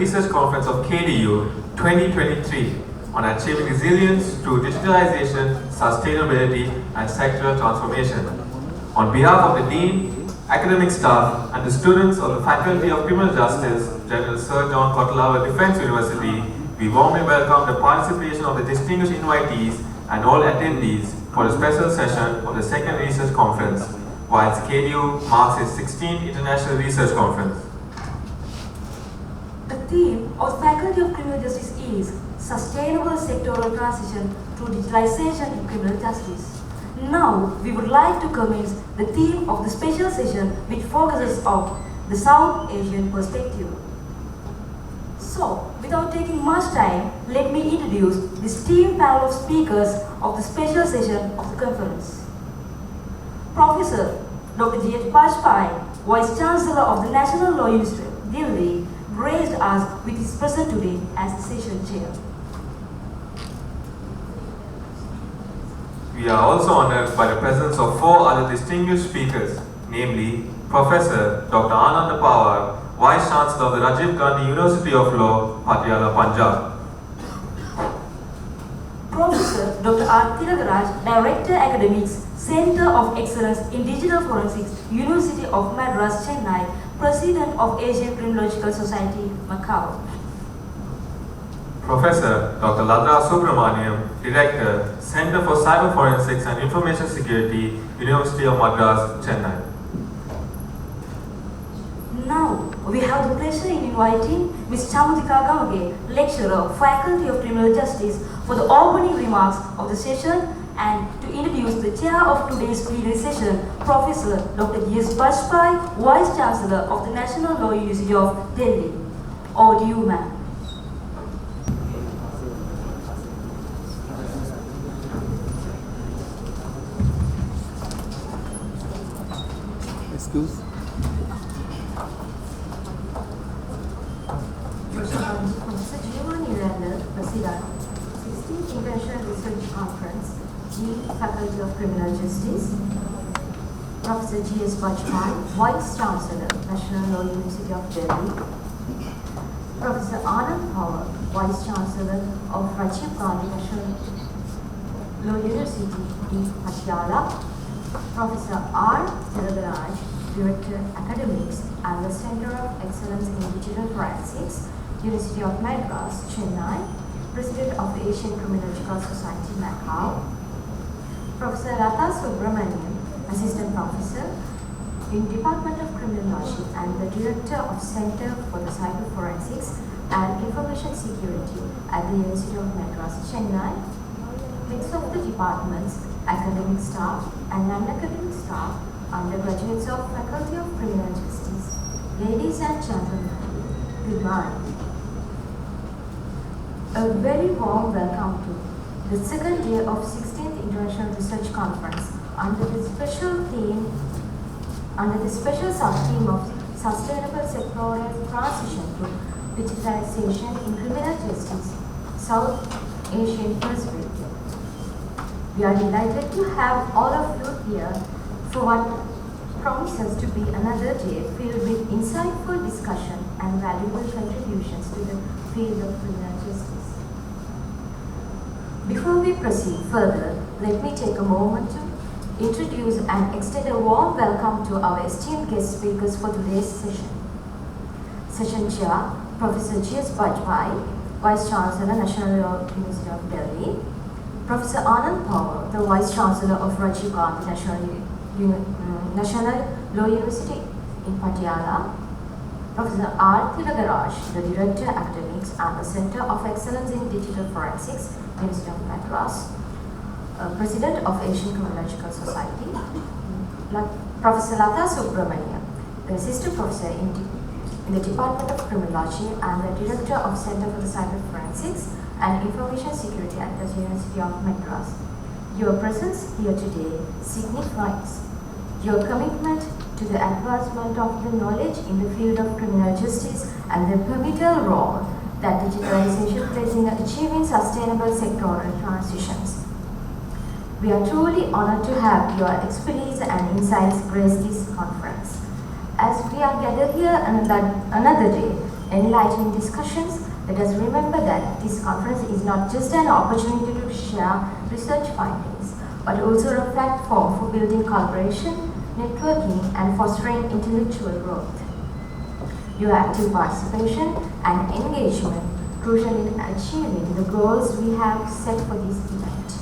Research Conference of KDU 2023 on achieving resilience through digitalization, sustainability, and sectoral transformation. On behalf of the Dean, academic staff, and the students of the Faculty of Criminal Justice, General Sir John Gokarella Defence University, we warmly welcome the participation of the distinguished invitees and all attendees for a special session of the second research conference, whilst KDU marks its 16th International Research Conference. The theme of the Faculty of Criminal Justice is Sustainable Sectoral Transition through Digitalization in Criminal Justice. Now, we would like to commence the theme of the special session which focuses on the South Asian perspective. So, without taking much time, let me introduce the esteemed panel of speakers of the special session of the conference. Professor Dr. G.H. Bajpai, Vice Chancellor of the National Law University of Delhi, graced us with his presence today as the session chair. We are also honored by the presence of four other distinguished speakers, namely Professor Dr. Anand Pawar, Vice Chancellor of the Rajiv Gandhi University of Law, Patiala, Punjab. Professor Dr. R. Kathriarachchi, Director Academics, Center of Excellence in Digital Forensics, University of Madras, Chennai, President of Asian Criminological Society, Macau. Professor Dr. Ladra Subramaniam, Director, Center for Cyber Forensics and Information Security, University of Madras, Chennai. Now, we have the pleasure in inviting Ms. Chamudika Gamage, Lecturer, Faculty of Criminal Justice, for the opening remarks of the session and to introduce the chair of today's plenary session, Professor Dr. G.H. Bajpai, Vice Chancellor of the National Law University of Delhi. Over to you, ma'am. Excuse. President, 16th International Research Conference, Dean, Faculty of Criminal Justice, Professor G.S. Bajpai, Vice Chancellor, National Law University of Delhi, Professor Anand Pawar, Vice Chancellor of Rajiv Gandhi National Law University in Patiala, Professor R. Siriwardena, Director Academics and the Center of Excellence in Digital Forensics, University of Madras, Chennai, President of the Asian Criminological Society, Macau, Professor Lata Subramaniam, Assistant Professor in Department of Criminology and the Director of Center for the Cyber Forensics and Information Security at the University of Madras, Chennai, heads of the departments, academic staff and non-academic staff, undergraduates of Faculty of Criminal Justice. Ladies and gentlemen, good morning. A very warm welcome to the second day of 16th International Research Conference under the special sub-theme of Sustainable Sectoral Transition to Digitalization in Criminal Justice, South Asian Perspective. We are delighted to have all of you here for what promises to be another day filled with insightful discussion and valuable contributions to the field of criminal justice. Before we proceed further, let me take a moment to introduce and extend a warm welcome to our esteemed guest speakers for today's session. Session Chair, Professor G.H. Bajpai, Vice Chancellor, National Law University of Delhi, Professor Anand Pawar, the Vice Chancellor of Rajiv Gandhi National Law University in Patiala, Professor R. Kathriarachchi, the Director Academics and the Center of Excellence in Digital Forensics, University of Madras, President of Asian Criminological Society, Professor Lata Subramaniam, the Assistant Professor in the Department of Criminology and the Director of Center for the Cyber Forensics and Information Security at the University of Madras. Your presence here today signifies your commitment to the advancement of the knowledge in the field of criminal justice and the pivotal role that digitalization plays in achieving sustainable sectoral transitions. We are truly honored to have your expertise and insights grace this conference. As we are gathered here another day enlightening discussions, let us remember that this conference is not just an opportunity to share research findings, but also a platform for building collaboration, networking, and fostering intellectual growth. Your active participation and engagement crucial in achieving the goals we have set for this event.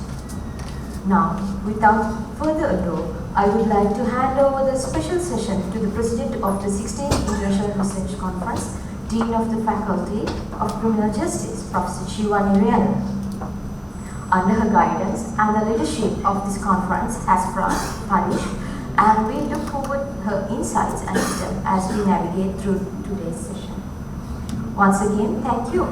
Now, without further ado, I would like to hand over the special session to the President of the 16th International Research Conference, Dean of the Faculty of Criminal Justice, Professor Siriwardena. Under her guidance and the leadership of this conference has flourished, and we look forward to her insights and wisdom as we navigate through today's session. Once again, thank you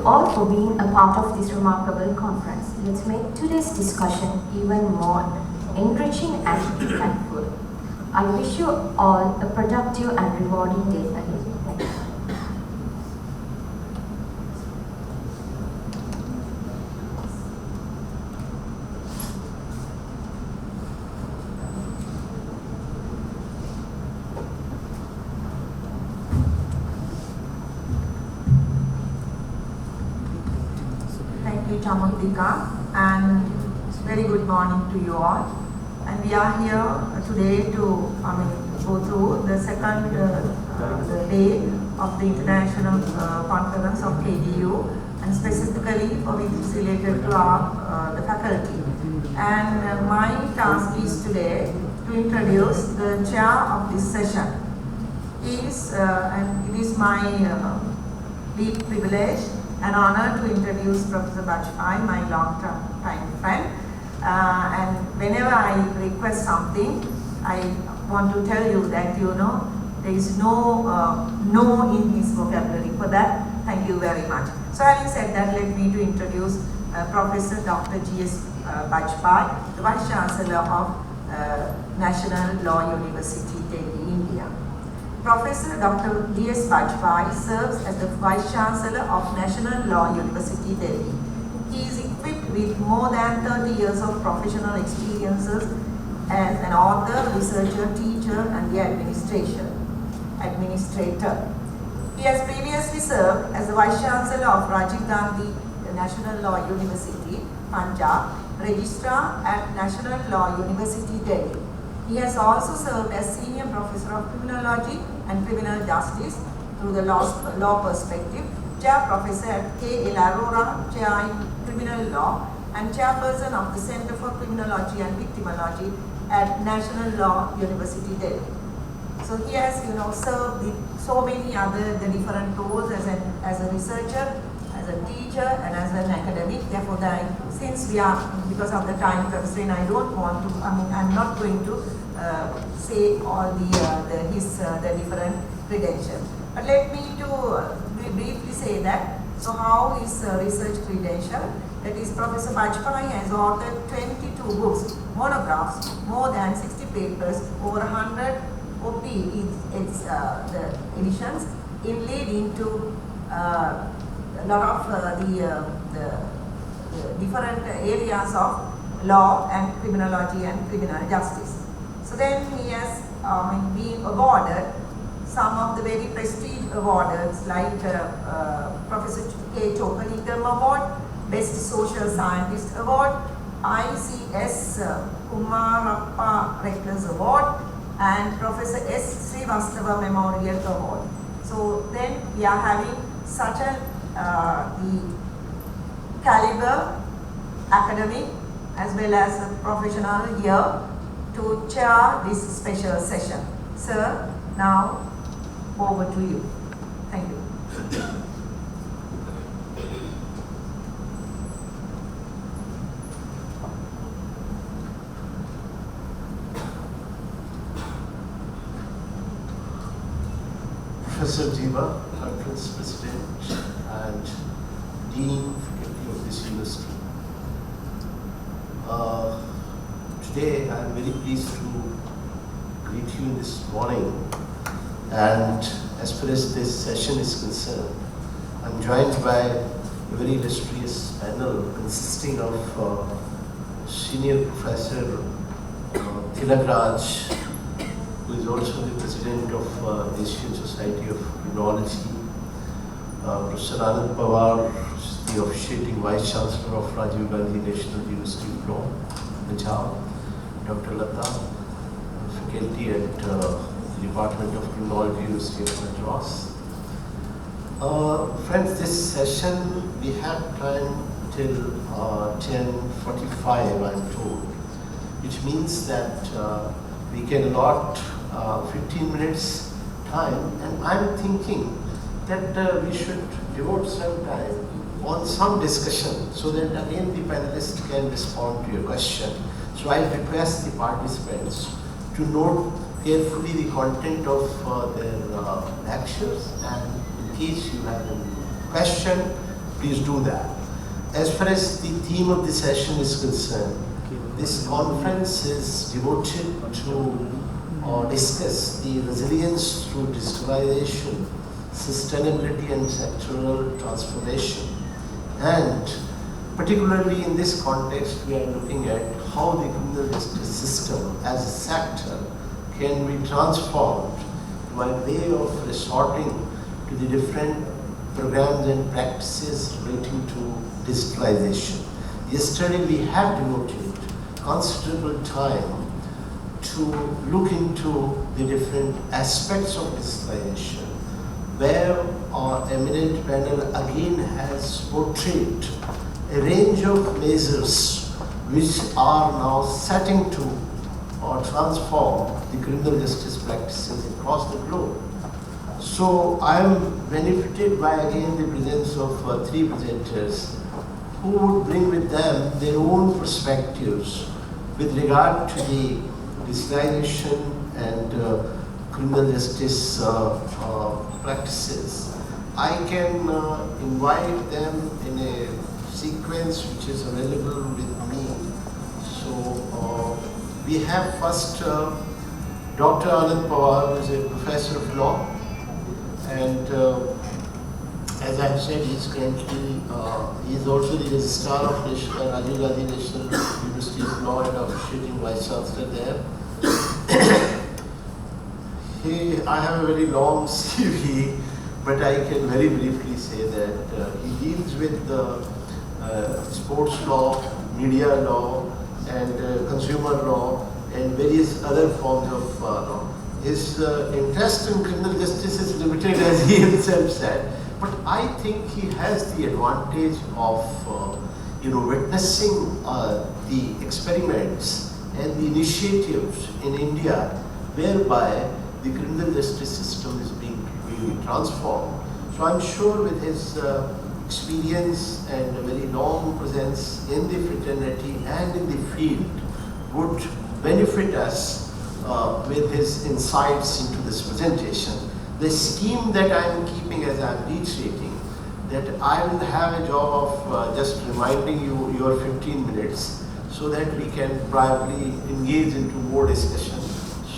all for being a part of this remarkable conference. Let's make today's discussion even more enriching and impactful. I wish you all a productive and rewarding day ahead. Thank you. Thank you, Chamutika, and very good morning to you all. And we are here today to go through the second day of the International Conference of KDU, and specifically for which is related to the faculty. And my task is today to introduce the chair of this session. And it is my deep privilege and honor to introduce Professor Bajpai, my long-time friend. And whenever I request something, I want to tell you that, there is no in his vocabulary. For that, thank you very much. So having said that, let me to introduce Professor Dr. G.S. Bajpai, the Vice Chancellor of National Law University, Delhi, India. Professor Dr. G.S. Bajpai serves as the Vice Chancellor of National Law University, Delhi. He is equipped with more than 30 years of professional experiences as an author, researcher, teacher, and the administrator. He has previously served as the Vice Chancellor of Rajiv Gandhi National Law University, Punjab, Registrar at National Law University, Delhi. He has also served as Senior Professor of Criminology and Criminal Justice through the law perspective, Chair Professor at K. L. Arora, Chair in Criminal Law, and Chairperson of the Center for Criminology and Victimology at National Law University, Delhi. So he has, served in so many other different roles as a researcher, as a teacher, and as an academic. Therefore, since we are, because of the time constraint, I don't want to. I'm not going to say all the different credentials. But let me to briefly say that. So, how is research credential? That is, Professor Bajpai has authored 22 books, monographs, more than 60 papers, over 100 OP the editions, in leading to a lot of the different areas of law and criminology and criminal justice. So then he has been awarded some of the very prestige awards like Professor K. Chokalingam Award, Best Social Scientist Award, ICS Kumarappa Reckless Award, and Professor S. Srivastava Memorial Award. So then we are having such a the caliber academic as well as a professional here to chair this special session. Sir, now over to you. Thank you. Professor Diva, Conference President and Dean Faculty of this university. Today I am very pleased to greet you this morning, and as far as this session is concerned, I am joined by a very illustrious panel consisting of Senior Professor Kathriarachchi, who is also the president of Asian Society of Criminology, Professor Anand Pawar, the officiating Vice Chancellor of Rajiv Gandhi National University of Law, Punjab, Dr. Lata, faculty at the Department of Criminology, University of Madras. Friends, this session we have time till 10:45, I'm told, which means that we can allot 15 minutes time, and I'm thinking that we should devote some time on some discussion so that again the panelists can respond to your question. So I request the participants to note carefully the content of their lectures, and in case you have a question, please do that. As far as the theme of the session is concerned, this conference is devoted to discuss the resilience through digitalization, sustainability and sectoral transformation. And particularly in this context, we are looking at how the criminal justice system as a sector can be transformed by way of resorting to the different programs and practices relating to digitalization. Yesterday we have devoted considerable time to look into the different aspects of digitalization, where our eminent panel again has portrayed a range of measures which are now setting to transform the criminal justice practices across the globe. So I am benefited by again the presence of three presenters who would bring with them their own perspectives with regard to the digitalization and criminal justice practices. I can invite them in a sequence which is available with me. So we have first Dr. Anand Pawar, who is a professor of law, and as I have said, he is currently he is also the registrar of Rajiv Gandhi National University of Law and officiating Vice Chancellor there. I have a very long CV, but I can very briefly say that he deals with sports law, media law, and consumer law, and various other forms of law. His interest in criminal justice is limited, as he himself said, but I think he has the advantage of witnessing the experiments and the initiatives in India whereby the criminal justice system is being really transformed. So I'm sure with his experience and a very long presence in the fraternity and in the field would benefit us with his insights into this presentation. The scheme that I am keeping, as I am reiterating, that I will have a job of just reminding you your 15 minutes so that we can probably engage into more discussion.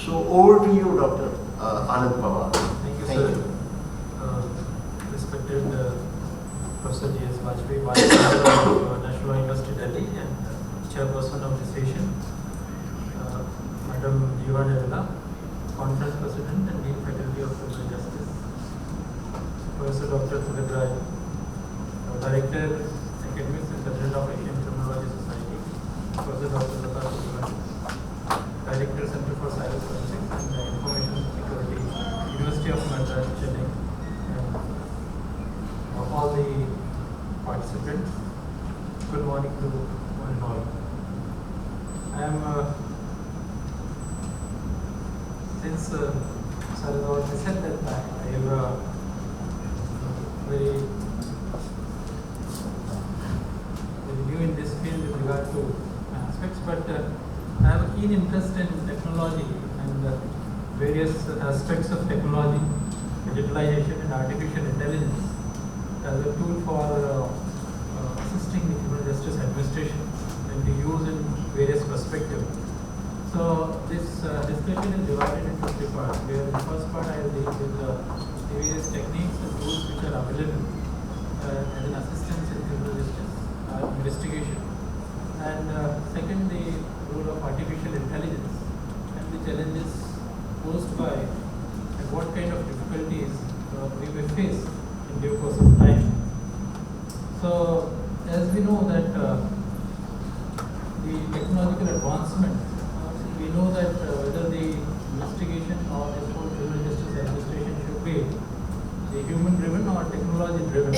So over to you, Dr. Anand Pawar. Thank you, sir. Respected Professor G.S. Vajpayee, Vice Chancellor of National University Delhi and Chairperson of this session, Madam Wijayath, Conference President and Dean Faculty of Criminal Justice, Professor Dr. Kathriarachchi, Director, Academics and President of Asian Criminology Society, Professor Dr. Lata, Director, Center for Cyber Forensics and Information Security, University of Madras, Chennai, and all the participants. Good morning to one and all. I am, since Sir has already said that I have very new in this field with regard to aspects, but I have a keen interest in technology and various aspects of technology, digitalization and artificial intelligence as a tool for assisting the criminal justice administration and to use in various perspectives. So this discussion is divided into three parts, where in the first part I will deal with the various techniques and tools which are available as an assistance in criminal justice investigation, and second, the role of artificial intelligence and the challenges posed know that the technological advancement, we know that whether the investigation or the whole criminal justice administration should be the human driven or technology driven.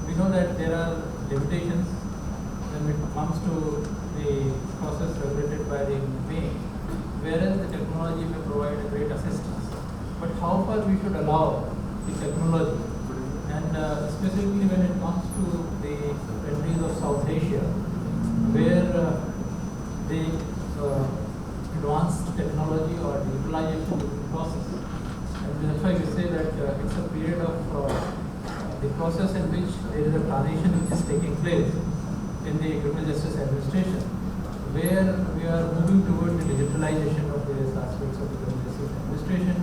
We know that there are limitations when it comes to the process regulated by the being, whereas the technology may provide a great assistance. But how far we should allow the technology, and specifically when it comes to the countries of South Asia, where the advanced technology or digitalization is in process. And that's why we say that it's a period of the process in which there is a transition which is taking place in the criminal justice administration, where we are moving toward the digitalization of various aspects of the criminal justice administration,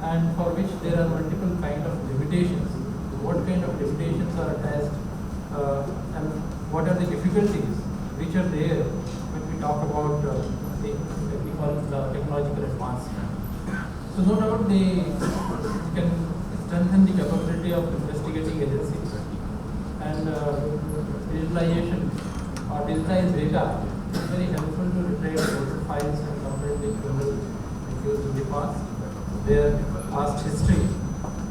and for which there are multiple kind of limitations. What kind of limitations are attached, and what are the difficulties which are there when we talk about the technological advancement. So no doubt they can strengthen the capability of investigating agencies, and digitalization or digitized data is very helpful to retrieve voter files and compare the criminal accused in the past. Their past history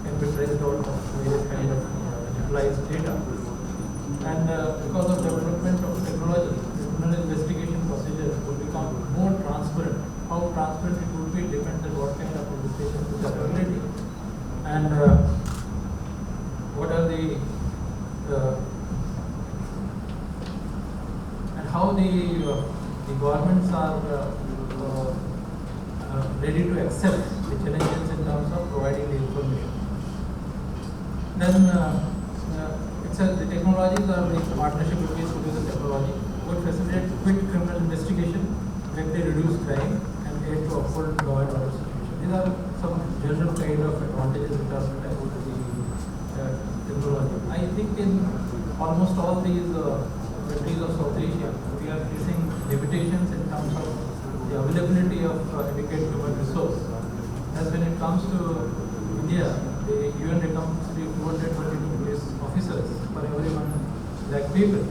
can be traced out of various kind of digitalized data. And because of development of technology, the criminal investigation procedures will become more transparent. How transparent it would be depends on what kind of investigations which are regulated, and what are the and how the governments are ready to accept the challenges in terms of providing the information. Then the technologies are the partnership between studios and technology would facilitate quick criminal investigation, greatly reduce crime, and aid to uphold law and order situation. These are some general kind of advantages which are attached to the technology. I think in almost all these countries of South Asia, we are facing limitations in terms of the availability of adequate human resource. As when it comes to India, the UN recommends 222 police officers for every 1 lakh people,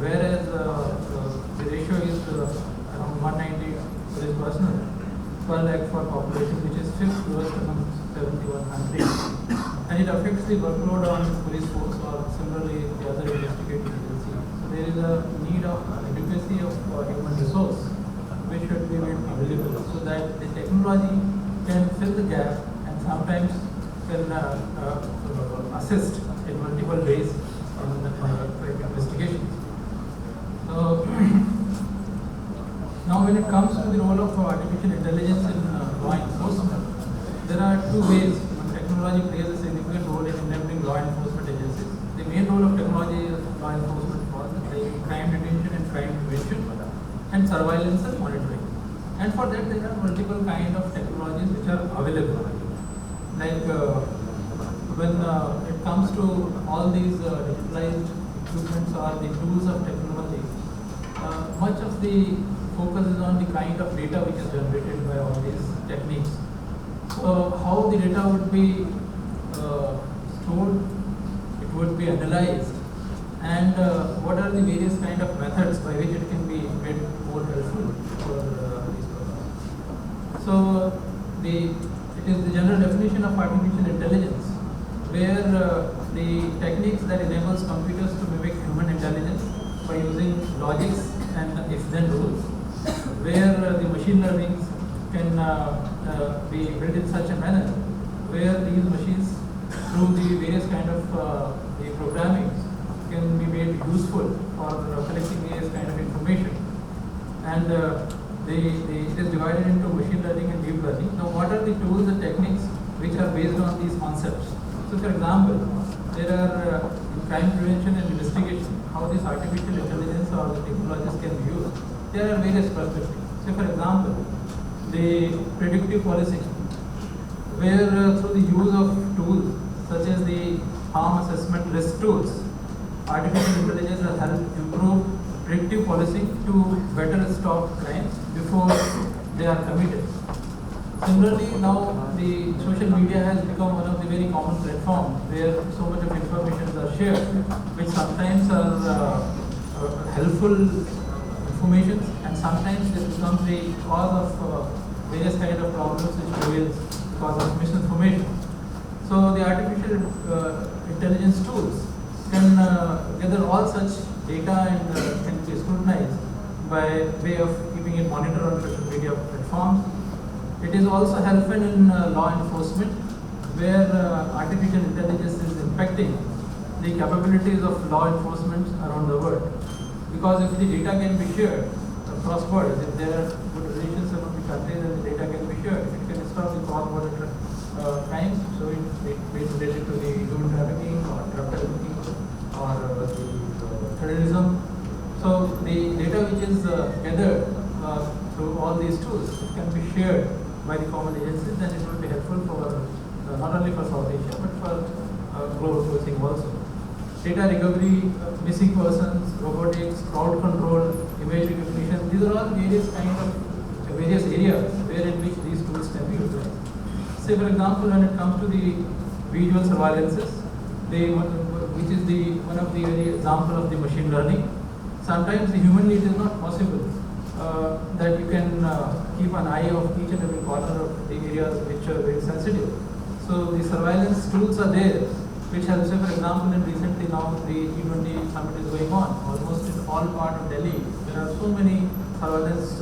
whereas the ratio is around 190 police personnel per lakh for population, which is 5th lowest among 71 countries. And it affects the workload on police force or similarly the other investigating agencies. So there is a need of adequacy of human resource which should be made available so that the technology can fill the gap and sometimes can assist in multiple ways in investigations. So now when it comes to the role of artificial intelligence in law enforcement, there are two ways when technology plays a significant role in enabling law enforcement agencies. The main role of technology is law enforcement for crime detection and crime prevention and surveillance and monitoring. And for that there are multiple kind of technologies which are available. Like when it comes to all these digitalized equipments or the tools of technology, much of the focus is on the kind of data which is generated by all these techniques. So how the data would be stored, it would be analyzed, and what are the various kind of methods by which it can be made more helpful for these purposes. So it is the general definition of artificial intelligence, where the techniques that enables computers to mimic human intelligence by using logics and if-then rules, where the machine learning can be built in such a manner where these machines, through the various kind of the programming, can be made useful for collecting various kind of information. And it is divided into machine learning and deep learning. Now, what are the tools and techniques which are based on these concepts? So, for example, there are in crime prevention and investigation, how this artificial intelligence or the technologies can be used. There are various perspectives. So, for example, the predictive policing, where through the use of tools such as the harm assessment risk tools, artificial intelligence has helped improve predictive policing to better stop crimes before they are committed. Similarly, now the social media has become one of the very common platforms where so much of information are shared, which sometimes are helpful information, and sometimes it becomes the cause of various kind of problems which prevails because of misinformation. So the artificial intelligence tools can gather all such data and can be scrutinized by way of keeping it monitored on social media platforms. It is also helpful in law enforcement, where artificial intelligence is impacting the capabilities of law enforcement around the world. Because if the data can be shared across borders, if there are good relations among the countries, then the data can be shared. If it can stop the cross-border crimes, so it is related to the human trafficking or drug trafficking or the terrorism. So the data which is gathered through all these tools, it can be shared by the common agencies, then it will be helpful for not only for South Asia but for global policing also. Data recovery, missing persons, robotics, crowd control, image recognition, these are all various areas where in which these tools can be utilized. Say for example, when it comes to the visual surveillances, which is one of the very example of the machine learning, sometimes the humanly it is not possible that you can keep an eye of each and every corner of the areas which are very sensitive. So the surveillance tools are there, which helps. Say for example, in recently now the G20 summit is going on. Almost in all part of Delhi, there are so many surveillance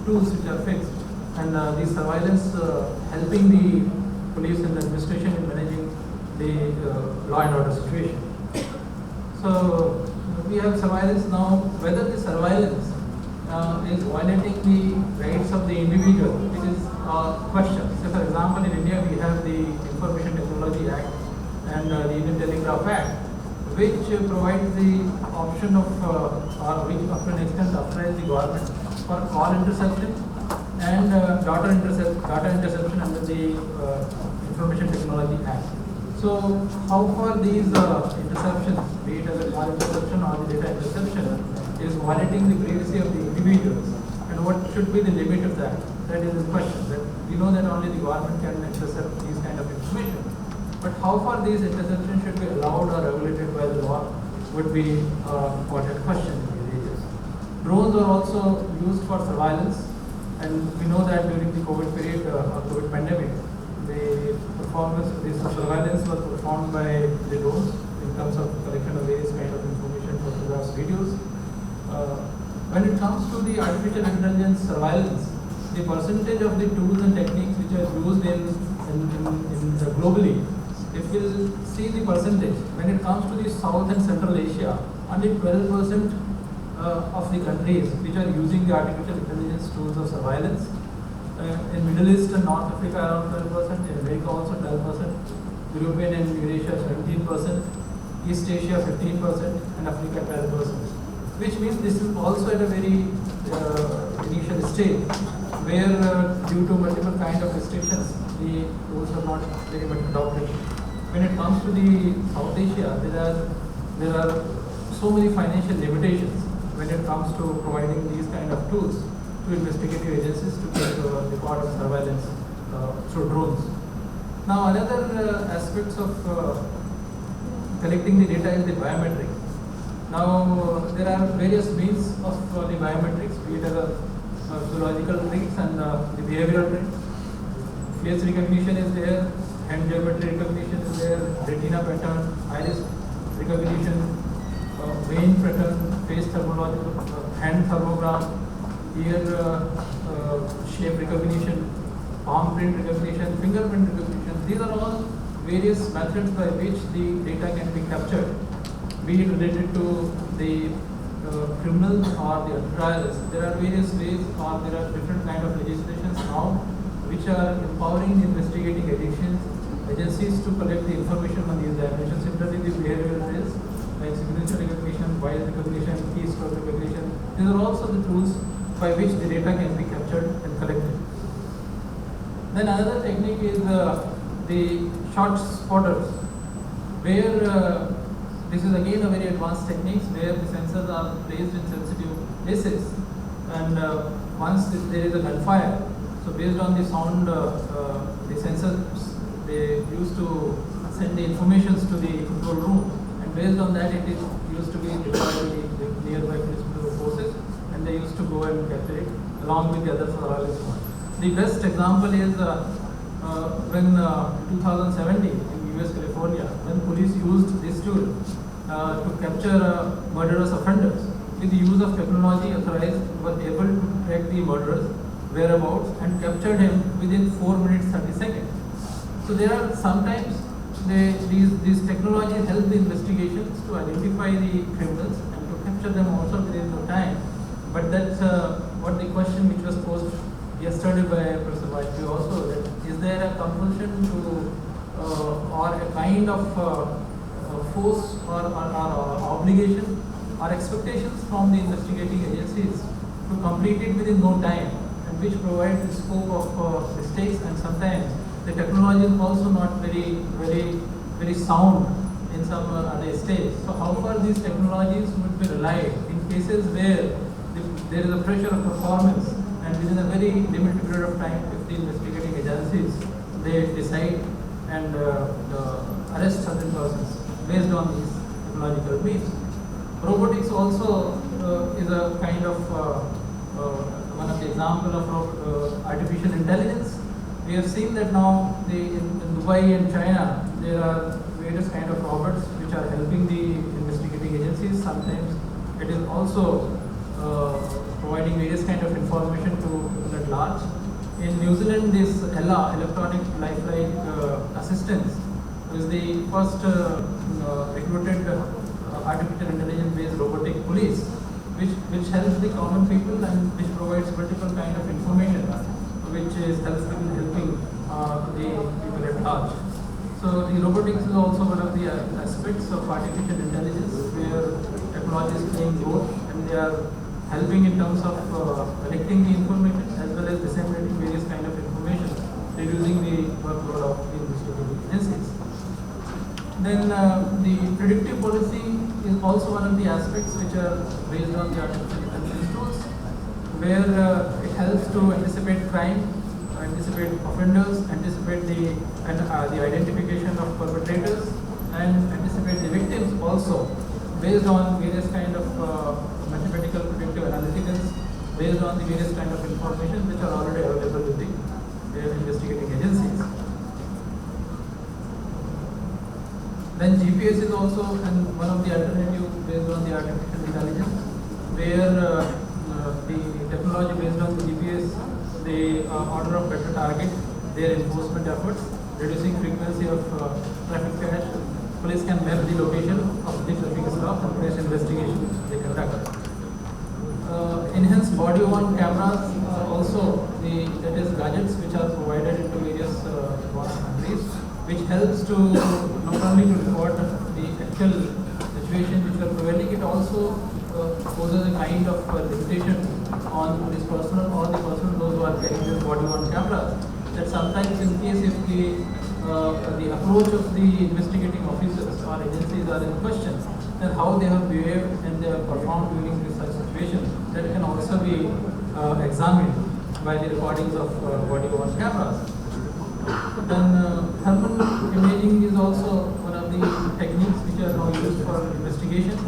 tools which are fixed, and these surveillance helping the police and the administration in managing the law and order situation. So we have surveillance now. Whether the surveillance is violating the rights of the individual, it is a question. So for example, in India we have the Information Technology Act and the Indian Telegraph Act, which provides the option of, or which up to an extent authorize the government for call interception and data interception under the Information Technology Act. So how far these interceptions, be it as a call interception or the data interception, is violating the privacy of the individuals, and what should be the limit of that? That is the question. That we know that only the government can intercept these kind of information, but how far these interceptions should be allowed or regulated by the law would be an important question in these areas. Drones are also used for surveillance, and we know that during the COVID period or COVID pandemic, the surveillance was performed by the drones in terms of collection of various kind of information, photographs, videos. When it comes to the artificial intelligence surveillance, the percentage of the tools and techniques which are used in globally, if you will see the percentage, when it comes to the South and Central Asia, only 12% of the countries which are using the artificial intelligence tools of surveillance. In Middle East and North Africa around 12%, in America also 12%, European and Eurasia 17%, East Asia 15%, and Africa 12%. Which means this is also at a very initial stage, where due to multiple kind of restrictions, the tools are not very much adopted. When it comes to the South Asia, there are so many financial limitations when it comes to providing these kind of tools to investigative agencies to take record of surveillance through drones. Now another aspects of collecting the data is the biometrics. Now there are various means of the biometrics, be it as a physiological traits and the behavioral traits. Face recognition is there, hand geometry recognition is there, retina pattern, iris recognition, vein pattern, face thermological, hand thermogram, ear shape recognition, palm print recognition, fingerprint recognition. These are all various methods by which the data can be captured, be it related to the criminals or the trials. There are various ways, or there are different kind of legislations now which are empowering the investigating agencies to collect the information on these dimensions. Similarly, the behavioral traits like signature recognition, voice recognition, keystroke recognition. These are also the tools by which the data can be captured and collected. Then another technique is the shot spotters, where this is again a very advanced technique where the sensors are placed in sensitive places, and once there is a gunfire, so based on the sound, the sensors they used to send the informations to the control room, and based on that it is used to be deployed in the nearby they used to go and capture it along with the other surveillance ones. The best example is when 2017 in US California, when police used this tool to capture murderous offenders. With the use of technology, authorities were able to track the murderer's whereabouts and captured him within 4 minutes 30 seconds. So there are sometimes these technologies help the investigations to identify the criminals and to capture them also within no time. But that's what the question which was posed yesterday by Professor Vajpayee also, that is there a compulsion to or a kind of force or obligation or expectations from the investigating agencies to complete it within no time, and which provides the scope of mistakes, and sometimes the technology is also not very sound in some other stage. So how far these technologies would be relied in cases where there is a pressure of performance, and within a very limited period of time, if the investigating agencies they decide and arrest certain persons based on these technological means. Robotics also is a kind of one of the example of artificial intelligence. We have seen that now in Dubai and China there are various kind of robots which are helping the investigating agencies. Sometimes it is also providing various kind of information to people at large. In New Zealand, this ELA, Electronic Lifelike Assistance, is the first recruited artificial intelligence based robotic police, which helps the common people and which provides multiple kind of information which is helping the people at large. So the robotics is also one of the aspects of artificial intelligence where technology is playing role, and they are helping in terms of collecting the information as well as disseminating various kind of information, reducing the workload of the investigating agencies. Then the predictive policy is also one of the aspects which are based on the artificial intelligence tools, where it helps to anticipate crime, anticipate offenders, anticipate the identification of perpetrators, and anticipate the victims also, based on various kind of mathematical predictive analytics, based on the various kind of information which are already available with the investigating agencies. Then GPS is also one of the alternatives based on the artificial intelligence, where the technology based on the GPS, they order of better target their enforcement efforts, reducing frequency of traffic crash. Police can map the location of the traffic stop and place investigation they conduct. Enhanced body-worn cameras are also that is gadgets which are provided into various countries, which helps to not only to record the actual situation which are prevailing, it also poses a kind of limitation on this person or the person those who are carrying this body-worn cameras. That sometimes in case if the approach of the investigating officers or agencies are in question, then how they have behaved and they have performed during this such situation, that can also be examined by the recordings of body-worn cameras. Then thermal imaging is also one of the techniques which are now used for investigation.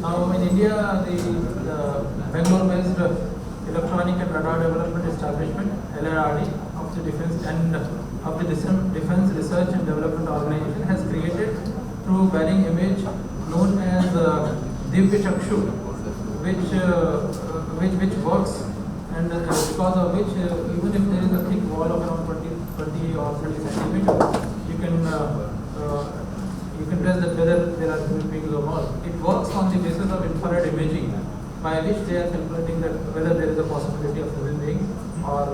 Now in India, the Bangalore-based Electronic and Radar Development Establishment (LRRD) of the Defense and of the Defense Research and Development Organization has created through bearing image known as Divyachakshu, which works, and because of which even if there is a thick wall of around 20 or 30 centimeters, you can test that whether there are human beings or not. It works on the basis of infrared imaging, by which they are calculating that whether there is a possibility of human beings, or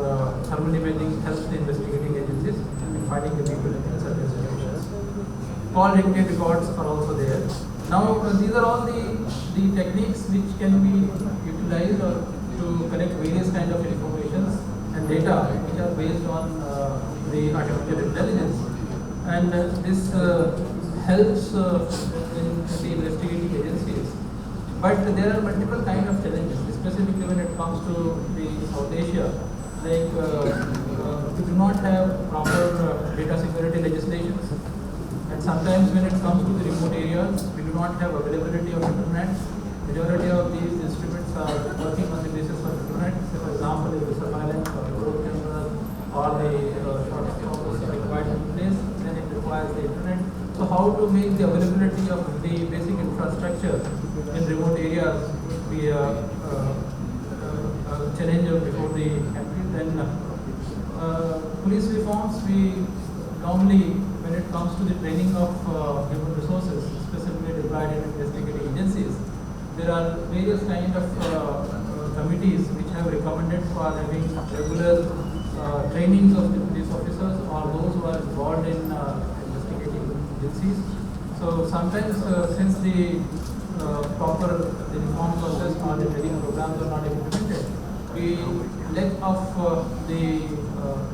thermal imaging helps the investigating agencies in finding the people in certain situations. Call dictate records are also there. Now these are all the techniques which can be utilized or to collect various kind of informations and data which are based on the artificial intelligence, and this helps in the investigating agencies. But there are multiple kind of challenges, specifically when it comes to the South Asia. Like we do not have proper data security legislations, and sometimes when it comes to the remote areas, we do not have availability of internet. majority of these instruments are working on the basis of internet. So for example, if the surveillance or the road camera or the short focus are required in place, then it requires the internet. So how to make the availability of the basic infrastructure in remote areas be a challenge before the country. Then police reforms, we normally, when it comes to the training of human resources, specifically deployed in investigative agencies, there are various kind of committees which have recommended for having regular trainings of the police officers or those who are involved in investigative agencies. So sometimes since the proper the reform process or the training programs are not implemented, we lack of the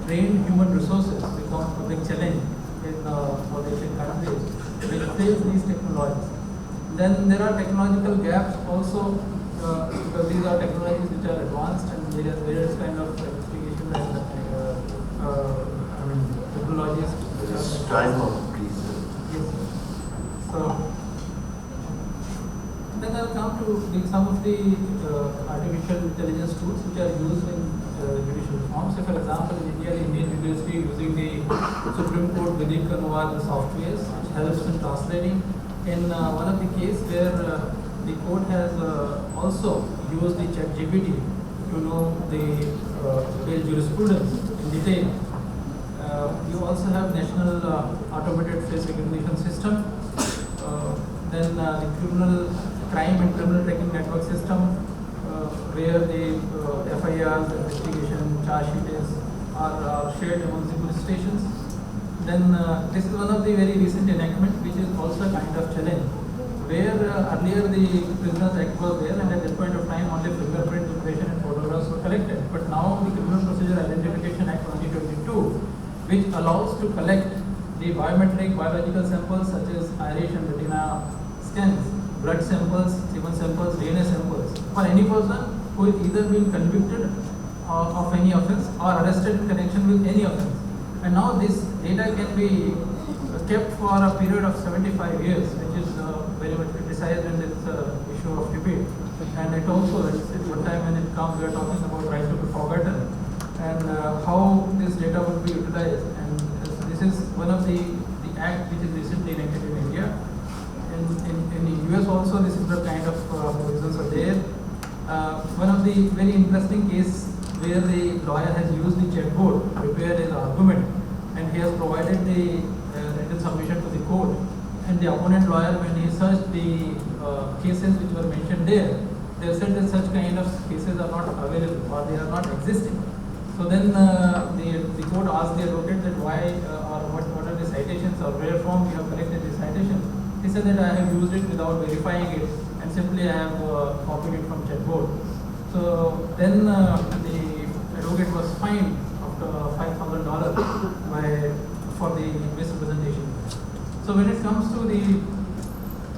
trained human resources becomes a big challenge in for the Asian countries which face these technologies. Then there are technological gaps also because these are technologies which are advanced and there are various kind of investigation and technologies. Time out, please. Yes. So then I'll come to some of the artificial intelligence tools which are used in judicial reform. So for example, in India, the Indian judiciary using the Supreme Court Vidhi Kanuvad softwares which helps in translating. In one of the cases where the court has also used the ChatGPT to know the jurisprudence in detail. You also have national automated face recognition system. Then the crime and criminal tracking network system, where the FIRs, investigation, charge sheets are shared among the police stations. Then this is one of the very recent enactment, which is also a kind of challenge, where earlier the Prisoners Act was there, and at that point of time only fingerprint information and photographs were collected. But now the Criminal Procedure Identification Act 2022, which allows to collect the biometric biological samples such as iris and retina scans, blood samples, semen samples, DNA samples for any person who is either been convicted of any offence or arrested in connection with any offence. And now this data can be kept for a period of 75 years, which is very much criticized in this issue of debate. And it also, at one time when it comes, we are talking about right to be forgotten and how this data would be utilized. And this is one of the act which is recently enacted in India. In the US also, this is the kind of provisions are there. One of the very interesting case where the lawyer has used the chatbot to prepare his argument, and he has provided the written submission to the court. And the opponent lawyer, when he searched the cases which were mentioned there, they said that such kind of cases are not available or they are not existing. So then the court asked the advocate that why or what are the citations or where from you have collected the citation. He said that I have used it without verifying it and simply I have copied it from chatbot. So then the advocate was fined up to $5,000 for the misrepresentation. So when it comes to the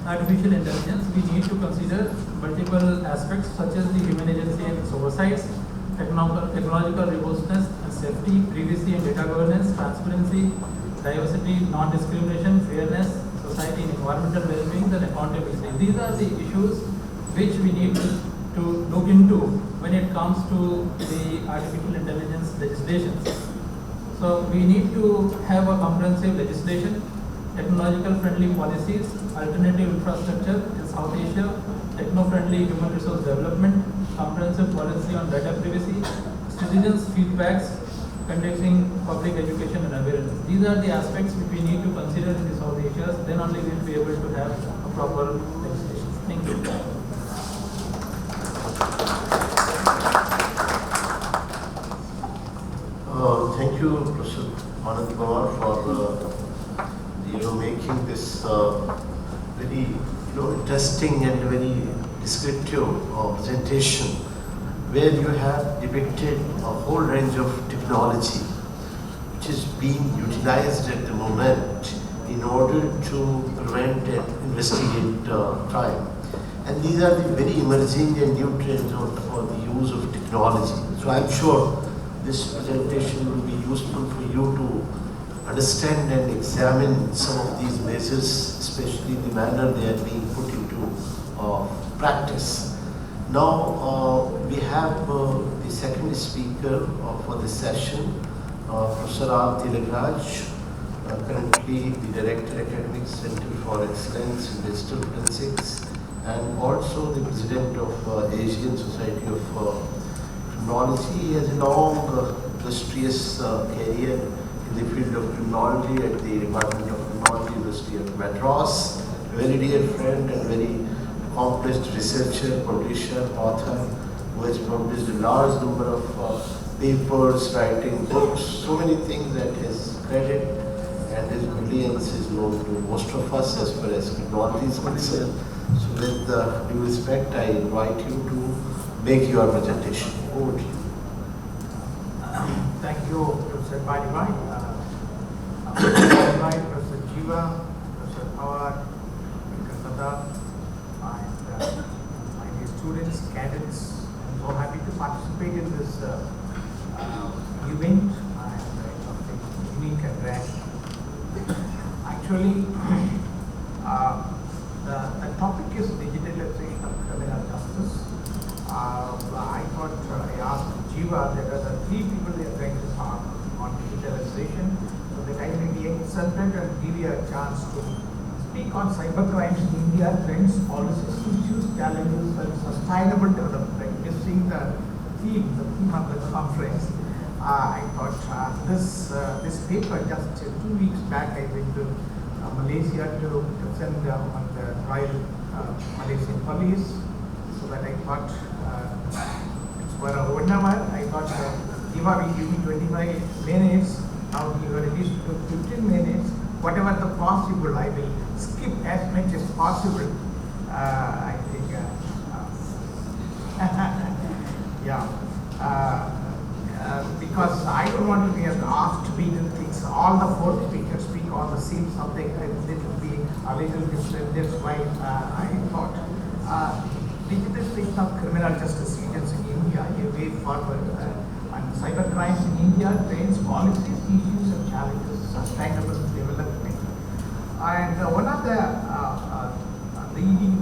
artificial intelligence, we need to consider multiple aspects such as the human agency and its oversights, technological robustness and safety, privacy and data governance, transparency, diversity, non-discrimination, fairness, society and environmental well-being, and accountability. These are the issues which we need to look into when it comes to the artificial intelligence legislations. So we need to have a comprehensive legislation, technological friendly policies, alternative infrastructure in South Asia, techno-friendly human resource development, comprehensive policy on data privacy, citizens' feedbacks, conducting public education and awareness. These are the aspects which we need to consider in the South Asia. Then only we will be able to have a proper legislation. Thank you. Thank you, Professor Anand Kumar, for making this very interesting and very descriptive presentation, where you have depicted a whole range of technology which is being utilized at the moment in order to prevent and investigate crime. And these are the very emerging and new trends for the use of technology. So I'm sure this presentation will be useful for you to understand and examine some of these measures, especially the manner they are being put into practice. Now we have the second speaker for this session, Professor R. Kathriarachchi, currently the Director Academic Center for Excellence in Digital Forensics and also the President of Asian Society of Criminology. He has a long, illustrious career in the field of criminology at the Department of Criminology, University of Madras. A very dear friend and very accomplished researcher, publisher, author, who has published a large number of papers, writing books, so many things at his credit, and his brilliance is known to most of us as far as criminology is concerned. So with due respect, I invite you to make your presentation. Over to you. Thank you, Professor Badibai, Professor Jiva, Professor Pawar, Kathriarachchi, and my dear students, cadets. I'm so happy to participate in this event and something unique and rare. Actually, the topic is digitalization of criminal justice. I thought I asked Jiva, there are the three people they are going to talk on digitalization, so that I may be accepted and give you a chance to speak on cybercrimes in India, trends, policies, issues, challenges, and sustainable development. Missing the theme of the conference. I thought this paper, just 2 weeks back, I went to Malaysia to present on the Royal Malaysian Police, so that I thought it's for 1 hour. I thought Jiva will give me 25 minutes, now we were reduced to 15 minutes. Whatever the possible, I will skip as much as possible. I think, because I don't want to be asked to be the things. All the 4 speakers speak on the same subject, and it will be a little different. That's why I thought digitalization of criminal justice agents in India, a way forward, and cybercrimes in India, trends, policies, issues, and challenges, sustainable development. And one of the leading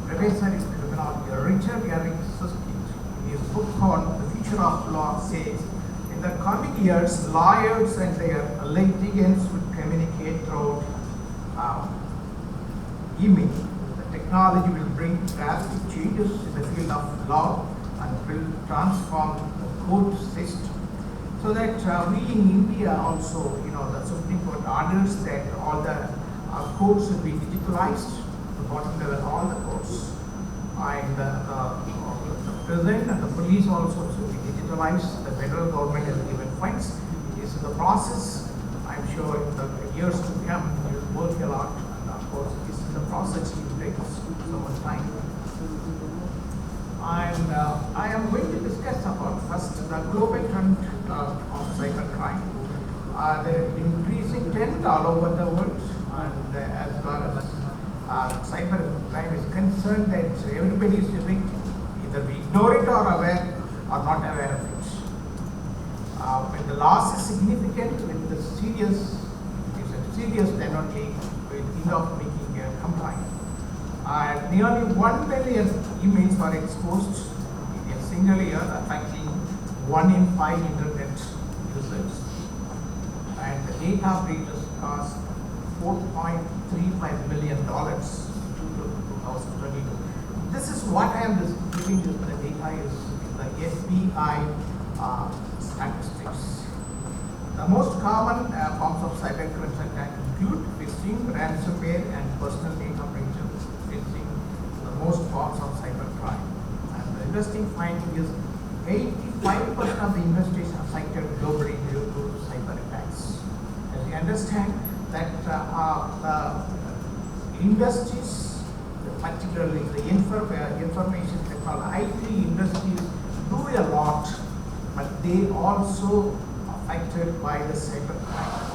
professor in criminology, Richard Garrick-Susskind, his book called The Future of Law says, in the coming years, lawyers and their litigants would communicate through email. The technology will bring drastic changes in the field of law and will transform the court system. So that we in India also, the Supreme Court orders that all the courts will be digitalized, the bottom level, all the courts. And the prison and the police also should be digitalized. The federal government has given funds. It is in the process. I'm sure in the years to come, we will work a lot. And of course, it is in the process. It takes so much time. And I am going to discuss about first the global trend of cybercrime. The increasing trend all over the world, and as far as cybercrime is concerned, that everybody is doing it. Either we ignore it or aware or not aware of it. When the loss is significant, when the serious, then only we think of making a complaint. Nearly 1 billion emails are exposed in a single year, affecting 1 in 5 internet users. And the data breaches cost $4.35 million in 2022. This is what I am giving you. The data is the FBI statistics. The most common forms of cybercrime attack include phishing, ransomware, and personal data breaches. Phishing, the most forms of cybercrime. And the interesting finding is 85% of the industries affected globally due to cyber attacks. As you understand that the industries, particularly the information technology, IT industries do a lot, but they also affected by the cybercrime.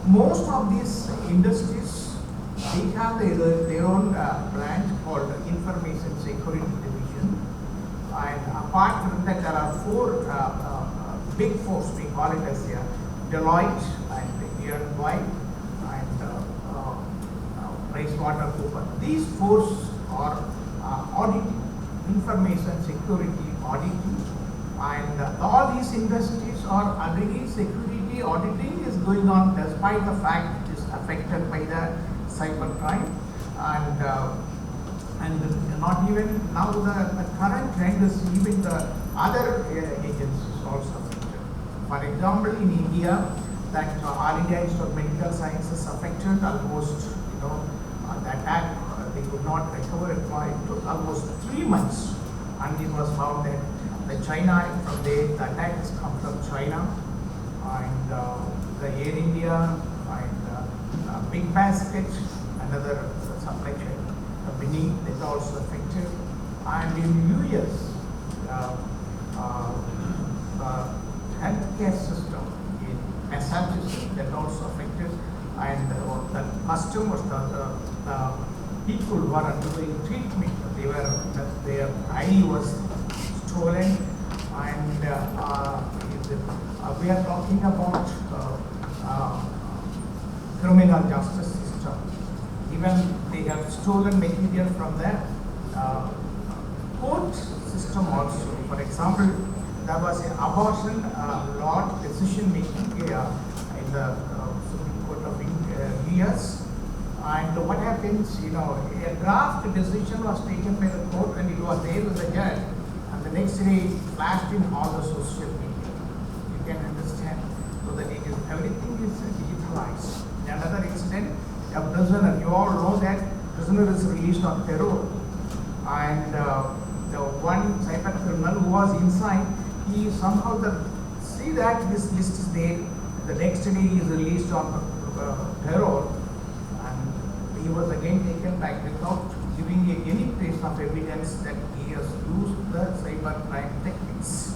Most of these industries, they have their own branch called Information Security Division. And apart from that, there are 4 big fours, we call it as Deloitte and EY, and PricewaterhouseCoopers. These forces are auditing, information security auditing, and all these industries are agreeing security auditing is going on despite the fact it is affected by the cybercrime, and not even now the current trend is even the other agencies also affected. For example, in India, that All India Institute of Medical Sciences affected almost, the attack, they could not recover it. It took almost 3 months, and it was found that the China, from the attack has come from China, and the Air India, and Big Basket, another supply chain company that also affected, and in US, healthcare system in Massachusetts that also affected, and the customers, the people who are undergoing treatment, their ID was stolen, and we are talking about criminal justice system. Even they have stolen material from the court system also. For example, there was an abortion law decision making in the Supreme Court of US, and what happens, a draft decision was taken by the court and it was there with the judge, and the next day it flashed in all the social media. You can understand, so that everything is digitalized. In another incident, a prisoner, you all know that prisoner is released on parole, and the one cyber criminal who was inside, he somehow see that this list is there. The next day he is released on parole, and he was again taken back without giving any trace of evidence that he has used the cyber crime techniques.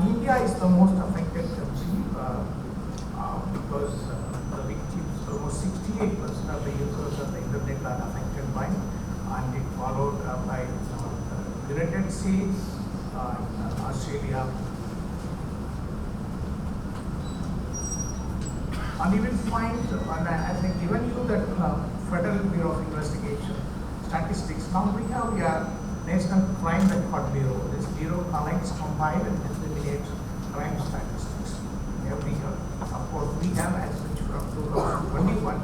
India is the most affected country because the victims, almost 68% of the users of the internet are affected by, and it followed by the United States, Australia, and you will find, and as I given you that Federal Bureau of Investigation statistics, now we have a National Crime Record Bureau. This bureau collects, compiles, and disseminates crime statistics every year. Of course, we have as such from 2021.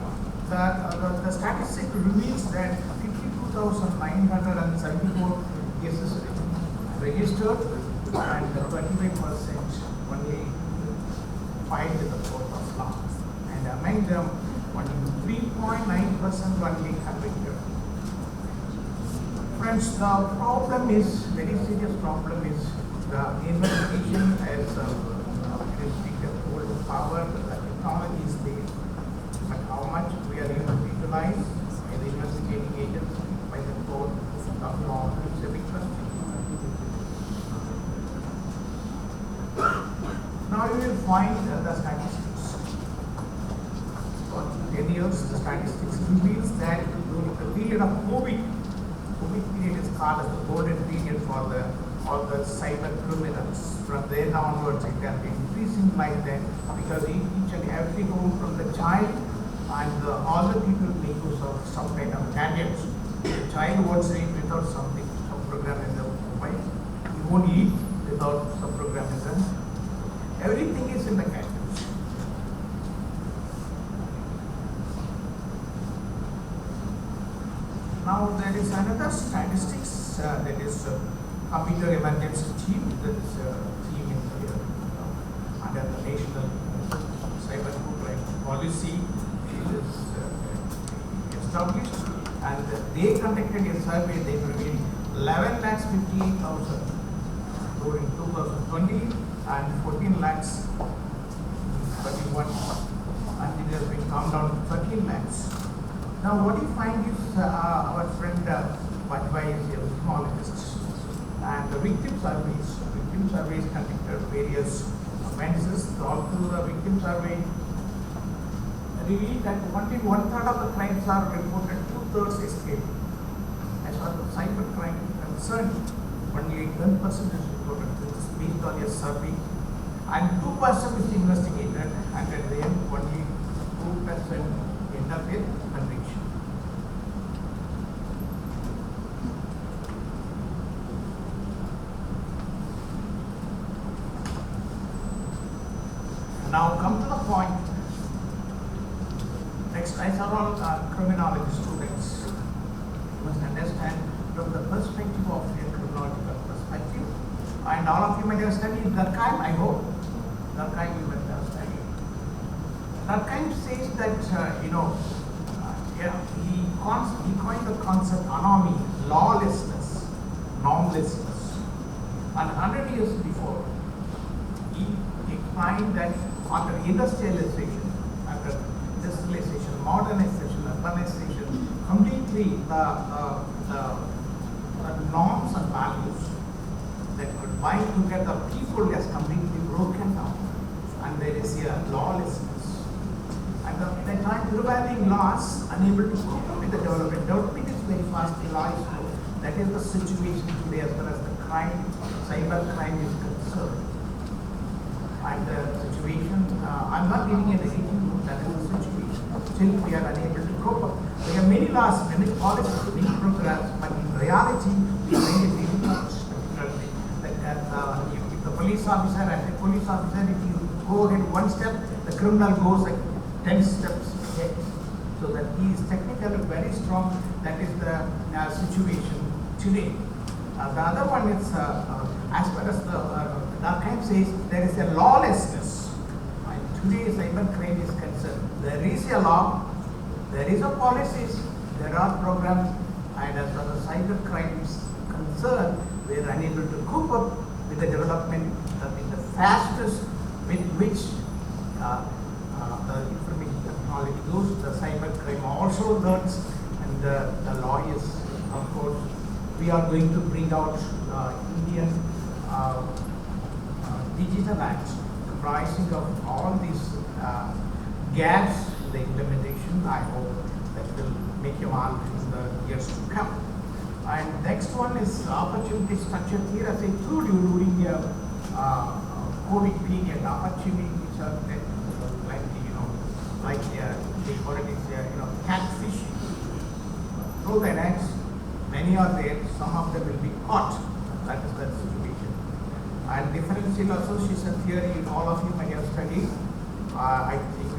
The statistic reveals that 52,974 cases registered, and 25% only filed in the court of law, and among them, only 3.9% only convicted. Friends, the problem is, very serious problem is, the investigation as hold power, the technology is there, but how much we are able to utilize by the investigating agents, by the court of law, is a big question. Now you will find the statistics. For 10 years, the statistics reveals that during the period of COVID period is called as the golden period for all the cyber criminals. From there onwards, it has been increasing like that, because each and every home, from the child and all the people make use of some kind of gadgets. The child won't eat without some program in the mobile. He won't eat without some program in the. Everything is in the gadgets. Now there is another statistics that is computer emergency team. That is team in under the national cyber crime policy is established, and they conducted a survey. They revealed 11,58,000 during 2020 and 14 lakhs 31, and it has been come down to 13 lakhs. Now what you find is our friend Vajpayee is a criminologist, and the victim surveys conducted various offences. All through the victim survey revealed that only 1/3 of the crimes are reported, 2/3 escape. As far as the cyber crime is concerned, only 1% is reported. This is based on a survey. And 2% is investigated, and at the end, only 2% end up with conviction. Now come to the point. Next, I are all criminology students. You must understand from the perspective of a criminological perspective. And all of you might have studied Durkheim, I hope. Durkheim you might have studied. Durkheim says that, he coined the concept anomie, lawlessness, normlessness. And 100 years before, he explained that after industrialization, after industrialization, modernization, urbanization, completely the norms and values that could bind together people has completely broken down, and there is a lawlessness. And the time prevailing laws unable to cope up with the development. Development is very fast, the law is slow. That is the situation today as far as the crime, cyber crime is concerned. And the situation, I'm not giving a negative note, that is the situation. Still we are unable to cope up. We have many laws, many policies, many programs, but in reality, we find it difficult, particularly that if the police officer, as a police officer, if you go ahead one step, the criminal goes like 10 steps ahead. So that he is technically very strong. That is the situation today. The other one is, as far as the Durkheim says, there is a lawlessness. And today cybercrime is concerned. There is a law, there is a policies, there are programs, and as far as cybercrime is concerned, we are unable to cope up with the development with the fastest with which the information technology goes. The cybercrime also learns, and the lawyers, of course, we are going to bring out Indian Digital Act comprising of all these gaps in the implementation. I hope that will make a mark in the years to come. And next one is opportunity structure here. As I told you, during the COVID period, opportunities which are like they call it catfishing. Through the nets, many are there, some of them will be caught. That is the situation. And differential association theory, all of you might have studied. I think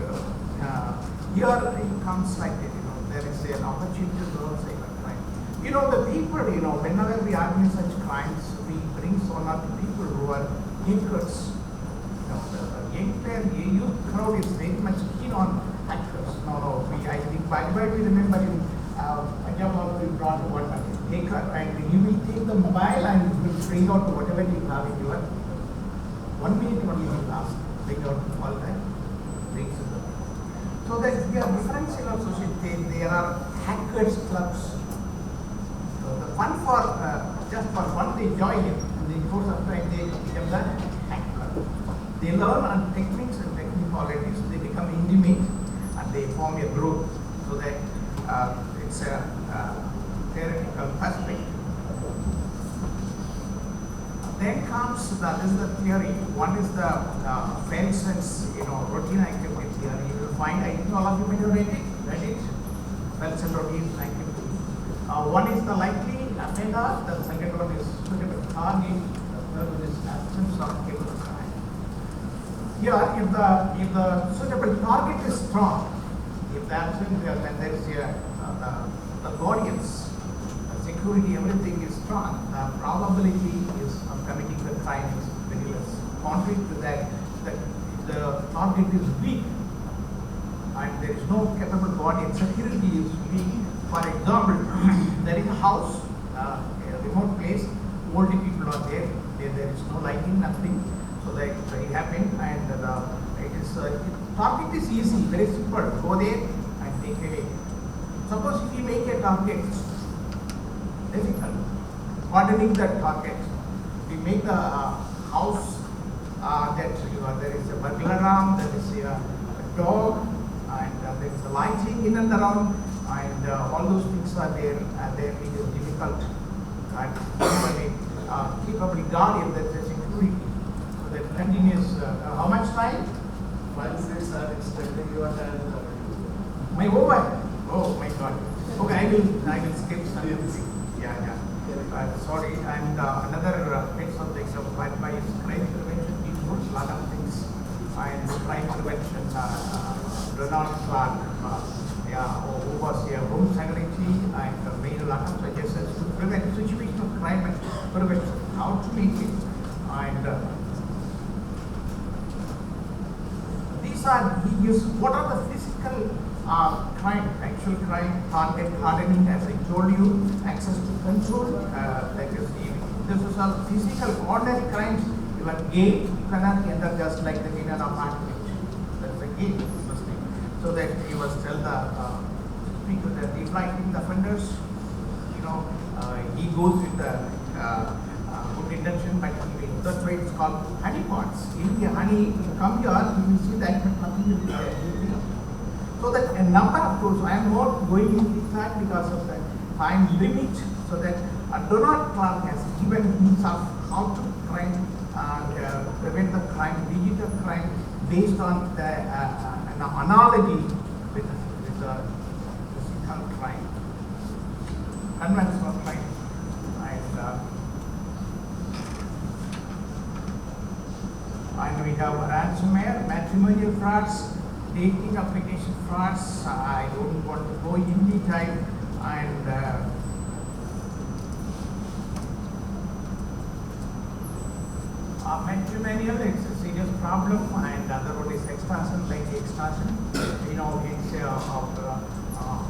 here it comes like that, there is an opportunity to learn cybercrime. The people, whenever we organize such crimes, we bring one or two people who are hackers. The youth crowd is very much keen on hackers. I think by we remember in Punjab we brought one hacker, and you will take the mobile and will bring out whatever you have in your 1 minute only will last, bring out all that things in the so that we are differential associated. There are hackers clubs. So the fun for just for one they join it, and in the course of time they become the hacker. They learn on techniques and technicalities, they become intimate, and they form a group, so that it's a theoretical perspective. Then comes this is the theory. One is the offense and routine activity theory. You will find, I think all of you may have read it. Offense and routine activity. One is the likely offender. The second one is suitable target. The third one is absence of capable crime. Here, if the suitable target is strong, if the absence, then there is the audience, the security, everything is strong, the probability is of committing the crime is very less. Contrary to that, the target is weak and there is no capable audience, security is weak. For example, there is a house, a remote place, old people are there is no lighting, nothing, so that it happened, and target is easy, very simple, go there and take away. Suppose if you make a target difficult, pardoning that target, we make the house that there is a burglar alarm, there is a dog, and there is a lighting in and around, and all those things are there, and then it is difficult. And capable guardian, that's a security. So that continuous, how much time? 5 minutes are extending your time. My over? Oh my God. Okay, I will skip something. Yeah. Sorry, and another piece of things of advice, crime prevention includes a lot of things. And crime prevention, Donald Clark, who was a home secretary and made a lot of suggestions to prevent situational crime and prevention, how to make it. And these are, he used, what are the physical crime, actual crime, target hardening, as I told you, access to control, that is, this is all physical, ordinary crimes. You are gay, you cannot enter just like the in an apartment. That's a gay mistake. So that you must tell the people that if like the offenders, he goes with the good intention, but that's why it's called honeypots. In the honey, you come here, you will see that nothing will be there. So that a number of tools, I am not going into that because of the time limit, so that Donald Clark has given himself how to prevent the crime, digital crime, based on the an analogy with the physical crime, conventional crime. And we have ransomware, matrimonial frauds, dating application frauds. I don't want to go in detail. And matrimonial, it's a serious problem, and other one is extortion, like extortion. It's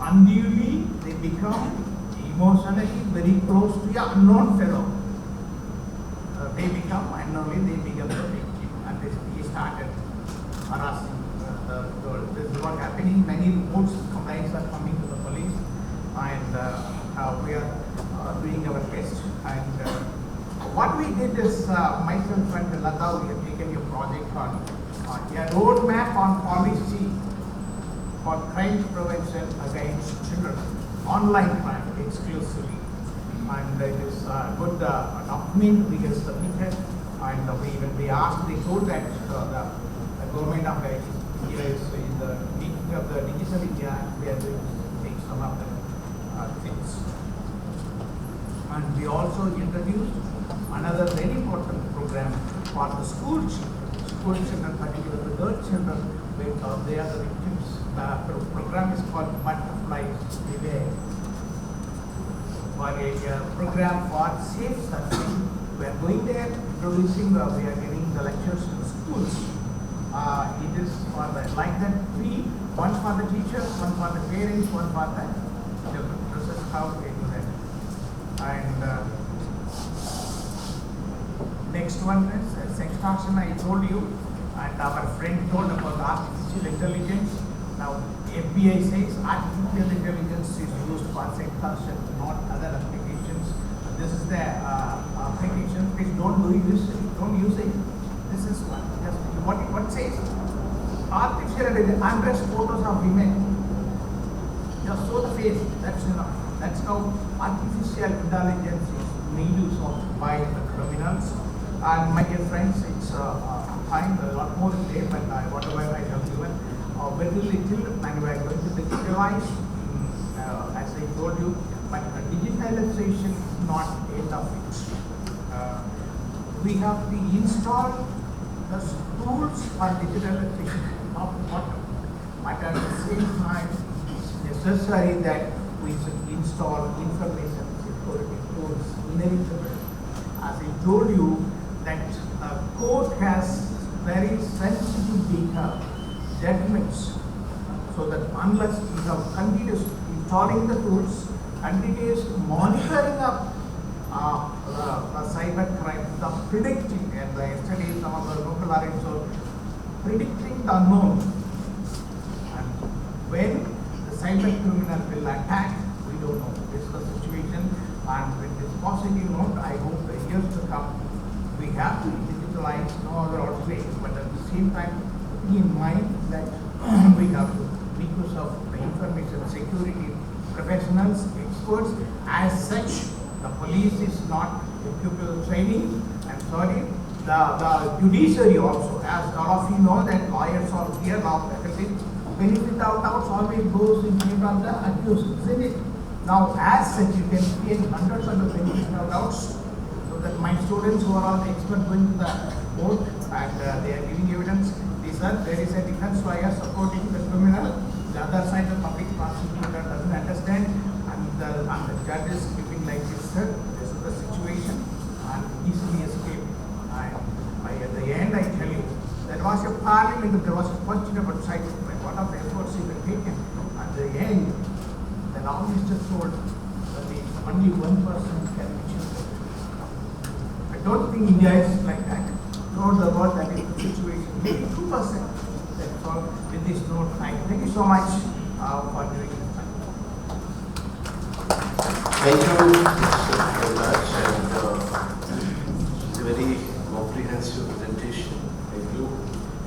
unduly they become emotionally very close to the unknown fellow. They become unknowingly, they become the victim, and he started harassing the girl. This is what happening. Many reports, complaints are coming to the police, and we are doing our best. And what we did is, myself and Lata, we have taken a project on a roadmap on policy for crime prevention against children, online crime exclusively. And it is good document we have submitted, and we asked, they told that the government of India is in the making of the digital India, we are going to take some of the things. And we also introduced another very important program for the school children, particularly the girl children, where they are the victims. The program is called Butterfly Delay, for a program for safe surfing. We are going there, introducing, we are giving the lectures in the schools. It is for the, like that, one for the teachers, one for the parents, one for the children. This is how we do that. And next one is extortion, I told you, and our friend told about artificial intelligence. Now, FBI says artificial intelligence is used for extortion, not other applications. This is the application. Please don't use it. This is what it says. Artificial intelligence, undressed photos of women. Just show the face. That's enough. That's how artificial intelligence is made use of by the criminals. And my dear friends, it's time, a lot more in there, but whatever I have given, very little, and we are going to digitalize, as I told you, but digitalization is not end of it. We have to install the tools for digitalization, not bottom, but at the same time, it's necessary that we should install information security tools inevitably. As I told you, that court has very sensitive data, judgments, so that unless we have continuous installing the tools, continuous monitoring of cyber crime, the predicting, and yesterday some of the local RPNHR so predicting the unknown, and when the cyber criminal will attack, we don't know. This is the situation, and with this positive note, I hope the years to come, we have to digitalize, no other way, but at the same time, keeping in mind that we have to, because of the information security professionals, experts, as such, the police is not pupil training, and thirdly, the judiciary also, as all of you know that lawyers are here, law faculty, benefit of doubts always goes in favor of the accused, isn't it? Now, as such, you can create hundreds of the benefit of doubts, so that my students who are all the experts going to the court and they are giving evidence, there is a defense lawyer supporting the criminal, the other side the public prosecutor doesn't understand, and the judge is keeping like this, sir, this is the situation, and easily escape. And at the end, I tell you, there was a parliament, there was a question about psychosis, what are the efforts even taken? At the end, the law minister told that only 1% can be chosen. I don't think India is like that. Throughout the world, that is the situation. Maybe 2%. That's all. With this note, thank you so much for doing it. Thank you very much, and it's a very comprehensive presentation. Thank you.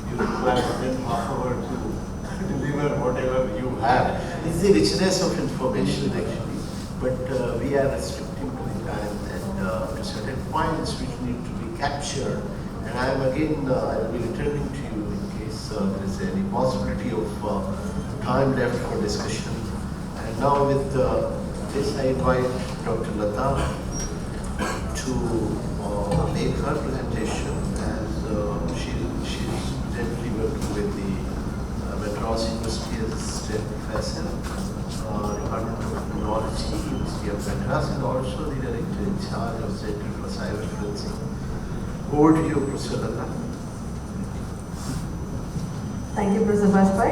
You require more than half hour to deliver whatever you have. It's the richness of information actually, but we are restricting to the time and to certain points which need to be captured. And I am again, I will be returning to you in case there is any possibility of time left for discussion. And now with this, I invite Dr. Lata to make her presentation, as she is presently working with the Madras University as Assistant Professor, Department of Criminology, University of Madras, and also the Director in charge of Center for Cyber Forensic. Over to you, Professor Lata. Thank you, Professor Bajpai.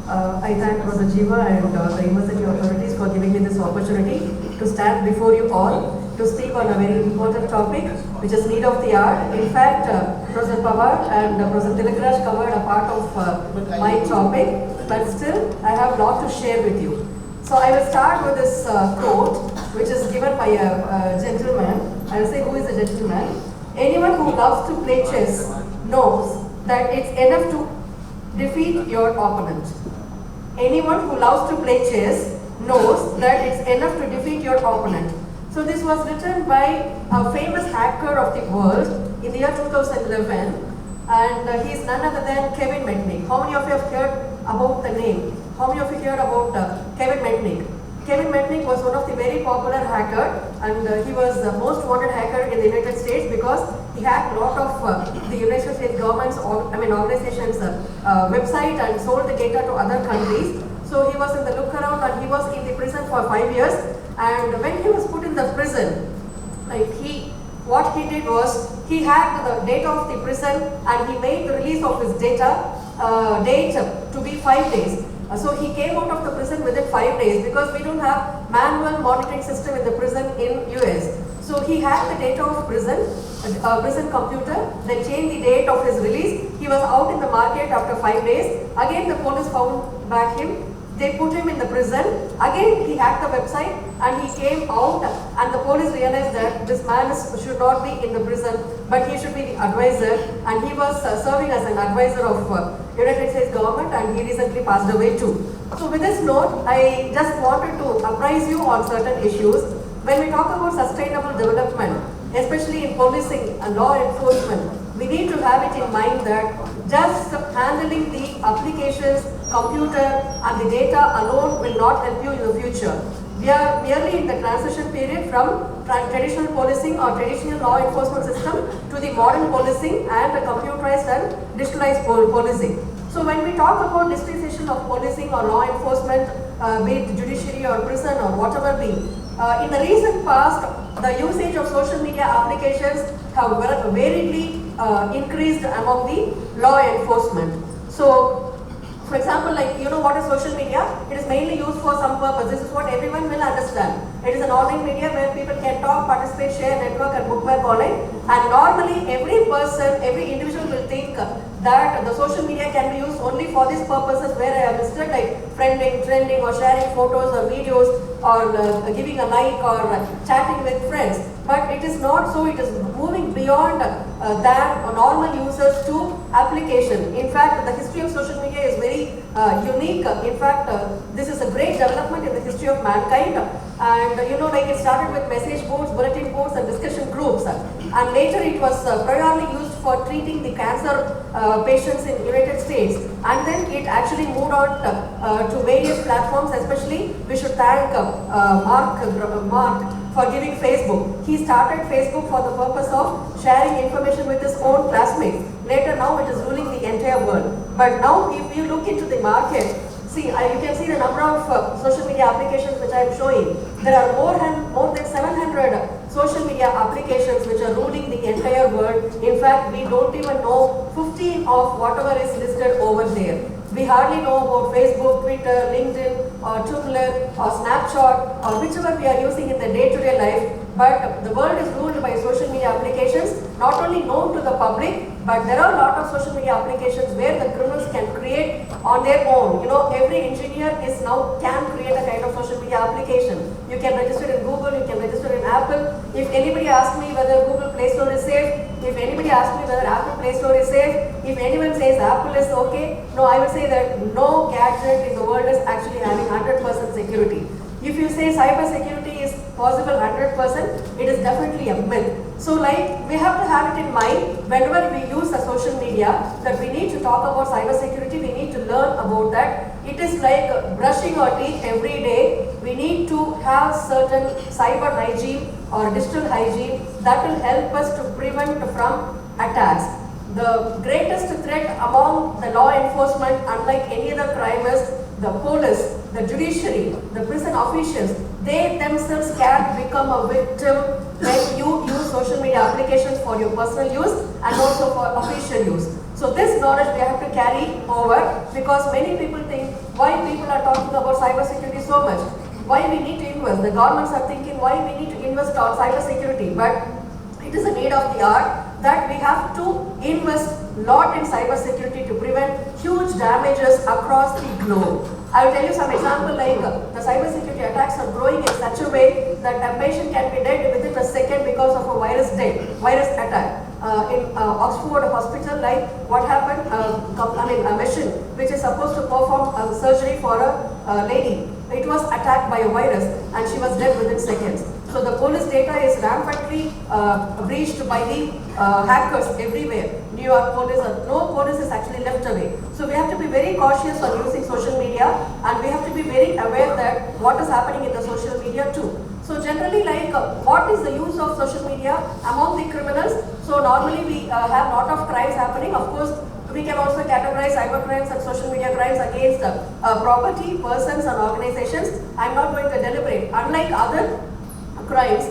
I thank Professor Jiva and the university authorities for giving me this opportunity to stand before you all to speak on a very important topic, which is need of the hour. In fact, Professor Pawar and Professor Tilakraj covered a part of my topic, but still I have a lot to share with you. So I will start with this quote, which is given by a gentleman. I will say who is a gentleman. Anyone who loves to play chess knows that it's enough to defeat your opponent. Anyone who loves to play chess knows that it's enough to defeat your opponent. So this was written by a famous hacker of the world in the year 2011, and he is none other than Kevin Mitnick. How many of you have heard about the name? How many of you heard about Kevin Mitnick? Kevin Mitnick was one of the very popular hacker, and he was the most wanted hacker in the United States because he hacked a lot of the United States government's, organizations' website and sold the data to other countries. So he was in the look around, and he was in the prison for 5 years. And when he was put in the prison, what he did was he hacked the data of the prison, and he made the release of his data date to be 5 days. So he came out of the prison within 5 days because we don't have manual monitoring system in the prison in US. So he hacked the data of prison computer, then changed the date of his release. He was out in the market after 5 days. Again, the police found back him. They put him in the prison. Again, he hacked the website and he came out, and the police realized that this man should not be in the prison, but he should be the advisor, and he was serving as an advisor of United States government, and he recently passed away too. So with this note, I just wanted to apprise you on certain issues. When we talk about sustainable development, especially in policing and law enforcement, we need to have it in mind that just handling the applications, computer and the data alone will not help you in the future. We are merely in the transition period from traditional policing or traditional law enforcement system to the modern policing and the computerized and digitalized policing. So when we talk about digitalization of policing or law enforcement, be it judiciary or prison or whatever be, in the recent past, the usage of social media applications have variedly increased among the law enforcement. So, for example, like you know what is social media? It is mainly used for some purpose. This is what everyone will understand. It is an online media where people can talk, participate, share, network and bookmark online. And normally every person, every individual will think that the social media can be used only for these purposes where I have listed, like friending, trending, or sharing photos or videos, or giving a like, or chatting with friends. But it is not so. It is moving beyond that normal users to application. In fact, the history of social media is very unique. In fact, this is a great development in the history of mankind. And like it started with message boards, bulletin boards, and discussion groups. And later it was primarily used for treating the cancer patients in United States. And then it actually moved on to various platforms. Especially, we should thank Mark for giving Facebook. He started Facebook for the purpose of sharing information with his own classmates. Later, now it is ruling the entire world. But now, if you look into the market, see, you can see the number of social media applications which I am showing. There are more than 700 social media applications which are ruling the entire world. In fact, we don't even know 15 of whatever is listed over there. We hardly know about Facebook, Twitter, LinkedIn, or Tumblr, or Snapchat, or whichever we are using in the day-to-day life. But the world is ruled by social media applications, not only known to the public, but there are a lot of social media applications where the criminals can create on their own. Every engineer can create a kind of social media application. You can register in Google, you can register in Apple. If anybody asks me whether Google Play Store is safe, if anybody asks me whether Apple Play Store is safe, if anyone says Apple is okay, no, I will say that no gadget in the world is actually having 100% security. If you say cyber security is possible 100%, it is definitely a myth. So we have to have it in mind whenever we use the social media that we need to talk about cyber security, we need to learn about that. It is like brushing our teeth every day. We need to have certain cyber hygiene or digital hygiene that will help us to prevent from attacks. The greatest threat among the law enforcement, unlike any other crime, is the police, the judiciary, the prison officials. They themselves can become a victim when you use social media applications for your personal use and also for official use. So this knowledge we have to carry over, because many people think why people are talking about cyber security so much, why we need to invest. The governments are thinking why we need to invest on cyber security, but it is a need of the hour that we have to invest a lot in cyber security to prevent huge damages across the globe. I will tell you some example, like the cyber security attacks are growing in such a way that a patient can be dead within a second because of a virus attack. In Oxford Hospital, like what happened, a machine which is supposed to perform surgery for a lady, it was attacked by a virus and she was dead within seconds. So the police data is rampantly breached by the hackers everywhere. New York police, no police is actually left away. So we have to be very cautious on using social media, and we have to be very aware that what is happening in the social media too. So generally, what is the use of social media among the criminals? So normally we have a lot of crimes happening. Of course, we can also categorize cyber crimes and social media crimes against property, persons, and organizations. I'm not going to deliberate. Unlike other crimes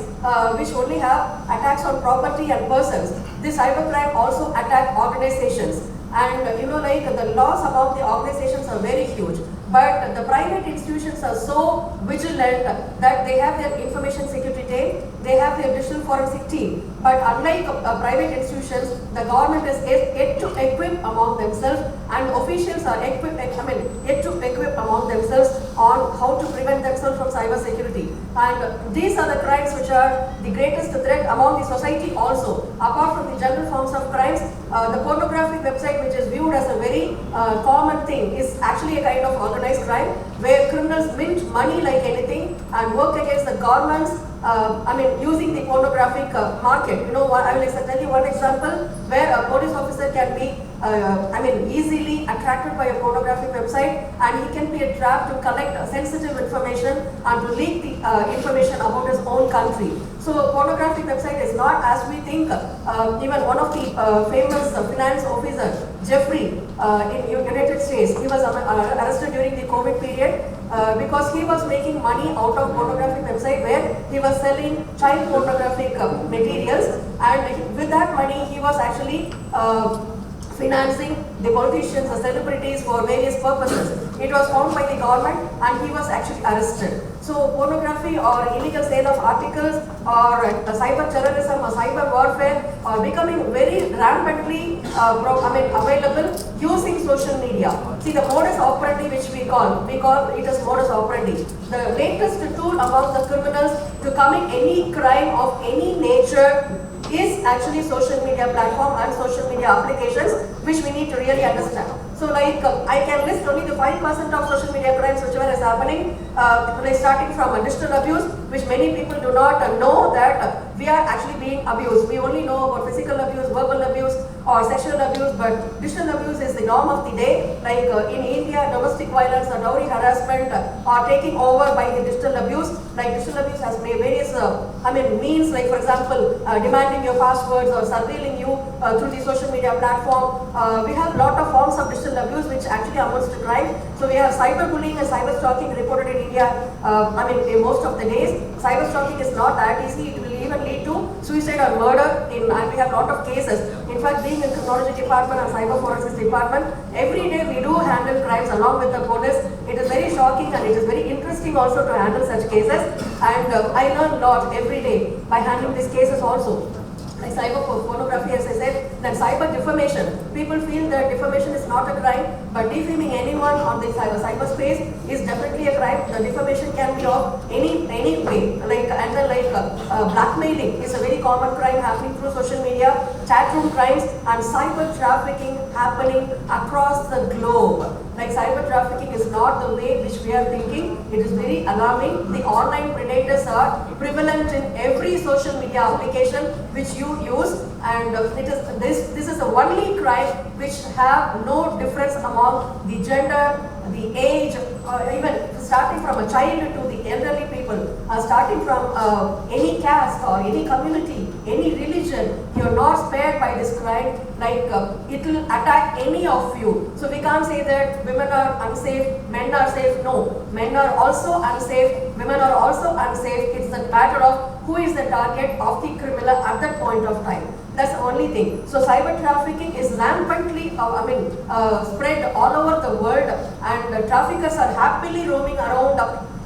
which only have attacks on property and persons, this cybercrime also attack organizations. And the loss among the organizations are very huge. But the private institutions are so vigilant that they have their information security team, they have their digital forensic team. But unlike private institutions, the government is yet to equip among themselves, and officials are yet to equip among themselves on how to prevent themselves from cyber security. And these are the crimes which are the greatest threat among the society also. Apart from the general forms of crimes, the pornographic website, which is viewed as a very common thing, is actually a kind of organized crime where criminals mint money like anything and work against the governments, using the pornographic market. I will tell you one example where a police officer can be easily attracted by a pornographic website, and he can be a trap to collect sensitive information and to leak the information about his own country. So pornographic website is not as we think. Even one of the famous finance officer, Jeffrey, in United States, he was arrested during the COVID period because he was making money out of pornographic website where he was selling child pornographic materials, and with that money he was actually financing the politicians, the celebrities for various purposes. It was found by the government and he was actually arrested. So pornography or illegal sale of articles or cyber terrorism or cyber warfare are becoming very rampantly available using social media. See, the modus operandi which we call it as modus operandi. The latest tool among the criminals to commit any crime of any nature is actually social media platform and social media applications, which we need to really understand. So like I can list only the 5% of social media crimes whichever is happening, starting from digital abuse, which many people do not know that we are actually being abused. We only know about physical abuse, verbal abuse or sexual abuse, but digital abuse is the norm of the day. Like in India, domestic violence or dowry harassment are taking over by the digital abuse. Like digital abuse has various means, like for example, demanding your passwords or surveilling you through the social media platform. We have a lot of forms of digital abuse which actually amounts to crime. So we have cyberbullying and cyber stalking reported in India, in most of the days. Cyber stalking is not that easy. It will even lead to suicide or murder, and we have a lot of cases. In fact, being in criminology department and cyber forensics department, every day we do handle crimes along with the police. It is very shocking and it is very interesting also to handle such cases, and I learn a lot every day by handling these cases also. Like cyber pornography, as I said, then cyber defamation. People feel that defamation is not a crime, but defaming anyone on the cyberspace is definitely a crime. The defamation can be of any way. Blackmailing is a very common crime happening through social media. Chat room crimes and cyber trafficking happening across the globe. Like cyber trafficking is not the way which we are thinking. It is very alarming. The online predators are prevalent in every social media application which you use, and this is the only crime which have no difference among the gender, the age, even starting from a child to the elderly people, starting from any caste or any community, any religion. You are not spared by this crime. Like it will attack any of you. So we can't say that women are unsafe, men are safe. No, men are also unsafe, women are also unsafe. It's a matter of who is the target of the criminal at that point of time. That's the only thing. So cyber trafficking is rampantly spread all over the world, and traffickers are happily roaming around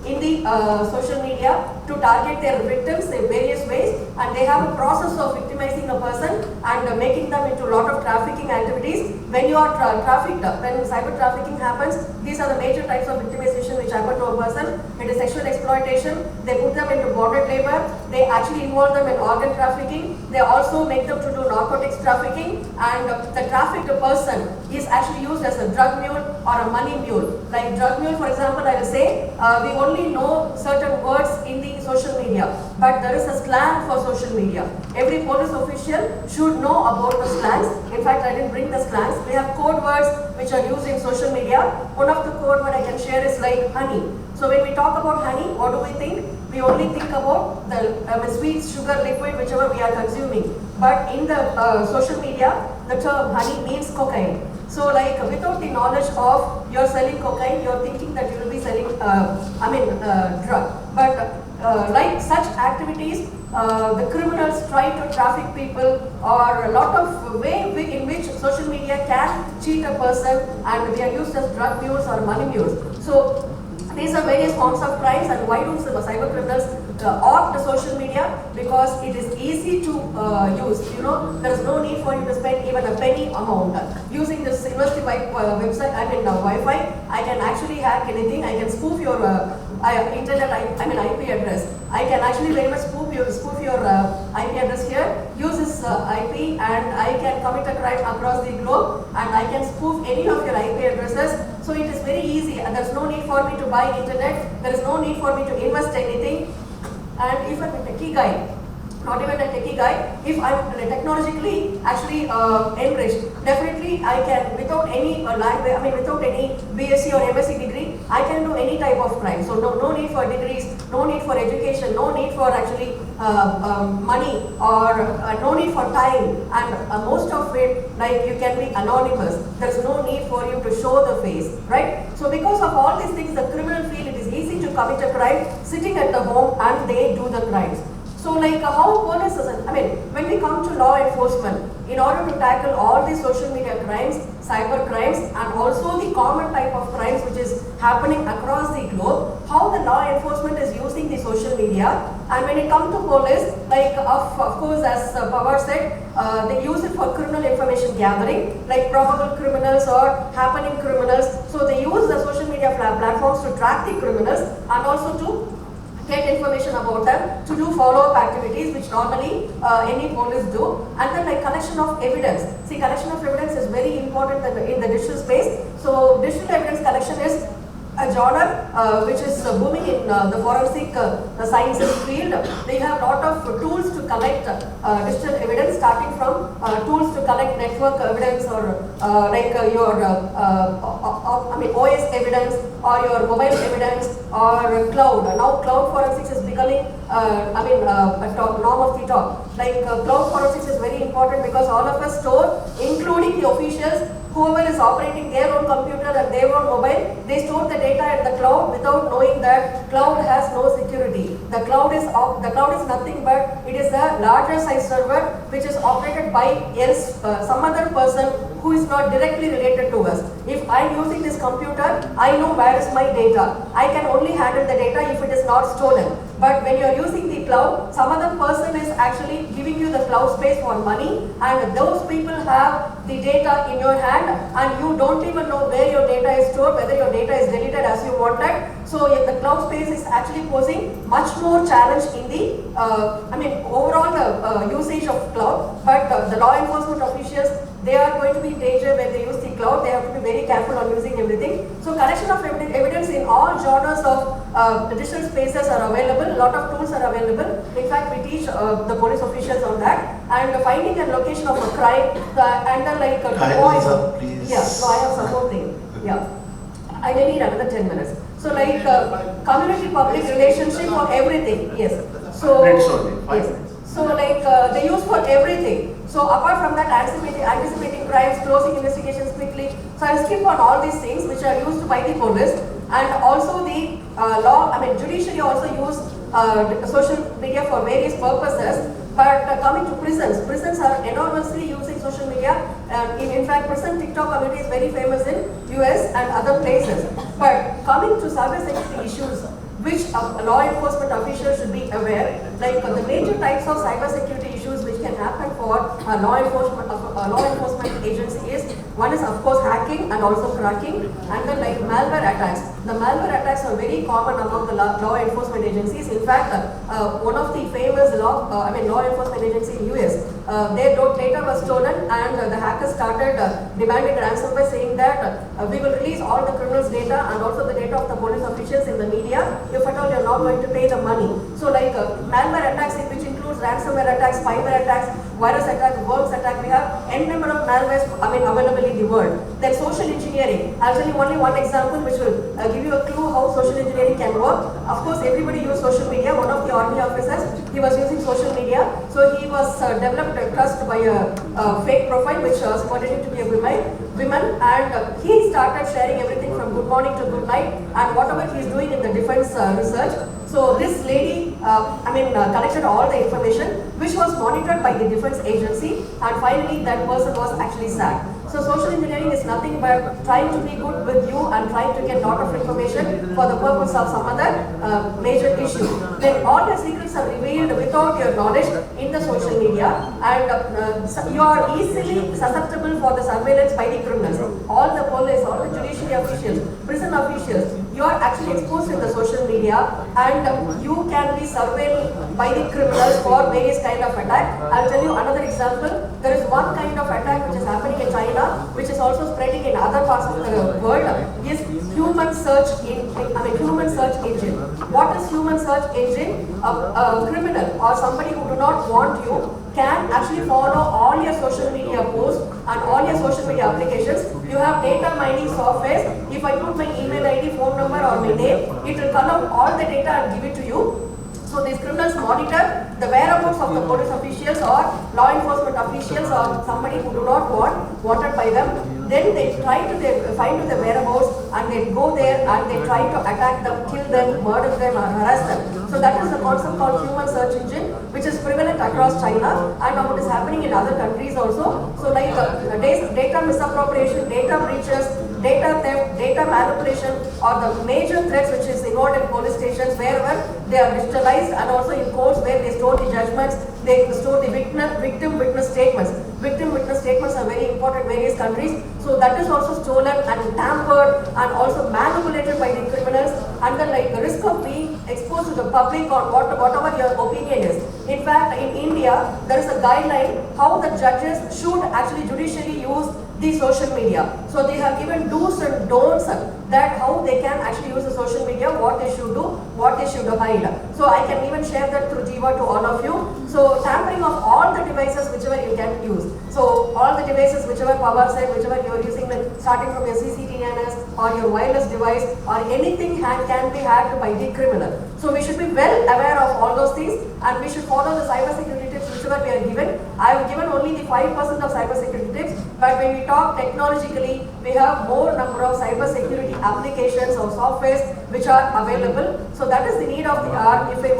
in the social media to target their victims in various ways, and they have a process of victimizing a person and making them into a lot of trafficking activities. When you are trafficked, when cyber trafficking happens, these are the major types of victimization which happen to a person. It is sexual exploitation. They put them into bonded labor. They actually involve them in organ trafficking. They also make them to do narcotics trafficking, and the trafficked person is actually used as a drug mule or a money mule. Like drug mule, for example, I will say we only know certain words in the social media, but there is a slang for social media. Every police official should know about the slangs. In fact, I didn't bring the slangs. We have code words which are used in social media. One of the code words I can share is like honey. So when we talk about honey, what do we think? We only think about the sweet sugar liquid whichever we are consuming. But in the social media, the term honey means cocaine. So like without the knowledge of you're selling cocaine, you're thinking that you will be selling drug. But like such activities, the criminals try to traffic people, or a lot of way in which social media can cheat a person, and they are used as drug mules or money mules. So these are various forms of crimes, and why do cyber criminals opt social media? Because it is easy to use. There is no need for you to spend even a penny amount. Using this university website, Wi-Fi, I can actually hack anything. I can spoof your internet, IP address. I can actually very much spoof your IP address here. Use this IP, and I can commit a crime across the globe, and I can spoof any of your IP addresses. So it is very easy, and there's no need for me to buy internet. There is no need for me to invest anything. And if I'm a techie guy, not even a techie guy, if I'm technologically actually enriched, definitely I can, without any without any BSc or MSc degree, I can do any type of crime. So no need for degrees, no need for education, no need for actually money, or no need for time, and most of it, like you can be anonymous. There's no need for you to show the face, right? So because of all these things, the criminal feel it is easy to commit a crime sitting at the home, and they do the crimes. So like how police is, I mean, when we come to law enforcement, in order to tackle all these social media crimes, cyber crimes, and also the common type of crimes which is happening across the globe, how the law enforcement is using the social media. And when it comes to police, like of course as Pawar said, they use it for criminal information gathering, like probable criminals or happening criminals. So they use the social media platforms to track the criminals and also to get information about them, to do follow-up activities which normally any police do. And then like collection of evidence. See, collection of evidence is very important in the digital space. So digital evidence collection is a genre which is booming in the forensic sciences field. They have a lot of tools to collect digital evidence, starting from tools to collect network evidence or like your OS evidence or your mobile evidence or cloud. Now cloud forensics is becoming a norm of the talk. Like cloud forensics is very important because all of us store, including the officials, whoever is operating their own computer and their own mobile, they store the data in the cloud without knowing that cloud has no security. The cloud is nothing but it is a larger size server which is operated by some other person who is not directly related to us. If I am using this computer, I know where is my data. I can only handle the data if it is not stolen. But when you are using the cloud, some other person is actually giving you the cloud space for money, and those people have the data in your hand and you don't even know where your data is stored, whether your data is deleted as you wanted. So the cloud space is actually posing much more challenge in the overall usage of cloud. But the law enforcement officials, they are going to be in danger when they use the cloud. They have to be very careful on using everything. So collection of evidence in all genres of digital spaces are available. A lot of tools are available. In fact, we teach the police officials on that. And finding a location of a crime and then like please. Yeah, so I have some more thing. Yeah, I may need another 10 minutes. So like community public relationship for everything. Yes. So yes. So like they use for everything. So apart from that, anticipating crimes, closing investigations quickly. So I'll skip on all these things which are used by the police, and also the judiciary also use social media for various purposes. But coming to prisons are enormously using social media. In fact, prison TikTok community is very famous in US and other places. But coming to cybersecurity issues, which law enforcement officials should be aware, like the major types of cybersecurity issues which can happen for law enforcement agency is, one is of course hacking and also cracking, and then like malware attacks. The malware attacks are very common among the law enforcement agencies. In fact, one of the famous law enforcement agency in US, their data was stolen and the hackers started demanding ransomware, saying that we will release all the criminals' data and also the data of the police officials in the media if at all you are not going to pay the money. So like malware attacks, which includes ransomware attacks, spyware attacks, virus attacks, worms attack, we have n number of malwares available in the world. Then social engineering. I'll tell you only one example which will give you a clue how social engineering can work. Of course, everybody uses social media. One of the army officers, he was using social media. So he was developed a trust by a fake profile which was pretending to be a woman, and he started sharing everything from good morning to good night and whatever he is doing in the defense research. So this lady, collected all the information which was monitored by the defense agency, and finally that person was actually sacked. So social engineering is nothing but trying to be good with you and trying to get lot of information for the purpose of some other major issue. Then all the secrets are revealed without your knowledge in the social media, and you are easily susceptible for the surveillance by the criminals. All the police, all the judiciary officials, prison officials, you are actually exposed in the social media, and you can be surveilled by the criminals for various kind of attack. I'll tell you another example. There is one kind of attack which is happening in China, which is also spreading in other parts of the world, is human search engine. What is human search engine? A criminal or somebody who do not want you can actually follow all your social media posts and all your social media applications. You have data mining software. If I put my email ID, phone number or my name, it will collect all the data and give it to you. So these criminals monitor the whereabouts of the police officials or law enforcement officials or somebody who do not wanted by them. Then they try to find the whereabouts and they go there and they try to attack them, kill them, murder them, or harass them. So that is the concept called human search engine, which is prevalent across China and what is happening in other countries also. So like data misappropriation, data breaches, data theft, data manipulation are the major threats which is involved in police stations wherever they are digitalized, and also in courts where they store the judgments, they store the victim witness statements. Victim witness statements are very important in various countries. So that is also stolen and tampered and also manipulated by the criminals, and then like the risk of being exposed to the public or whatever your opinion is. In fact, in India, there is a guideline how the judges should actually judicially use the social media. So they have given do's and don'ts that how they can actually use the social media, what they should do, what they should hide. So I can even share that through Jiva to all of you. So tampering of all the devices whichever you can use. So all the devices, whichever power set, whichever you are using, like starting from your CCTNS or your wireless device or anything can be hacked by the criminal. So we should be well aware of all those things, and we should follow the cyber security tips whichever we are given. I have given only the 5% of cyber security tips, but when we talk technologically, we have more number of cyber security applications or softwares which are available. So that is the need of the hour. If we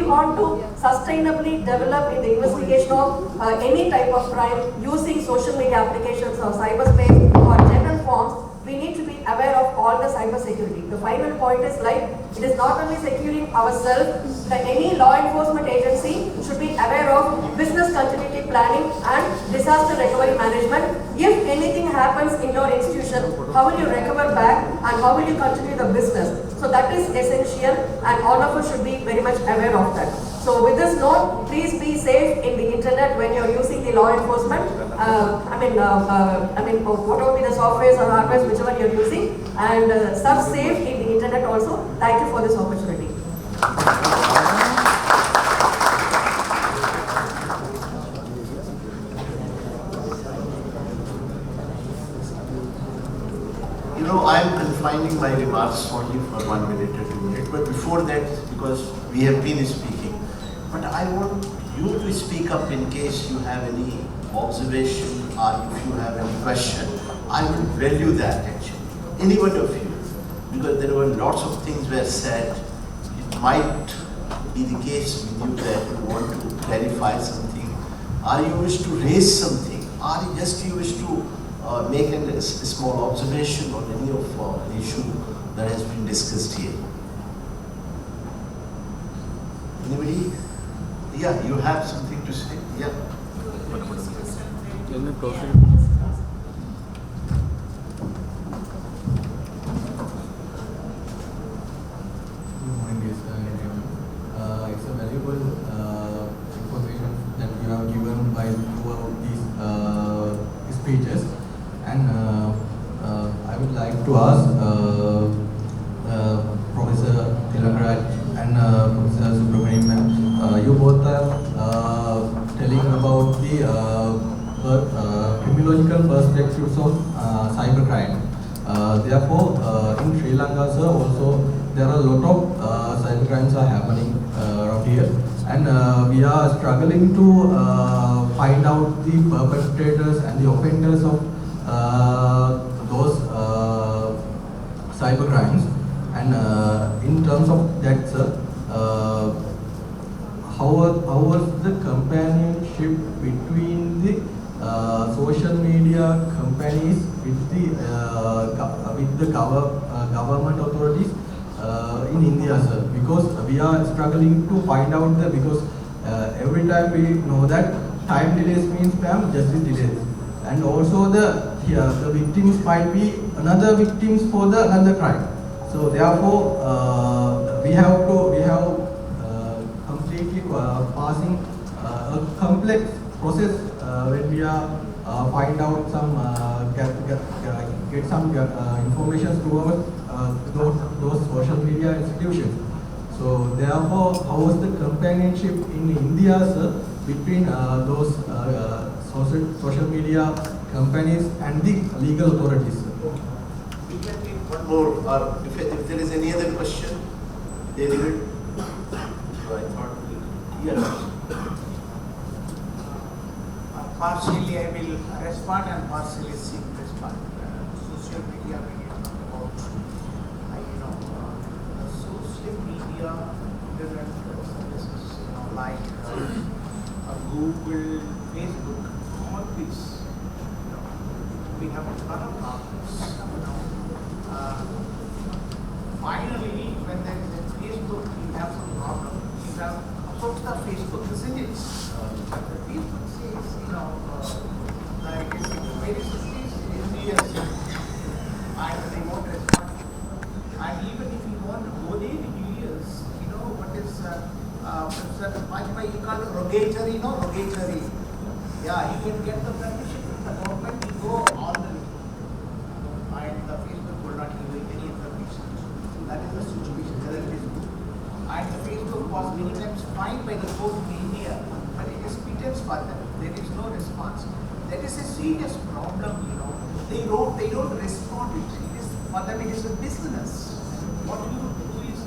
want to sustainably develop in the investigation of any type of crime using social media applications or cyberspace or general forms, we need to be aware of all the cyber security. The final point is like, it is not only securing ourselves, that any law enforcement agency should be aware of business continuity planning and disaster recovery management. If anything happens in your institution, how will you recover back and how will you continue the business? So that is essential, and all of us should be very much aware of that. So with this note, please be safe in the internet when you're using the law enforcement. Whatever be the softwares or hardwares, whichever you're using, and stuff safe in the internet also. Thank you for this opportunity. You know, I'm confining my remarks only for 1 minute or 2 minutes, but before that, because we have been speaking, but I want you to speak up in case you have any observation or if you have any question. I would value that actually, any one of you, because there were lots of things were said. It might be the case with you that you want to clarify something, or you wish to raise something, or just you wish to make a small observation on any of the issue that has been discussed here. Anybody? Yeah, you have something to say? Yeah. It's a valuable information that you have given by throughout these speeches, and I would like to ask Professor Kathriarachchi and Professor Subramanian, you both are telling about the criminological perspectives of cybercrime. Therefore, in Sri Lanka, sir, also there are a lot of cybercrimes are happening around here, and we are struggling to find out the perpetrators and the offenders of those cybercrimes. And in terms of that, sir, how was the companionship between the social media companies with the government authorities in India, sir? Because we are struggling to find out that, because every time we know that time delays means justice delays, and also the victims might be another victims for the another crime. So therefore, we have completely passing a complex process when we are find out some get some information towards those social media institutions. So therefore, how was the companionship in India, sir, between those social media companies and the legal authorities, sir? We can take one more, or if there is any other question, David. So I thought, yes. Partially I will respond and partially seek respond. Social media, we talk about about social media, internet services, like Google, Facebook, all these, we have a lot of problems. Finally, when there is a Facebook, you have some problem. You have approached the Facebook, isn't it? The Facebook says, that it is very serious and they won't respond. And even if you want to go there, what is you call it rogatory, rogatory. Yeah, you can get the permission from the government, you go all the way. And the Facebook will not give you any information. That is the situation that it is. And the Facebook was many times fined by the court in India, but it is pittance for them. There is no response. That is a serious problem, They don't respond. It is for them it is a business. What you do is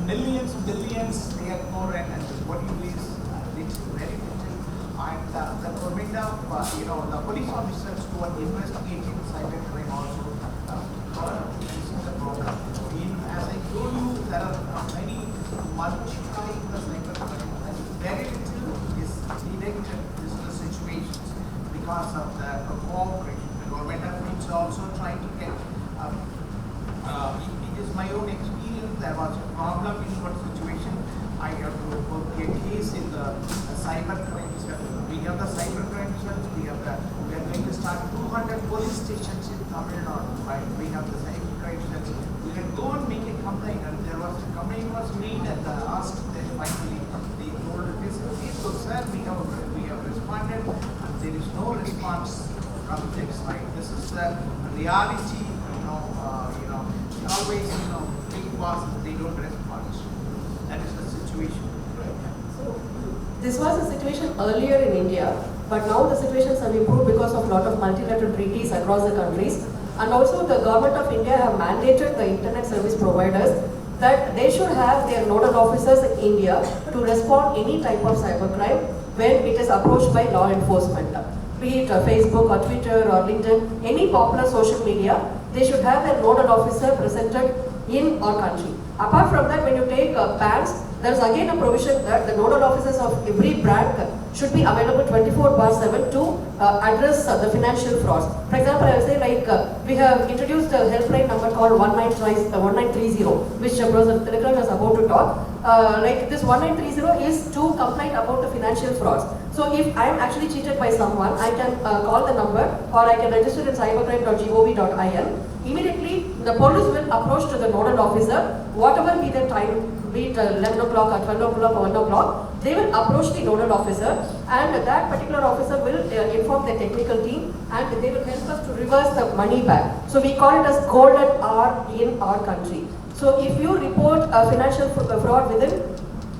millions, billions, they are more and what you do is it's very little. And the government of the police officers who are investigating cybercrime also this is the problem. As I told you, there are many multiplying the cybercrime and very little is detected. This is the situations because of the cooperation. The government is also trying to get. It is my own experience. There was a problem in one situation. I have to work a case in the cybercrime cell. We have the cybercrime cells. We are going to start 200 police stations in Tamil Nadu. Right? We have the cybercrime cells. We can go and make a complaint. And there was a complaint was made and asked. Then finally they told this Facebook, sir, we have responded, and there is no response from their side. This is the reality. Always, big bosses, they don't respond. That is the situation. So, this was the situation earlier in India, but now the situations have improved because of a lot of multilateral treaties across the countries. And also the government of India have mandated the internet service providers that they should have their nodal officers in India to respond any type of cybercrime when it is approached by law enforcement. Be it Facebook or Twitter or LinkedIn, any popular social media, they should have their nodal officer presented in our country. Apart from that, when you take banks, there is again a provision that the nodal officers of every bank should be available 24/7 to address the financial frauds. For example, I will say we have introduced a helpline number called 1930, which Professor Telegram is about to talk. This 1930 is to complain about the financial frauds. So if I am actually cheated by someone, I can call the number or I can register in cybercrime.gov.in. Immediately, the police will approach to the nodal officer, whatever be the time, be it 11 o'clock or 12 o'clock or 1 o'clock, they will approach the nodal officer and that particular officer will inform the technical team and they will help us to reverse the money back. So we call it as golden hour in our country. So if you report a financial fraud within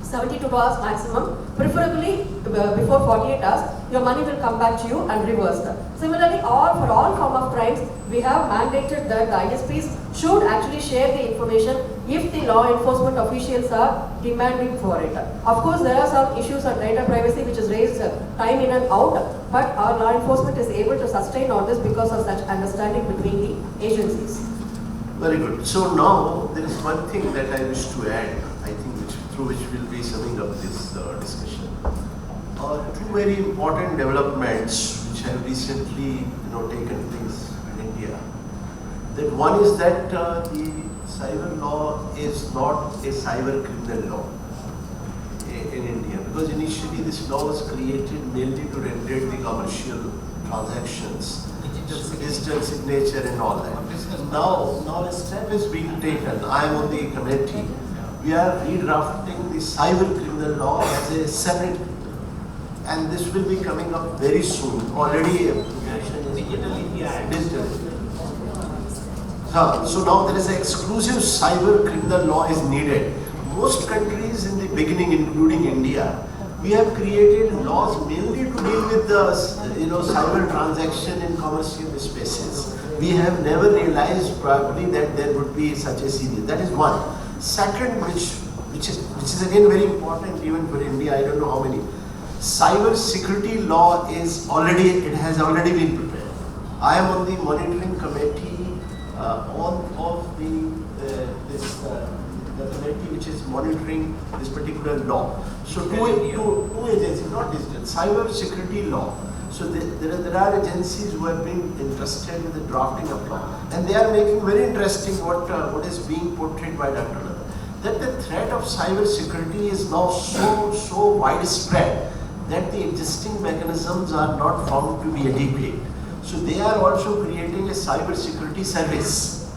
72 hours maximum, preferably before 48 hours, your money will come back to you and reversed. Similarly, for all form of crimes, we have mandated that the ISPs should actually share the information if the law enforcement officials are demanding for it. Of course, there are some issues on data privacy which is raised time in and out, but our law enforcement is able to sustain all this because of such understanding between the agencies. Very good. So now there is one thing that I wish to add, I think, through which we'll be summing up this discussion. Two very important developments which have recently taken place in India. That one is that the cyber law is not a cyber criminal law in India, because initially this law was created mainly to regulate the commercial transactions, digital signature and all that. Now a step is being taken. I am on the committee. We are redrafting the cyber criminal law as a separate, and this will be coming up very soon. Already digital India. So now there is an exclusive cyber criminal law is needed. Most countries in the beginning, including India, we have created laws mainly to deal with the cyber transaction in commercial spaces. We have never realized probably that there would be such a series. That is one. Second, which is again very important even for India, I don't know how many. Cyber security law has already been prepared. I am on the monitoring committee all of the authority which is monitoring this particular law. So two agencies, not digital, cyber security law. So there are agencies who have been entrusted with the drafting of law, and they are making very interesting what is being portrayed by Dr. Nanda. That the threat of cyber security is now so widespread that the existing mechanisms are not found to be adequate. So they are also creating a cyber security service.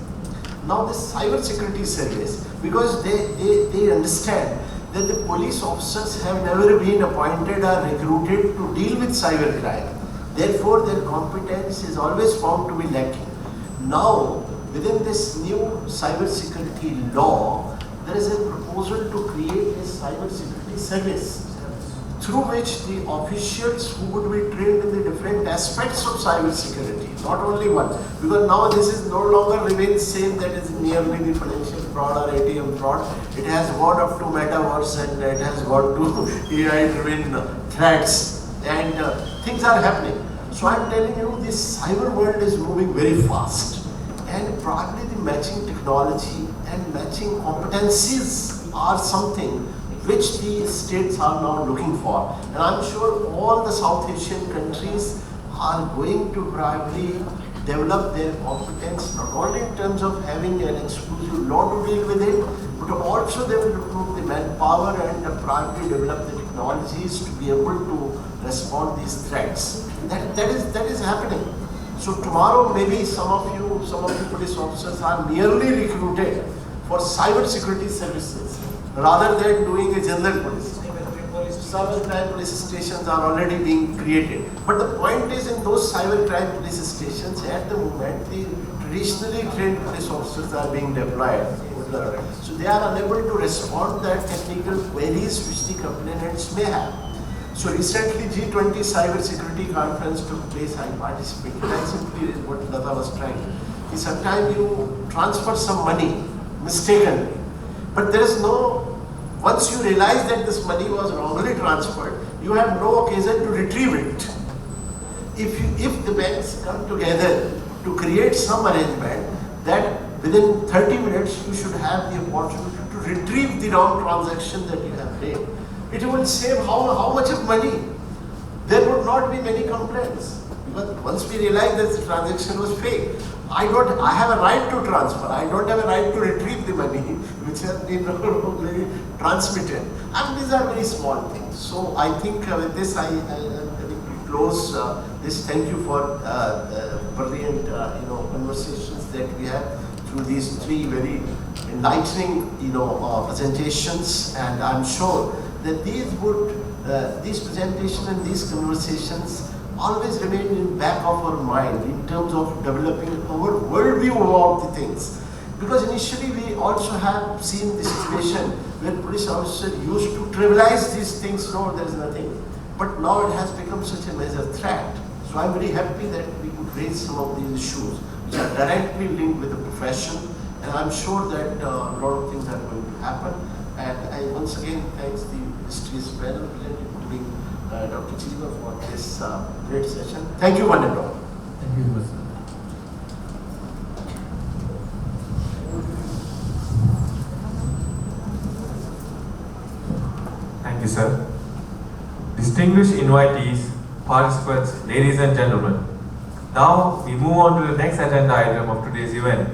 Now this cyber security service, because they understand that the police officers have never been appointed or recruited to deal with cyber crime. Therefore, their competence is always found to be lacking. Now, within this new cyber security law, there is a proposal to create a cyber security service through which the officials who would be trained in the different aspects of cyber security, not only one, because now this is no longer remains same that is merely the financial fraud or ATM fraud. It has gone up to metaverse and it has gone to AI-driven threats, and things are happening. So I'm telling you, this cyber world is moving very fast, and probably the matching technology and matching competencies are something which the states are now looking for. And I'm sure all the South Asian countries are going to probably develop their competence, not only in terms of having an exclusive law to deal with it, but also they will recruit the manpower and probably develop the technologies to be able to respond these threats. That is happening. So tomorrow maybe some of the police officers are merely recruited for cyber security services rather than doing a general police. Cybercrime police stations are already being created. But the point is, in those cybercrime police stations, at the moment, the traditionally trained police officers are being deployed. So they are unable to respond to the technical queries which the complainants may have. So recently G20 cyber security conference took place. I participated. I simply did what Lata was trying. Sometimes you transfer some money mistakenly, but there is no. Once you realize that this money was wrongly transferred, you have no occasion to retrieve it. If the banks come together to create some arrangement that within 30 minutes you should have the opportunity to retrieve the wrong transaction that you have made, it will save how much of money? There would not be many complaints. Because once we realize that the transaction was fake, I have a right to transfer. I don't have a right to retrieve the money which has been wrongly transmitted. And these are very small things. So I think with this I close this. Thank you for brilliant conversations that we had through these three very enlightening presentations, and I'm sure that these presentations and these conversations always remain in back of our mind in terms of developing our worldview about the things. Because initially we also have seen the situation where police officers used to trivialize these things, no, there is nothing. But now it has become such a major threat. So I'm very happy that we could raise some of these issues which are directly linked with the profession, and I'm sure that a lot of things are going to happen. And I once again thanks the illustrious panel, including Dr. Silva, for this great session. Thank you, one and all. Thank you, sir. Thank you, sir. Distinguished invitees, participants, ladies and gentlemen. Now we move on to the next agenda item of today's event,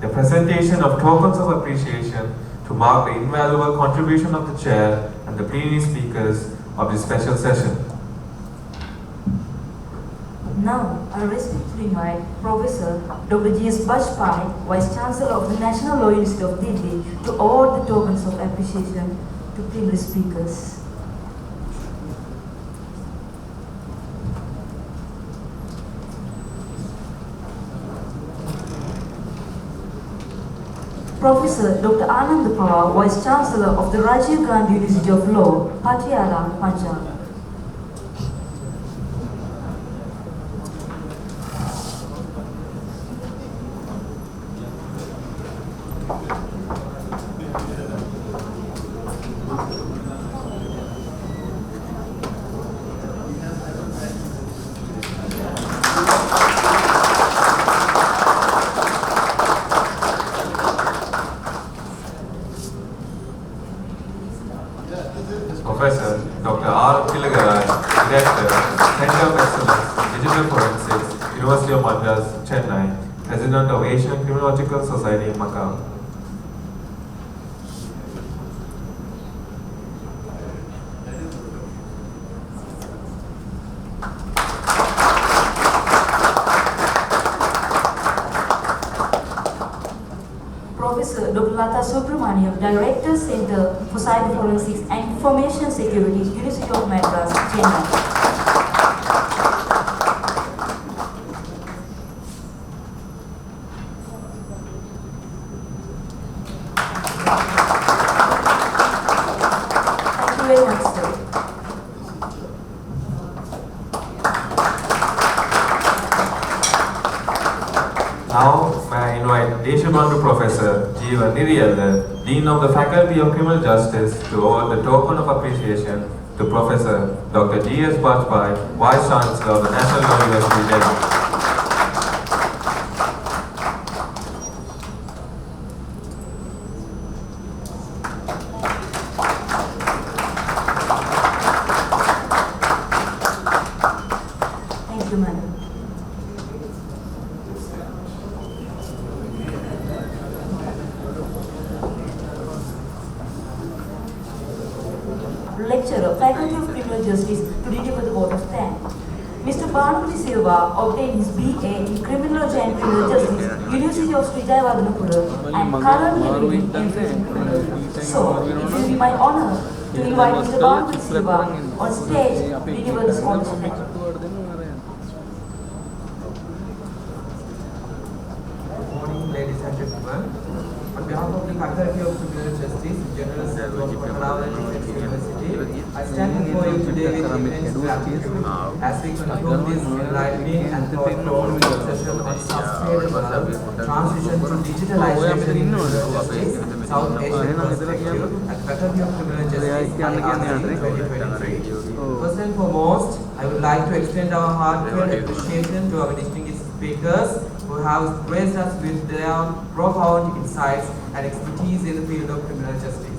the presentation of tokens of appreciation to mark the invaluable contribution of the chair and the plenary speakers of this special session. Now, I respectfully invite Professor Dr. G.S. Bajpai, Vice Chancellor of the National Law University of Delhi, to award the tokens of appreciation to plenary speakers. Professor Dr. Anand Pawar, Vice Chancellor of the Rajiv Gandhi University of Law, Patiala, Punjab. Madras, Chennai, President of Asian Criminological Society, Macau. Professor Dr. Lata Subramaniam, Director, Center for Cyber Forensics and Information Security, University of Madras, Chennai. Professor Jeeva Niriyal, Dean of the Faculty of Criminal Justice, to award the token of appreciation to Professor Dr. G.S. Bajpai, Vice Chancellor of the National University, Delhi. Thank you, Madam. Lecturer, Faculty of Criminal Justice, to deliver the vote of thanks. Mr. Bhanupati Silva obtained his BA in Criminology and Criminal Justice, University of Wijayath, and currently living in Criminal. So, it will be my honor to invite Mr. Bhanupati Silva on stage to deliver this vote of thanks. Good morning, ladies and gentlemen. On behalf of the Faculty of Criminal Justice, General Center of Gokarella University, I stand before you today with immense gratitude as we conclude this enlightening and thought-provoking session on sustainable transition to digitalization in criminal justice, South Asian perspective at Faculty of Criminal Justice, IRC 2023. First and foremost, I would like to extend our heartfelt appreciation to our distinguished speakers who have graced us with their profound insights and expertise in the field of criminal justice.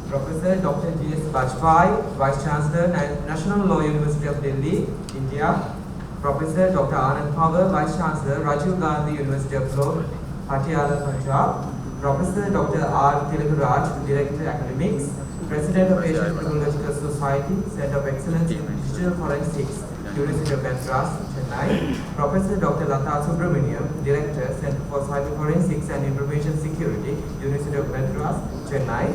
Professor Dr. G.S. Bajpai, Vice Chancellor, National Law University of Delhi, India. Professor Dr. Anand Pawar, Vice Chancellor, Rajiv Gandhi University of Law, Patiala, Punjab. Professor Dr. R. Kathriarachchi, Director Academics, President of Asian Criminological Society, Center of Excellence in Digital Forensics, University of Madras, Chennai. Professor Dr. Lata Subramaniam, Director, Center for Cyber Forensics and Information Security, University of Madras, Chennai.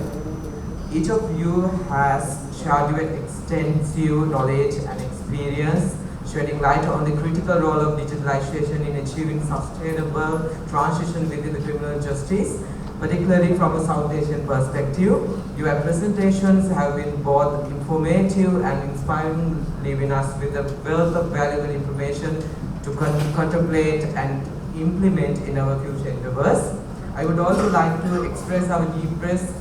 Each of you has shared your extensive knowledge and experience, shedding light on the critical role of digitalization in achieving sustainable transition within the criminal justice, particularly from a South Asian perspective. Your presentations have been both informative and inspiring, leaving us with a wealth of valuable information to contemplate and implement in our future endeavors. I would also like to express our deepest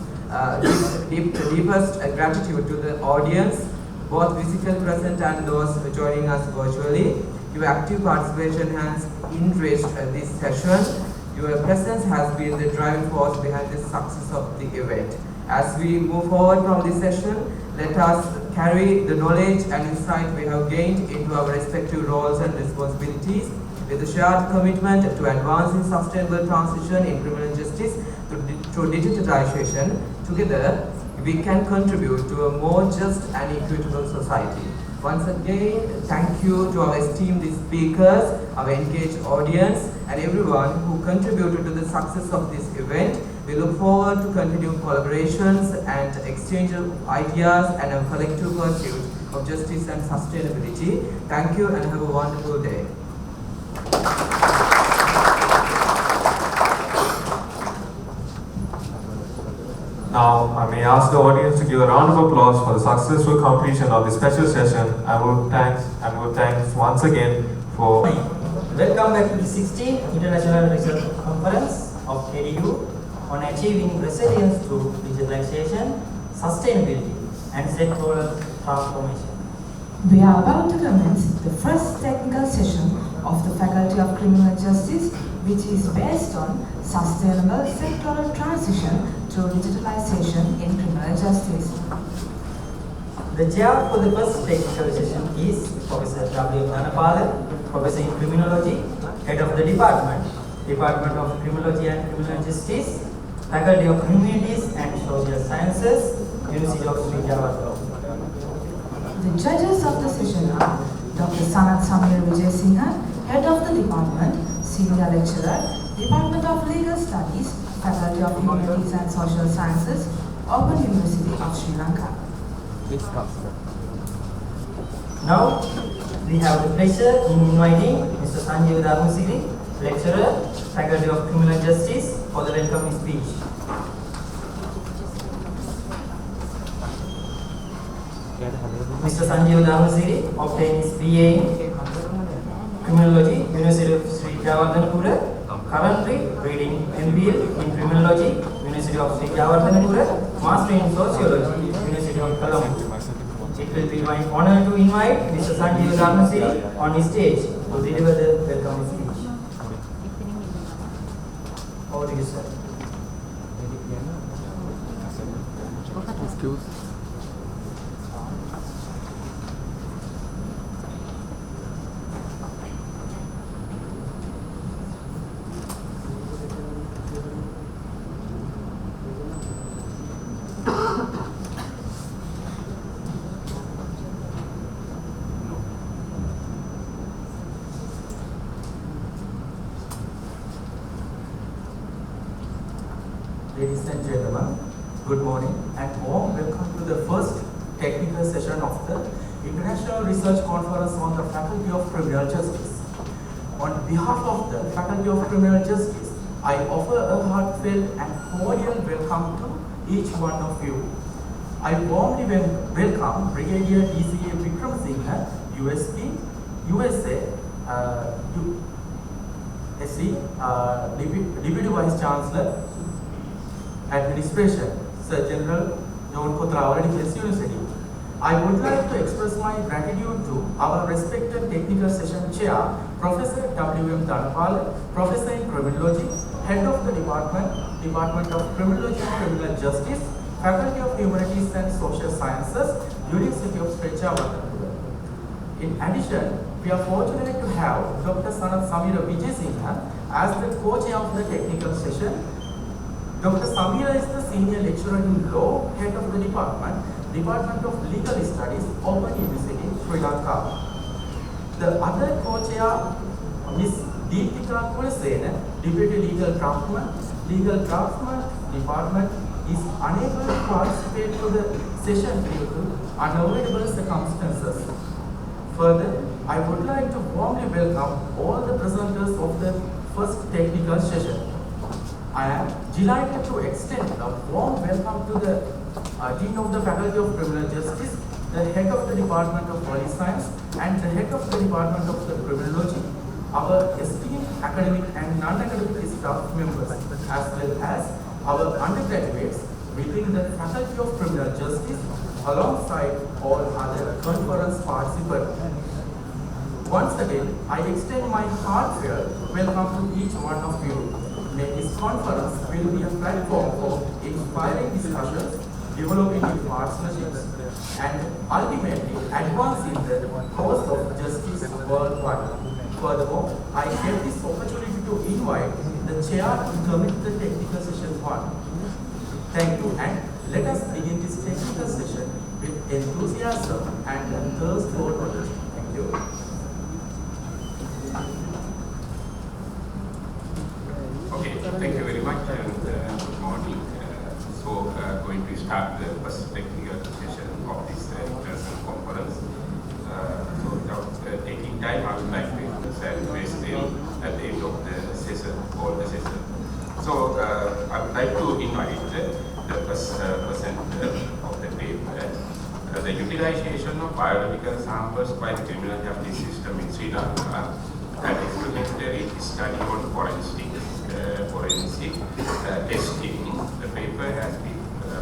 gratitude to the audience, both physical present and those joining us virtually. Your active participation has enriched this session. Your presence has been the driving force behind the success of the event. As we move forward from this session, let us carry the knowledge and insight we have gained into our respective roles and responsibilities with a shared commitment to advancing sustainable transition in criminal justice through digitalization. Together, we can contribute to a more just and equitable society. Once again, thank you to our esteemed speakers, our engaged audience, and everyone who contributed to the success of this event. We look forward to continued collaborations and exchange of ideas and a collective pursuit of justice and sustainability. Thank you and have a wonderful day. Now, I may ask the audience to give a round of applause for the successful completion of this special session. I would thank once again for... Welcome back to the 16th International Research Conference of ADU on achieving resilience through digitalization, sustainability, and sectoral transformation. We are about to commence the first technical session of the Faculty of Criminal Justice, which is based on sustainable sectoral transition through digitalization in criminal justice. The chair for the first technical session is Professor W. Dhanapala, Professor in Criminology, Head of the Department, Department of Criminology and Criminal Justice, Faculty of Humanities and Social Sciences, University of Wijayath. The judges of the session are Dr. Sanat Samir Wijayath, Head of the Department, Senior Lecturer, Department of Legal Studies, Faculty of Humanities and Social Sciences, Open University of Sri Lanka. Now, we have the pleasure in inviting Mr. Sanjeev Dharmasiri, Lecturer, Faculty of Criminal Justice, for the welcoming speech. Mr. Sanjeev Dharmasiri obtained his BA in Criminology, University of Sri Wijayath. Currently reading MBA in Criminology, University of Sri Wijayath. Master in Sociology, University of Colombo. It will be my honor to invite Mr. Sanjeev Dharmasiri on his stage to deliver the welcoming speech. Over to you, sir. Excuse. Ladies and gentlemen, good morning and warm welcome to the first technical session of the International Research Conference on the Faculty of Criminal Justice. On behalf of the Faculty of Criminal Justice, I offer a heartfelt and cordial welcome to each one of you. I warmly welcome Brigadier DCA Wickramasinghe, USP, USA, Deputy Vice Chancellor, Administration, Sir General John Kathriarachchi Defense University. I would like to express my gratitude to our respected technical session chair, Professor W.M. Dhanapala, Professor in Criminology, Head of the Department of Criminology and Criminal Justice, Faculty of Humanities and Social Sciences, University of Sri Wijayath. In addition, we are fortunate to have Dr. Sanat Samir Wijayath as the co-chair of the technical session. Dr. Samira is the Senior Lecturer in Law, Head of the Department of Legal Studies, Open University, Sri Lanka. The other co-chair, Ms. Deepika Kulasena, Deputy Legal Draftsman Department, is unable to participate to the session due to unavoidable circumstances. Further, I would like to warmly welcome all the presenters of the first technical session. I am delighted to extend a warm welcome to the Dean of the Faculty of Criminal Justice, the Head of the Department of Police Science, and the Head of the Department of the Criminology, our esteemed academic and non-academic staff members, as well as our undergraduates within the Faculty of Criminal Justice, alongside all other conference participants. Once again, I extend my heartfelt welcome to each one of you. May this conference will be a platform for inspiring discussions, developing new partnerships, and ultimately advancing the cause of justice worldwide. Furthermore, I get this opportunity to invite the chair to commit the technical session 1. Thank you, and let us begin this technical session with enthusiasm and a thirst for knowledge. Thank you. Okay, thank you very much and good morning. Going to start the first technical session of this international conference. Without taking time, I would like to introduce at the end of the session, all the session. I would like to invite the first presenter of the paper, the utilization of biological samples by the criminal justice system in Sri Lanka, and explanatory study on forensic testing. The paper has been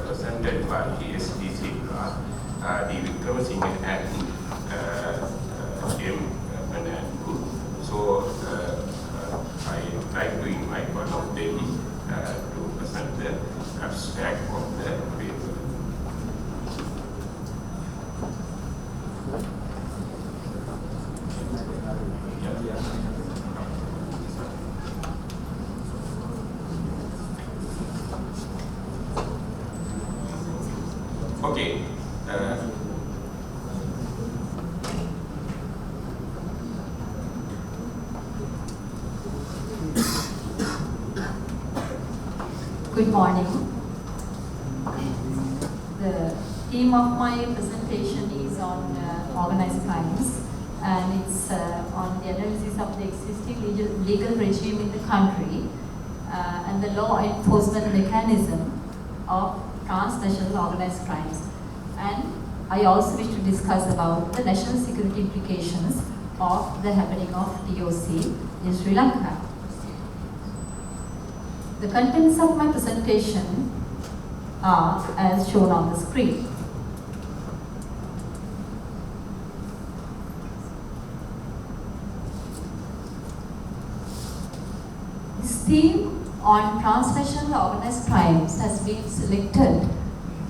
presented by GSD Silva, D. Wickramasinghe and Fernando. I would like to invite one of them to present the abstract of the paper. Good morning. The theme of my presentation is on organized crimes, and it's on the analysis of the existing legal regime in the country and the law enforcement mechanism of transnational organized crimes. And I also wish to discuss about the national security implications of the happening of DOC in Sri Lanka. The contents of my presentation are as shown on the screen. This theme on transnational organized crimes has been selected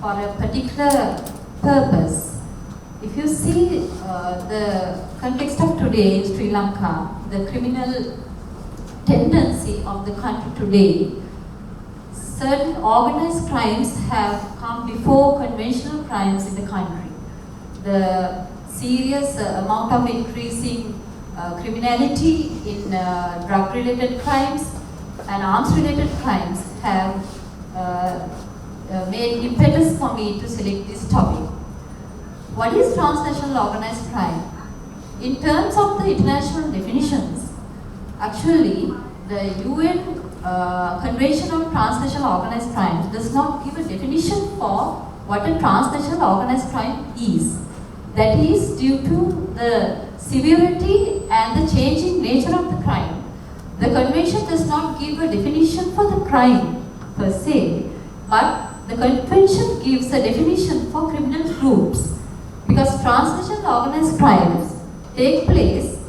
for a particular purpose. If you see the context of today in Sri Lanka, the criminal tendency of the country today, certain organized crimes have come before conventional crimes in the country. The serious amount of increasing criminality in drug-related crimes and arms-related crimes have made impetus for me to select this topic. What is transnational organized crime? In terms of the international definitions, actually the UN Convention on Transnational Organized Crimes does not give a definition for what a transnational organized crime is. That is due to the severity and the changing nature of the crime. The convention does not give a definition for the crime per se, but the convention gives a definition for criminal groups, because transnational organized crimes take place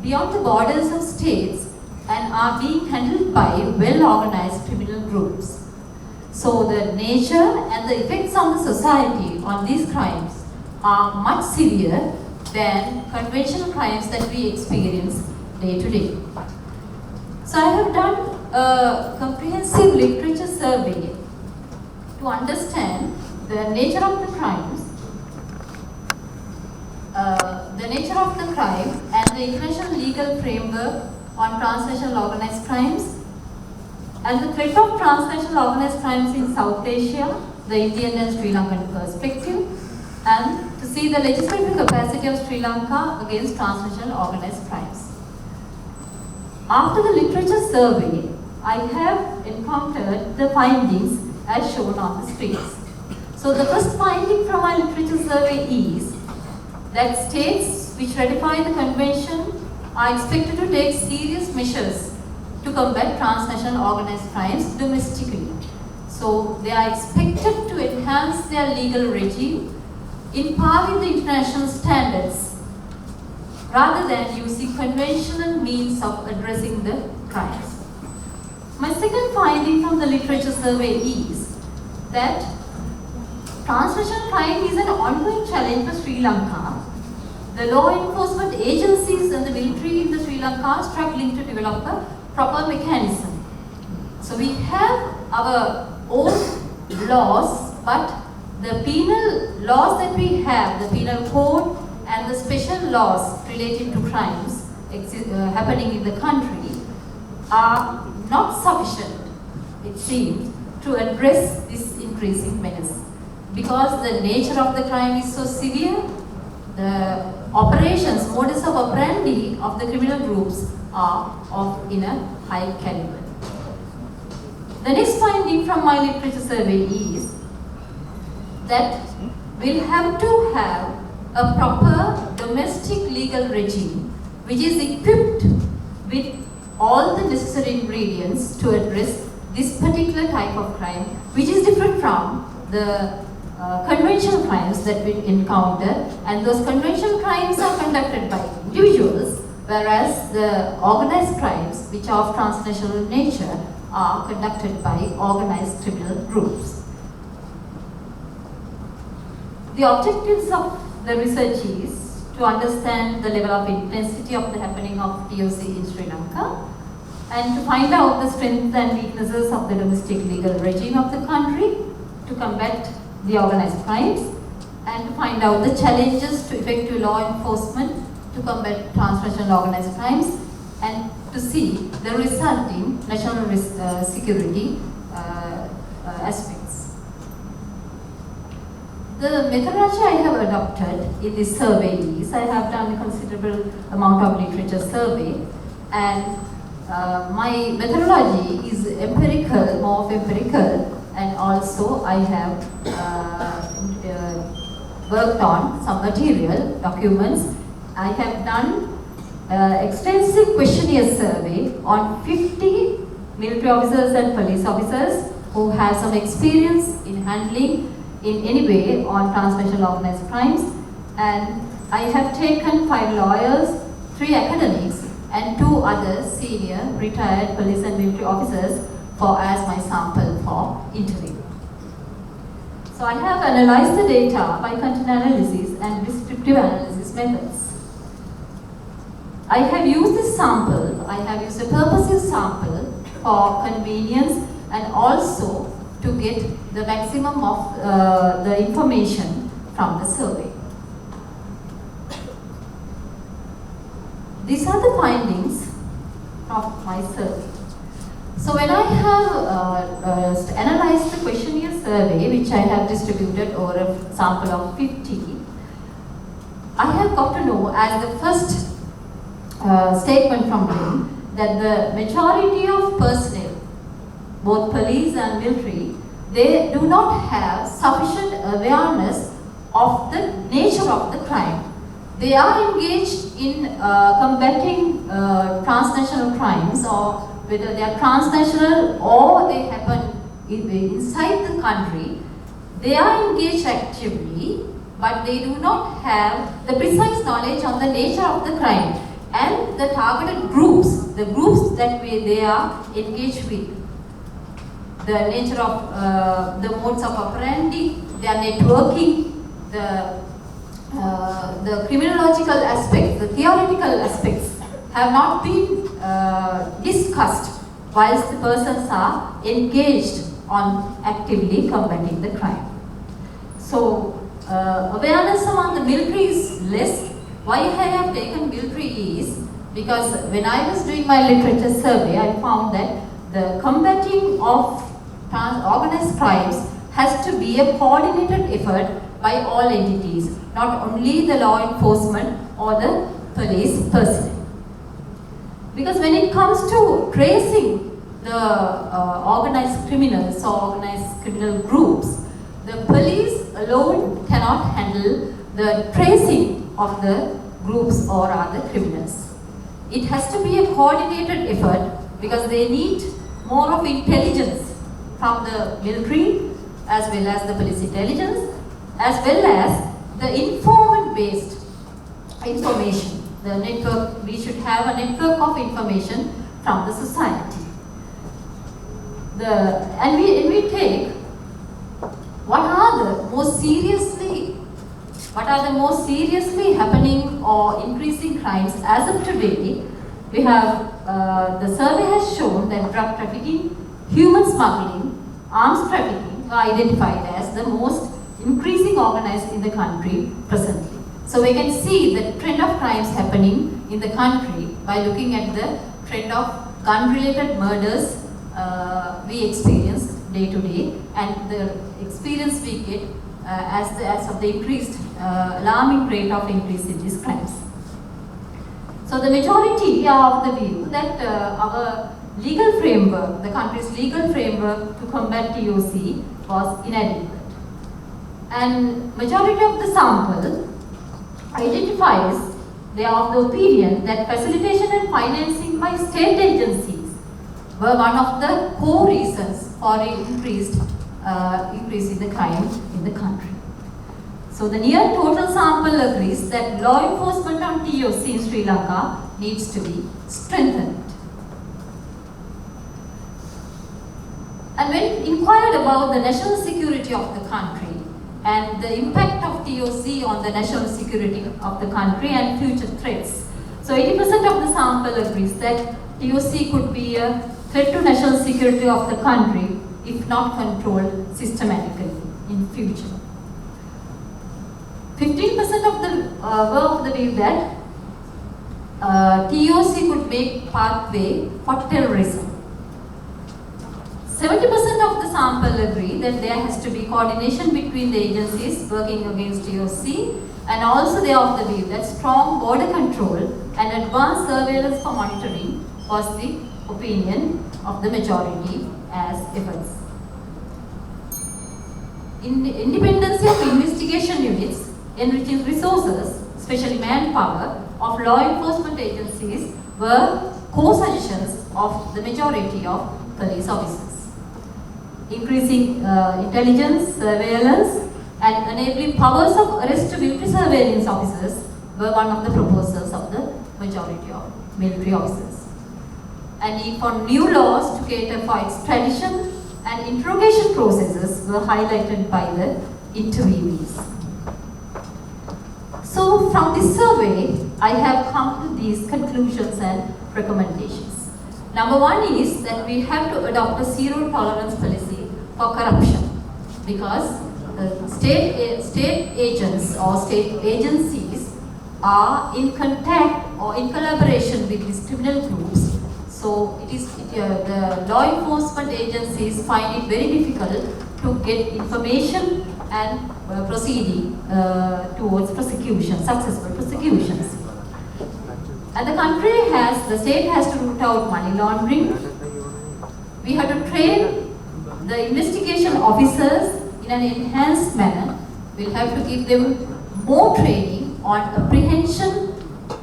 beyond the borders of states and are being handled by well-organized criminal groups. So the nature and the effects on the society on these crimes are much severe than conventional crimes that we experience day to day. So I have done a comprehensive literature survey to understand the nature of the crimes, and the international legal framework on transnational organized crimes, and the threat of transnational organized crimes in South Asia, the Indian and Sri Lankan perspective, and to see the legislative capacity of Sri Lanka against transnational organized crimes. After the literature survey, I have encountered the findings as shown on the screens. So the first finding from my literature survey is that states which ratify the convention are expected to take serious measures to combat transnational organized crimes domestically. So they are expected to enhance their legal regime in par with the international standards, rather than using conventional means of addressing the crimes. My second finding from the literature survey is that transnational crime is an ongoing challenge for Sri Lanka. The law enforcement agencies and the military in the Sri Lanka are struggling to develop a proper mechanism. So we have our own laws, but the penal laws that we have, the penal code and the special laws relating to crimes happening in the country, are not sufficient, it seems, to address this increasing menace. Because the nature of the crime is so severe, the operations, modus of operandi of the criminal groups are of in a high caliber. The next finding from my literature survey is that we'll have to have a proper domestic legal regime which is equipped with all the necessary ingredients to address this particular type of crime, which is different from the conventional crimes that we encounter, and those conventional crimes are conducted by individuals, whereas the organized crimes, which are of transnational nature, are conducted by organized criminal groups. The objectives of the research is to understand the level of intensity of the happening of TOC in Sri Lanka, and to find out the strengths and weaknesses of the domestic legal regime of the country to combat the organized crimes, and to find out the challenges to effective law enforcement to combat transnational organized crimes, and to see the resulting national security aspects. The methodology I have adopted in this survey is, I have done a considerable amount of literature survey, and my methodology is empirical, more of empirical, and also I have worked on some material, documents. I have done extensive questionnaire survey on 50 military officers and police officers who have some experience in handling in any way on transnational organized crimes, and I have taken 5 lawyers, 3 academics and 2 other senior retired police and military officers as my sample for interview. So I have analyzed the data by content analysis and descriptive analysis methods. I have used this sample, I have used a purposive sample for convenience and also to get the maximum of the information from the survey. These are the findings of my survey. So when I have analyzed the questionnaire survey, which I have distributed over a sample of 50, I have got to know as the first statement from them that the majority of personnel, both police and military, they do not have sufficient awareness of the nature of the crime. They are engaged in combating transnational crimes, or whether they are transnational or they happen inside the country. They are engaged actively, but they do not have the precise knowledge on the nature of the crime and the targeted groups, the groups that they are engaged with, the nature of the modes of operandi, their networking, the criminological aspects, the theoretical aspects have not been discussed whilst the persons are engaged on actively combating the crime. So awareness among the military is less. Why I have taken military is because when I was doing my literature survey, I found that the combating of organized crimes has to be a coordinated effort by all entities, not only the law enforcement or the police personnel. Because when it comes to tracing the organized criminals or organized criminal groups, the police alone cannot handle the tracing of the groups or other criminals. It has to be a coordinated effort because they need more of intelligence from the military as well as the police intelligence, as well as the informant-based information. The network, we should have a network of information from the society. And we take what are the most seriously happening or increasing crimes as of today. We have the survey has shown that drug trafficking, human smuggling, arms trafficking are identified as the most increasing organized in the country presently. So we can see the trend of crimes happening in the country by looking at the trend of gun-related murders we experience day to day, and the experience we get as of the increased alarming rate of increase in these crimes. So the majority are of the view that our legal framework, the country's legal framework to combat TOC was inadequate. And majority of the sample identifies, they are of the opinion that facilitation and financing by state agencies were one of the core reasons for increase in the crime in the country. So the near total sample agrees that law enforcement on TOC in Sri Lanka needs to be strengthened. And when inquired about the national security of the country and the impact of TOC on the national security of the country and future threats, so 80% of the sample agrees that TOC could be a threat to national security of the country if not controlled systematically in future. 15% of the were of the view that TOC could make pathway for terrorism. 70% of the sample agree that there has to be coordination between the agencies working against TOC, and also they are of the view that strong border control and advanced surveillance for monitoring was the opinion of the majority as efforts. Independence of investigation units, enriching resources, especially manpower, of law enforcement agencies were core suggestions of the majority of police officers. Increasing intelligence, surveillance, and enabling powers of arrest to military surveillance officers were one of the proposals of the majority of military officers. And need for new laws to cater for extradition and interrogation processes were highlighted by the interviewees. So from this survey, I have come to these conclusions and recommendations. Number one is that we have to adopt a zero tolerance policy for corruption, because state agents or state agencies are in contact or in collaboration with these criminal groups. So the law enforcement agencies find it very difficult to get information and proceeding towards prosecution, successful prosecutions. And the state has to root out money laundering. We have to train the investigation officers in an enhanced manner. We'll have to give them more training on apprehension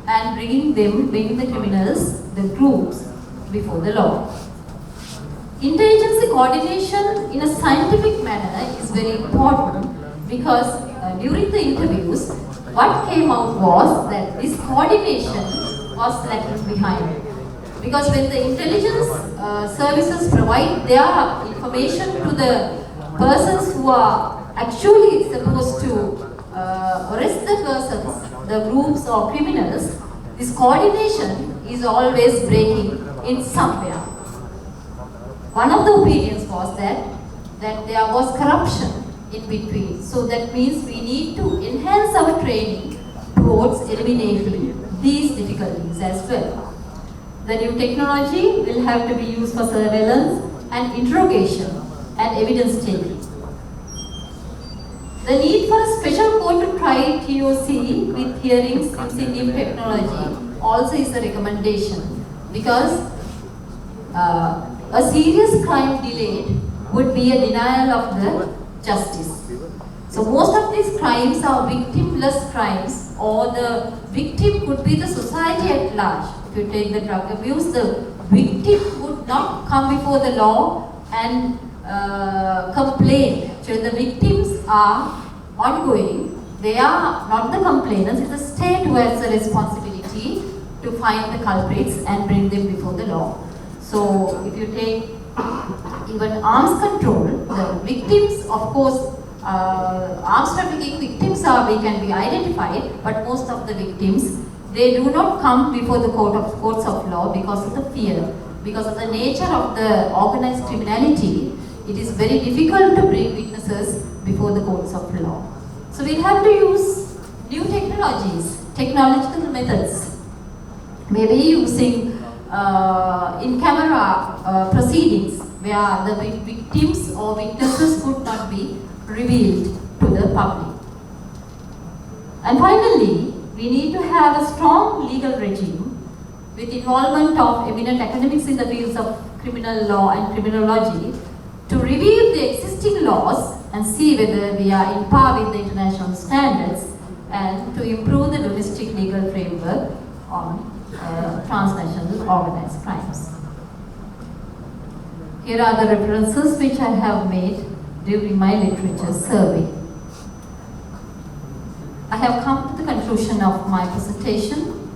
and bringing the criminals, the groups, before the law. Interagency coordination in a scientific manner is very important, because during the interviews, what came out was that this coordination was lacking behind. Because when the intelligence services provide their information to the persons who are actually supposed to arrest the persons, the groups or criminals, this coordination is always breaking in somewhere. One of the opinions was that there was corruption in between. So that means we need to enhance our training towards eliminating these difficulties as well. The new technology will have to be used for surveillance and interrogation and evidence taking. The need for a special court to try TOC with hearings using new technology also is a recommendation, because a serious crime delayed would be a denial of the justice. So most of these crimes are victimless crimes, or the victim could be the society at large. If you take the drug abuse, the victim would not come before the law and complain. So the victims are ongoing. They are not the complainants. It's the state who has the responsibility to find the culprits and bring them before the law. So if you take even arms control, the victims, of course, arms trafficking victims can be identified, but most of the victims, they do not come before the courts of law because of the fear. Because of the nature of the organized criminality, it is very difficult to bring witnesses before the courts of law. So we have to use new technologies, technological methods, maybe using in-camera proceedings where the victims or witnesses could not be revealed to the public. And finally, we need to have a strong legal regime with involvement of eminent academics in the fields of criminal law and criminology to review the existing laws and see whether we are in par with the international standards, and to improve the domestic legal framework on transnational organized crimes. Here are the references which I have made during my literature survey. I have come to the conclusion of my presentation.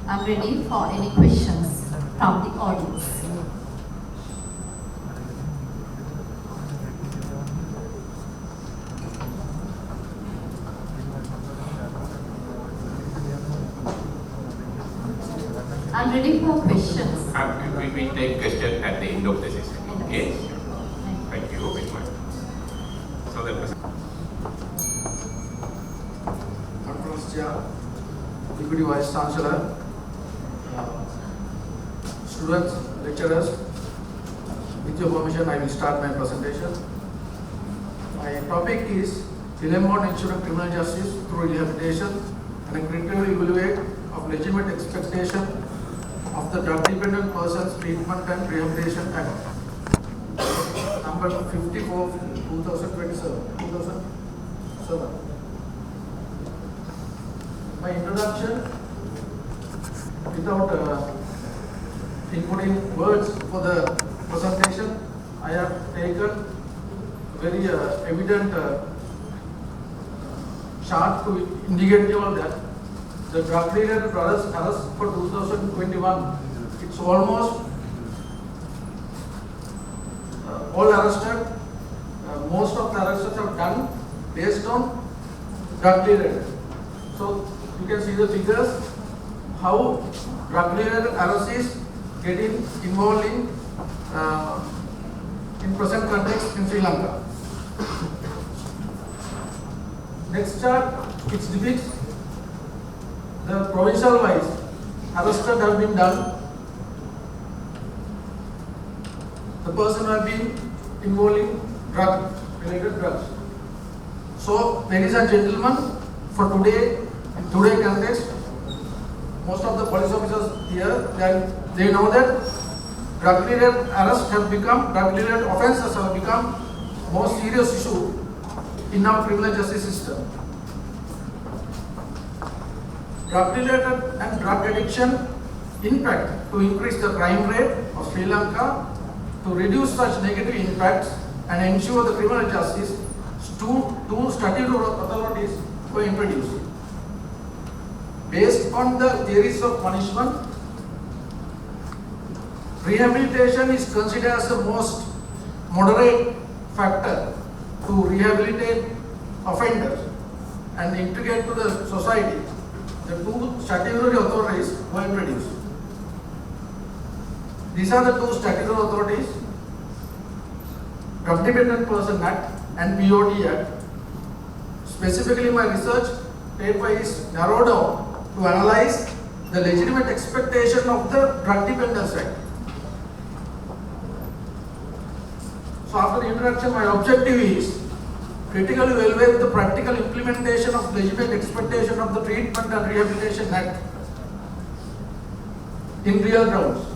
I'm ready for any questions from the audience. I'm ready for questions. We take questions at the end of the session. Okay? Thank you very much. So the Conference Chair, Deputy Vice Chancellor, students, lecturers, With your permission, I will start my presentation. My topic is dilemma on ensuring criminal justice through rehabilitation and a critical evaluate of legitimate expectation of the drug-dependent person's treatment and rehabilitation act, number 54, 2007. My introduction, without inputting words for the presentation, I have taken very evident chart to indicate you all that the drug-related arrest for 2021, it's almost all arrested. Most of the arrests are done based on drug-related. So you can see the figures, how drug-related arrests is getting involved in present context in Sri Lanka. Next chart, it depicts the provincial wise arrests have been done. The person have been involved in drug-related drugs. So, ladies and gentlemen, for today, in today's context, most of the police officers here, they know that drug-related arrests have become, drug-related offences have become most serious issue in our criminal justice system. Drug-related and drug addiction impact to increase the crime rate of Sri Lanka, to reduce such negative impacts and ensure the criminal justice, two statutory authorities were introduced. Based on the theories of punishment, rehabilitation is considered as the most moderate factor to rehabilitate offenders and integrate to the society. The two statutory authorities were introduced. These are the two statutory authorities, Drug Dependent Person Act and POD Act. Specifically, my research paper is narrowed down to analyze the legitimate expectation of the Drug Dependence Act. So after the introduction, my objective is critically evaluate the practical implementation of legitimate expectation of the Treatment and Rehabilitation Act in real grounds.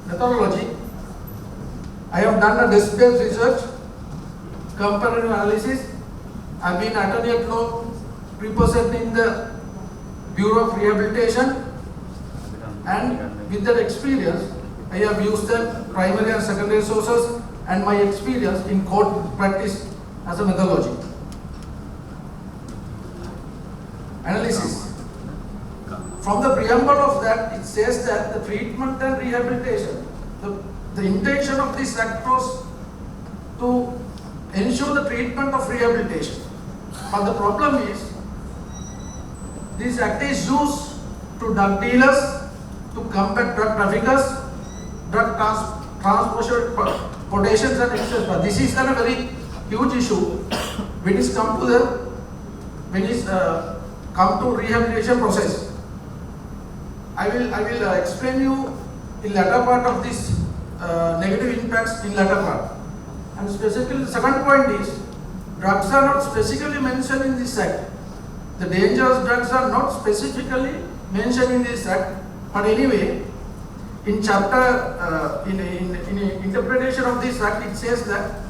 Methodology. I have done a desk-based research, comparative analysis. I have been attorney at law representing the Bureau of Rehabilitation, and with that experience, I have used the primary and secondary sources and my experience in court practice as a methodology. Analysis. From the preamble of that, it says that the treatment and rehabilitation, the intention of this act was to ensure the treatment of rehabilitation. But the problem is, this act is used to drug dealers, to combat drug traffickers, drug transportations and etc. This is a very huge issue when it's come to rehabilitation process. I will explain you in latter part of this negative impacts in latter part. And specifically, the second point is, drugs are not specifically mentioned in this act. The dangerous drugs are not specifically mentioned in this act. But anyway, in chapter, in interpretation of this act, it says that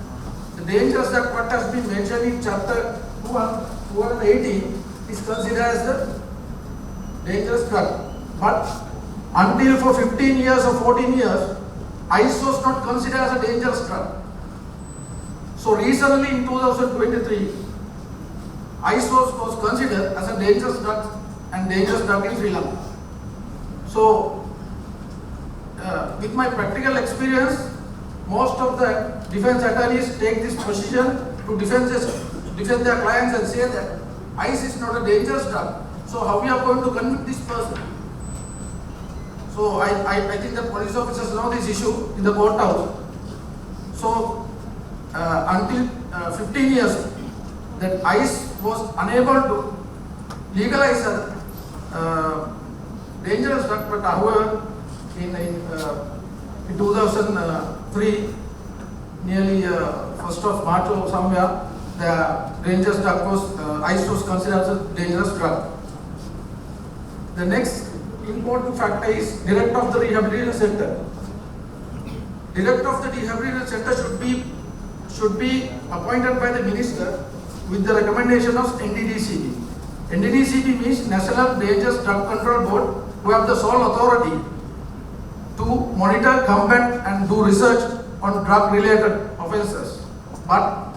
the dangerous drug what has been mentioned in chapter 218 is considered as the dangerous drug. But until for 15 years or 14 years, ice was not considered as a dangerous drug. So recently in 2023, ice was considered as a dangerous drug and dangerous drug in Sri Lanka. So with my practical experience, most of the defense attorneys take this position to defend their clients and say that ice is not a dangerous drug. So how we are going to convict this person? So I think the police officers know this issue in the courthouse. So until 15 years, that ICE was unable to legalize a dangerous drug, but however, in in 2003, nearly 1st of March or somewhere, the dangerous drug was, ice was considered as a dangerous drug. The next important factor is director of the rehabilitation center. Director of the rehabilitation center should be appointed by the minister with the recommendation of NDDCB. NDDCB means National Dangerous Drug Control Board, who have the sole authority to monitor, combat and do research on drug-related offences. But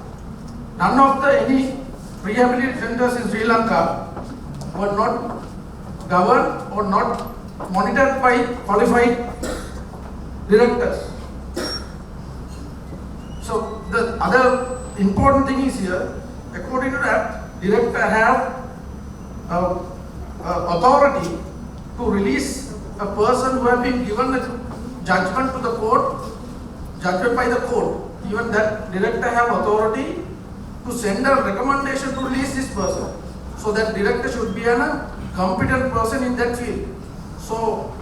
none of any rehabilitation centers in Sri Lanka were not governed or not monitored by qualified directors. So the other important thing is here, according to that, director have authority to release a person who have been given a judgment to the court, judgment by the court. Even that director have authority to send a recommendation to release this person. So that director should be a competent person in that field. So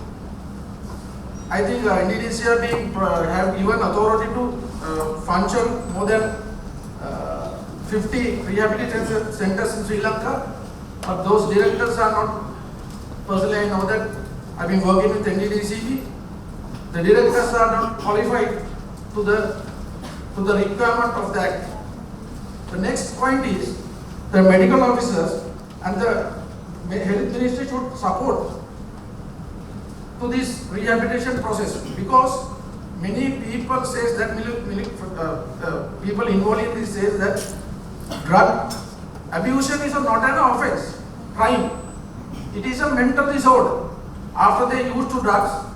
I think NDDC have given authority to function more than 50 rehabilitation centers in Sri Lanka, but those directors are not, personally I know that, I've been working with NDDCB, the directors are not qualified to the requirement of the act. The next point is, the medical officers and the health ministry should support to this rehabilitation process, because many people says that, people involved in this says that drug abuse is not an offense, crime. It is a mental disorder after they use to drugs.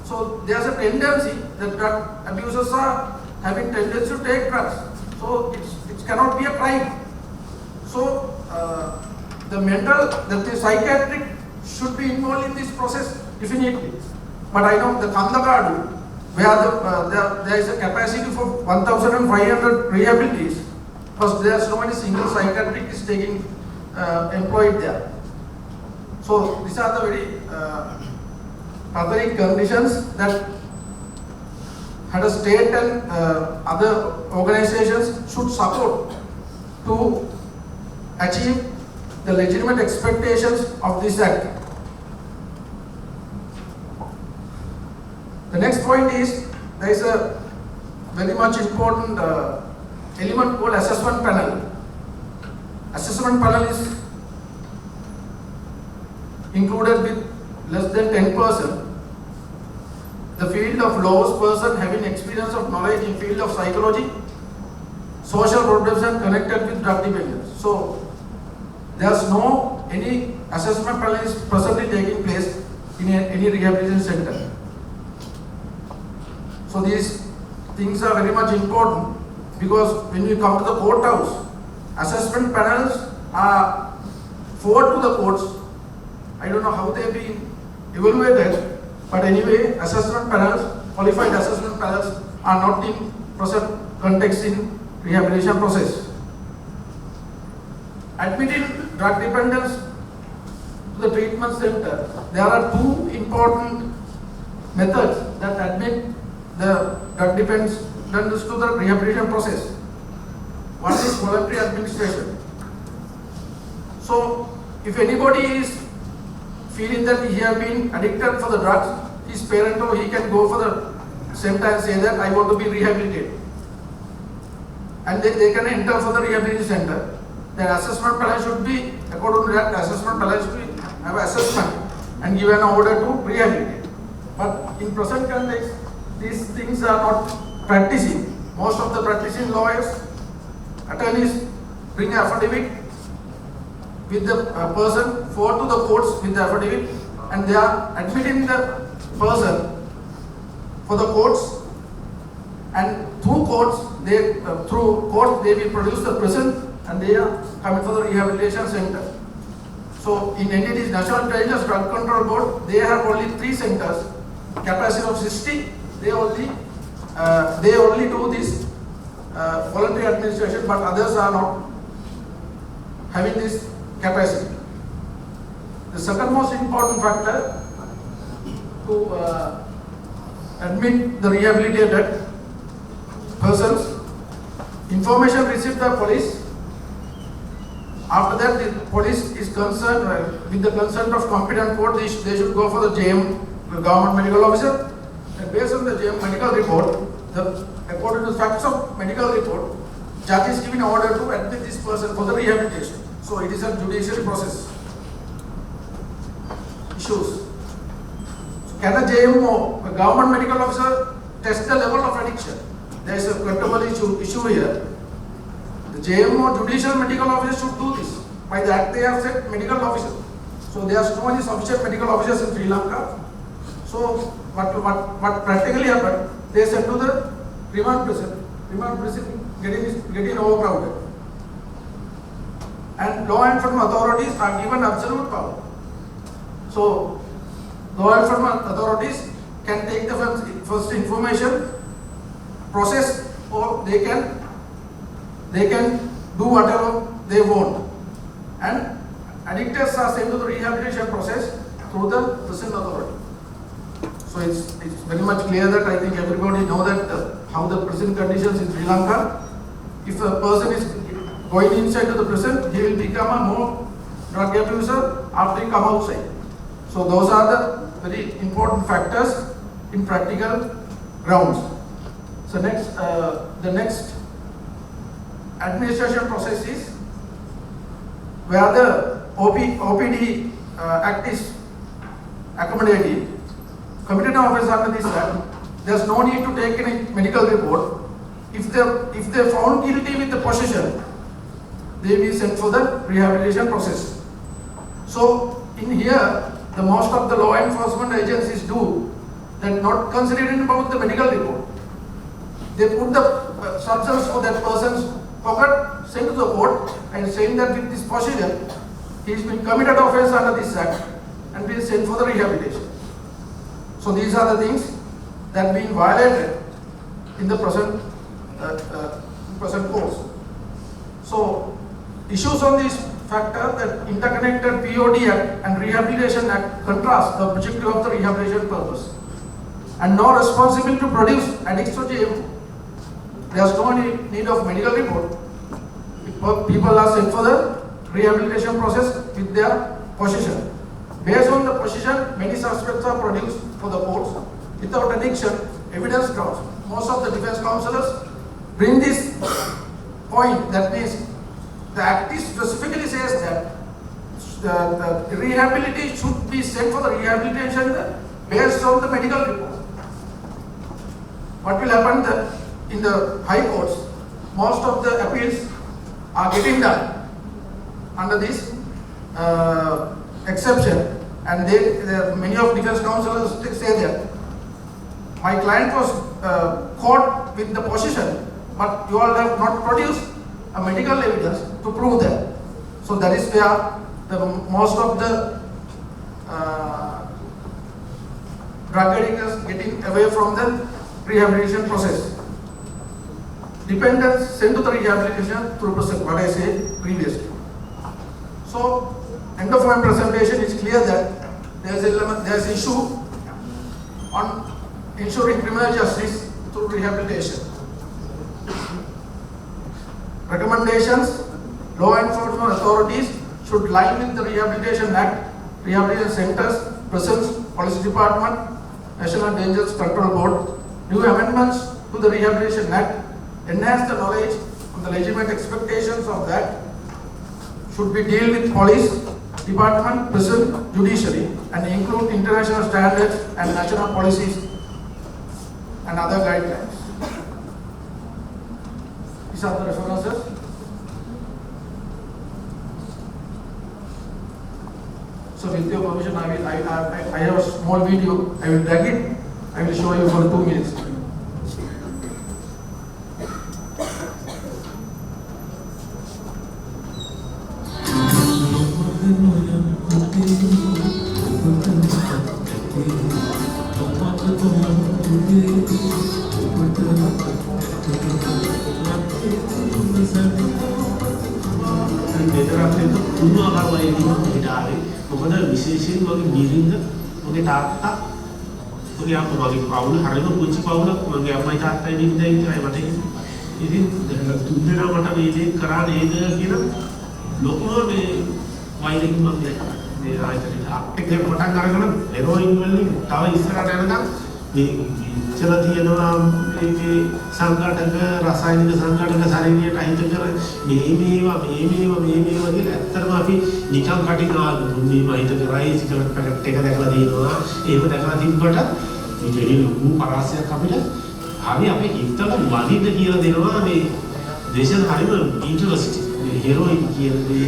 So there's a tendency that drug abusers are having tendency to take drugs. So it cannot be a crime. So the psychiatric should be involved in this process definitely. But I know the Kandakadu, where there is a capacity for 1,500 rehabilities, because there is no any single psychiatric is taking employed there. So these are the very pathetic conditions that had a state and other organizations should support to achieve the legitimate expectations of this act. The next point is, there is a very much important element called assessment panel. Assessment panel is included with less than 10%. The field of laws person having experience of knowledge in field of psychology, social problems and connected with drug dependence. So there's no any assessment panel is presently taking place in any rehabilitation center. So these things are very much important, because when you come to the courthouse, assessment panels are forward to the courts. I don't know how they've been evaluated, but anyway, assessment panels, qualified assessment panels are not in present context in rehabilitation process. Admitting drug dependence to the treatment center, there are two important methods that admit the drug dependence to the rehabilitation process. One is voluntary administration. So, if anybody is feeling that he has been addicted for the drugs, his parent or he can go for the center and say that I want to be rehabilitated. And they can enter for the rehabilitation center. The assessment panel should be, according to that, assessment panel should have assessment and give an order to rehabilitate. But in present context, these things are not practicing. Most of the practicing lawyers, attorneys bring affidavit with the person forward to the courts with the affidavit, and they are admitting the person for the courts, and through courts they will produce the prison and they are coming for the rehabilitation center. So in NDD's National Dangerous Drug Control Board, they have only 3 centers, capacity of 60. They only do this voluntary administration, but others are not having this capacity. The second most important factor to admit the rehabilitated persons. Information received by police. After that, the police is concerned with the consent of competent court. They should go for the JM, the government medical officer, and based on the JM medical report, according to the facts of medical report, judge is given order to admit this person for the rehabilitation. So it is a judicial process. Issues. Can a JMO, a government medical officer, test the level of addiction? There is a credible issue here. The JMO, judicial medical officer, should do this. By that they have said medical officer. So there are so many sufficient medical officers in Sri Lanka. So what practically happened, they said to the remand prison getting overcrowded. And law enforcement authorities are given absolute power. So law enforcement authorities can take the first information, process, or they can do whatever they want. And addicts are sent to the rehabilitation process through the prison authority. So it's very much clear that I think everybody know that how the prison conditions in Sri Lanka. If a person is going inside to the prison, he will become a more drug abuser after he come outside. So those are the very important factors in practical grounds. So the next administration process is where the OPD Act is accommodated. Committed offence under this Act, there is no need to take any medical report. If they are found guilty with the possession, they will be sent for the rehabilitation process. So in here, the most of the law enforcement agencies do that, not considering about the medical report. They put the substance for that person's pocket, sent to the court, and saying that with this possession, he has been committed offence under this Act and be sent for the rehabilitation. So these are the things that being violated in the present course. So issues on this factor that Interconnected POD Act and Rehabilitation Act contrast the objective of the rehabilitation purpose and no responsibility to produce addicts to jail. There is no need of medical report. People are sent for the rehabilitation process with their possession. Based on the possession, many suspects are produced for the courts without addiction, evidence grounds. Most of the defense counselors bring this point, that means the Act specifically says that the rehabilitation should be sent for the rehabilitation based on the medical report. What will happen in the high courts? Most of the appeals are getting done under this exception, and many of defense counselors say that my client was caught with the possession, but you all have not produced a medical evidence to prove that. So that is where most of the drug addicts are getting away from the rehabilitation process. Dependents sent to the rehabilitation through process, what I said previously. So end of my presentation is clear that there is issue on ensuring criminal justice through rehabilitation. Recommendations: law enforcement authorities should line with the Rehabilitation Act, rehabilitation centers, prisons, police department, National Dangers Control Board. New amendments to the Rehabilitation Act enhance the knowledge of the legitimate expectations of that. Should be deal with police department, prison, judiciary, and include international standards and national policies and other guidelines. These are the references. So with your permission, I have a small video. I will drag it. I will show you for 2 minutes. මගේ අම්මා මගේ පවුල හරිම පුංචි පවුලක් මගේ අම්මයි තාත්තයි නින්දයි විතරයි මට ඉතින් තුන් දෙනා මට මේ දේ කරා නේද කියන ලොකුම මේ වෛරකින් මම මේ ආයතනයේ අපිට පටන් අරගෙන හෙරෝයින් වලින් තව ඉස්සරහට යනකම් මේ ඉච්ඡල තියෙනවා මේ සංඝාටක රසායනික සංඝාටක ශරීරයට අහිත කර මේවා කියලා ඇත්තටම අපි නිකන් කටිනාලු දුන්නීම අහිත කරයි සිගරට් පැකට් එක දැකලා දිනවා ඒක දැකලා තිබ්බට මේ ලොකු පරාසයක් අපිට හරි අපේ හිතට වදින්න කියලා දෙනවා මේ දේශන හරිම ඉන්ටරෙස්ට් මේ හෙරෝයින් කියන දේ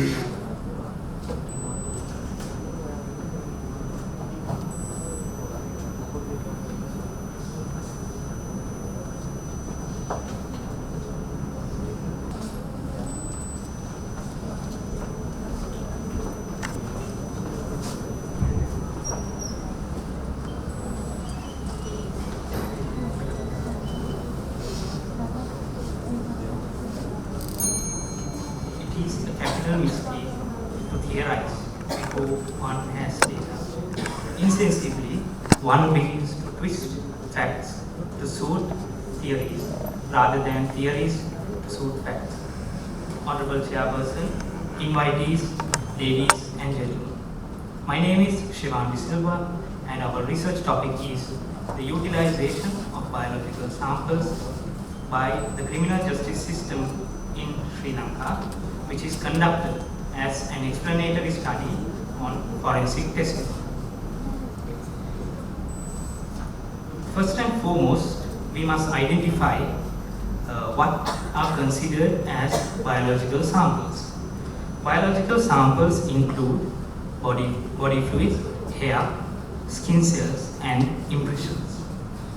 one begins to twist facts to suit theories rather than theories to suit facts. Honorable Chairperson, invitees, ladies and gentlemen. My name is Silva and our research topic is the utilization of biological samples by the criminal justice system in Sri Lanka, which is conducted as an explanatory study on forensic testing. First and foremost, we must identify what are considered as biological samples. Biological samples include body fluids, hair, skin cells, and impressions.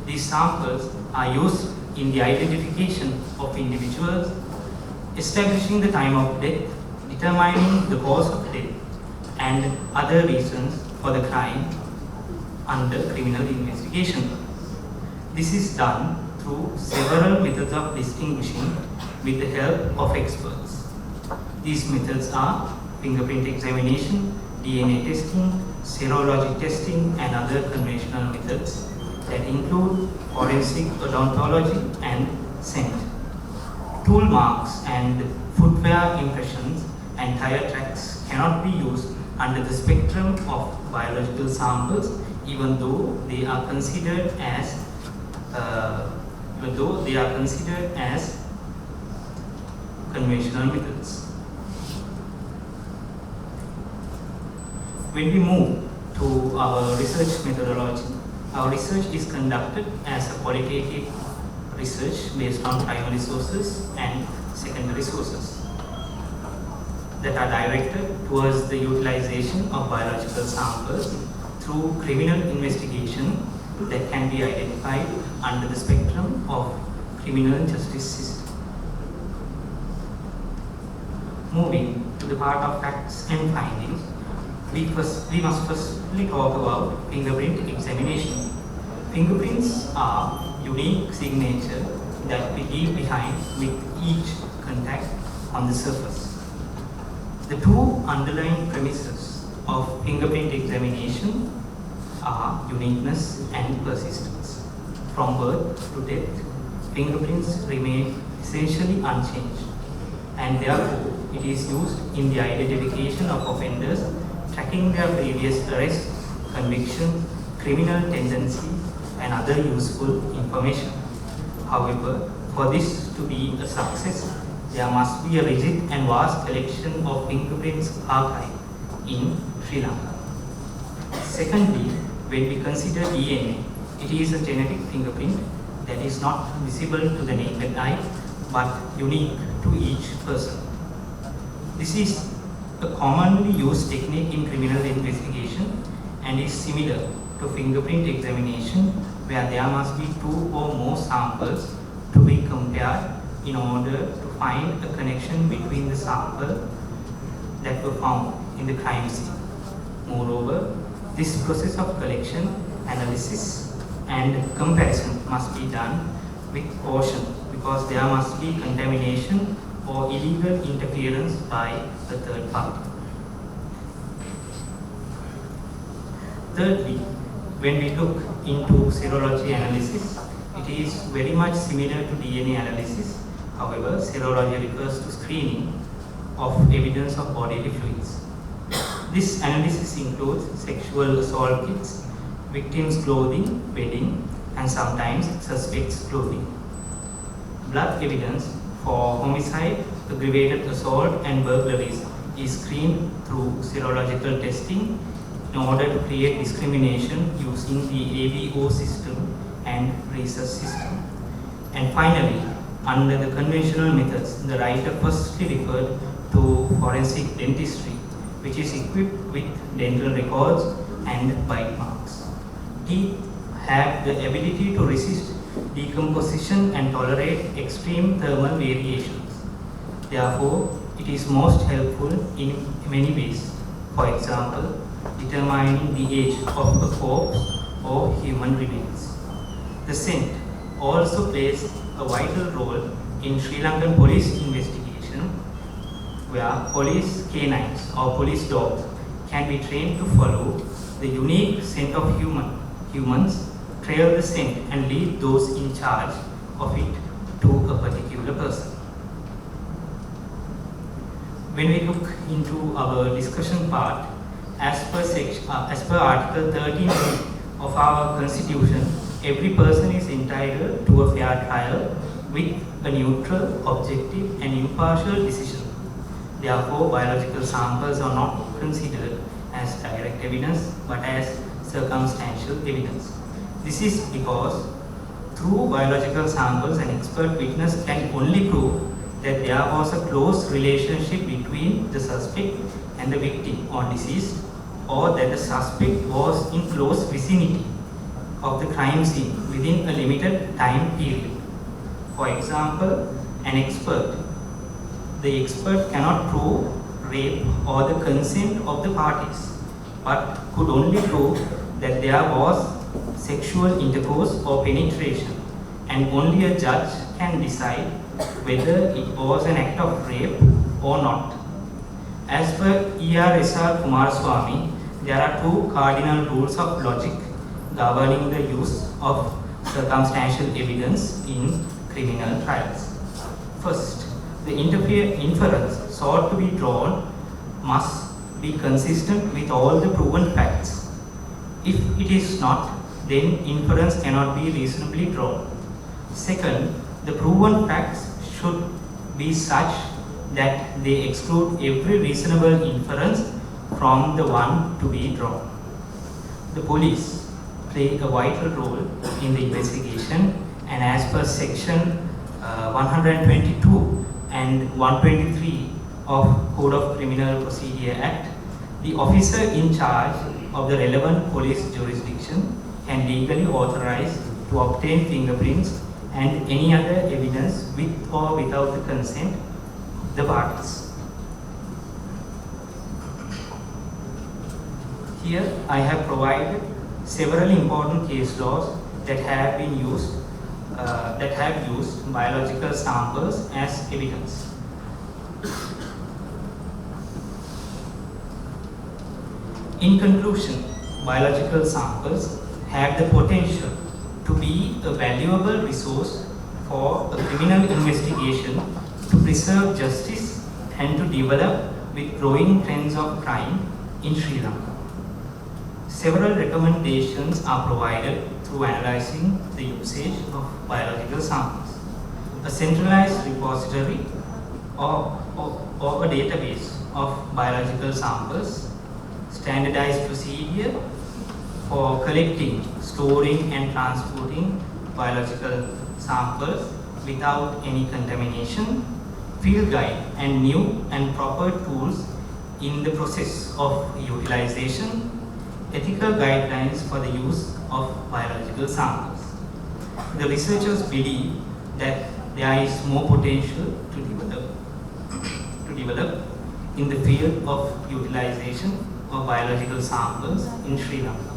These samples are used in the identification of individuals, establishing the time of death, determining the cause of death, and other reasons for the crime under criminal investigation. This is done through several methods of distinguishing with the help of experts. These methods are fingerprint examination, DNA testing, serologic testing, and other conventional methods that include forensic odontology and scent. Tool marks and footwear impressions and tire tracks cannot be used under the spectrum of biological samples, even though they are considered as conventional methods. When we move to our research methodology, our research is conducted as a qualitative research based on primary sources and secondary sources that are directed towards the utilization of biological samples through criminal investigation that can be identified under the spectrum of criminal justice system. Moving to the part of facts and findings, we must firstly talk about fingerprint examination. Fingerprints are unique signature that we leave behind with each contact on the surface. The two underlying premises of fingerprint examination are uniqueness and persistence. From birth to death, fingerprints remain essentially unchanged, and therefore it is used in the identification of offenders, tracking their previous arrests, convictions, criminal tendencies, and other useful information. However, for this to be a success, there must be a rigid and vast collection of fingerprints archive in Sri Lanka. Secondly, when we consider DNA, it is a genetic fingerprint that is not visible to the naked eye but unique to each person. This is a commonly used technique in criminal investigation and is similar to fingerprint examination, where there must be two or more samples to be compared in order to find a connection between the sample that were found in the crime scene. Moreover, this process of collection, analysis, and comparison must be done with caution because there must be contamination or illegal interference by the third party. Thirdly, when we look into serology analysis. It is very much similar to DNA analysis. However, serology refers to screening of evidence of bodily fluids. This analysis includes sexual assault kits, victims' clothing, bedding, and sometimes suspects' clothing. Blood evidence for homicide, aggravated assault, and burglaries is screened through serological testing in order to create discrimination using the ABO system and research system. And finally, under the conventional methods, the writer firstly referred to forensic dentistry, which is equipped with dental records and bite marks. Teeth have the ability to resist decomposition and tolerate extreme thermal variations. Therefore, it is most helpful in many ways. For example, determining the age of a corpse or human remains. The scent also plays a vital role in Sri Lankan police investigation, where police canines or police dogs can be trained to follow the unique scent of humans, trail the scent and lead those in charge of it to a particular person. When we look into our discussion part, as per Article 13 of our Constitution, every person is entitled to a fair trial with a neutral, objective, and impartial decision. Therefore, biological samples are not considered as direct evidence but as circumstantial evidence. This is because through biological samples, an expert witness can only prove that there was a close relationship between the suspect and the victim or deceased, or that the suspect was in close vicinity of the crime scene within a limited time period. For example, the expert cannot prove rape or the consent of the parties, but could only prove that there was sexual intercourse or penetration, and only a judge can decide whether it was an act of rape or not. As per ERSR Kumaraswamy, there are two cardinal rules of logic governing the use of circumstantial evidence in criminal trials. First, the inference sought to be drawn must be consistent with all the proven facts. If it is not, then inference cannot be reasonably drawn. Second, the proven facts should be such that they exclude every reasonable inference from the one to be drawn. The police play a vital role in the investigation, and as per section 122 and 123 of Code of Criminal Procedure Act, the officer in charge of the relevant police jurisdiction can legally authorize to obtain fingerprints and any other evidence with or without the consent of the parties. Here I have provided several important case laws that have been used biological samples as evidence. In conclusion, biological samples have the potential to be a valuable resource for a criminal investigation, to preserve justice, and to develop with growing trends of crime in Sri Lanka. Several recommendations are provided through analyzing the usage of biological samples. A centralized repository or a database of biological samples, standardized procedure for collecting, storing, and transporting biological samples without any contamination, field guide, and new and proper tools in the process of utilization, ethical guidelines for the use of biological samples. The researchers believe that there is more potential to develop in the field of utilization of biological samples in Sri Lanka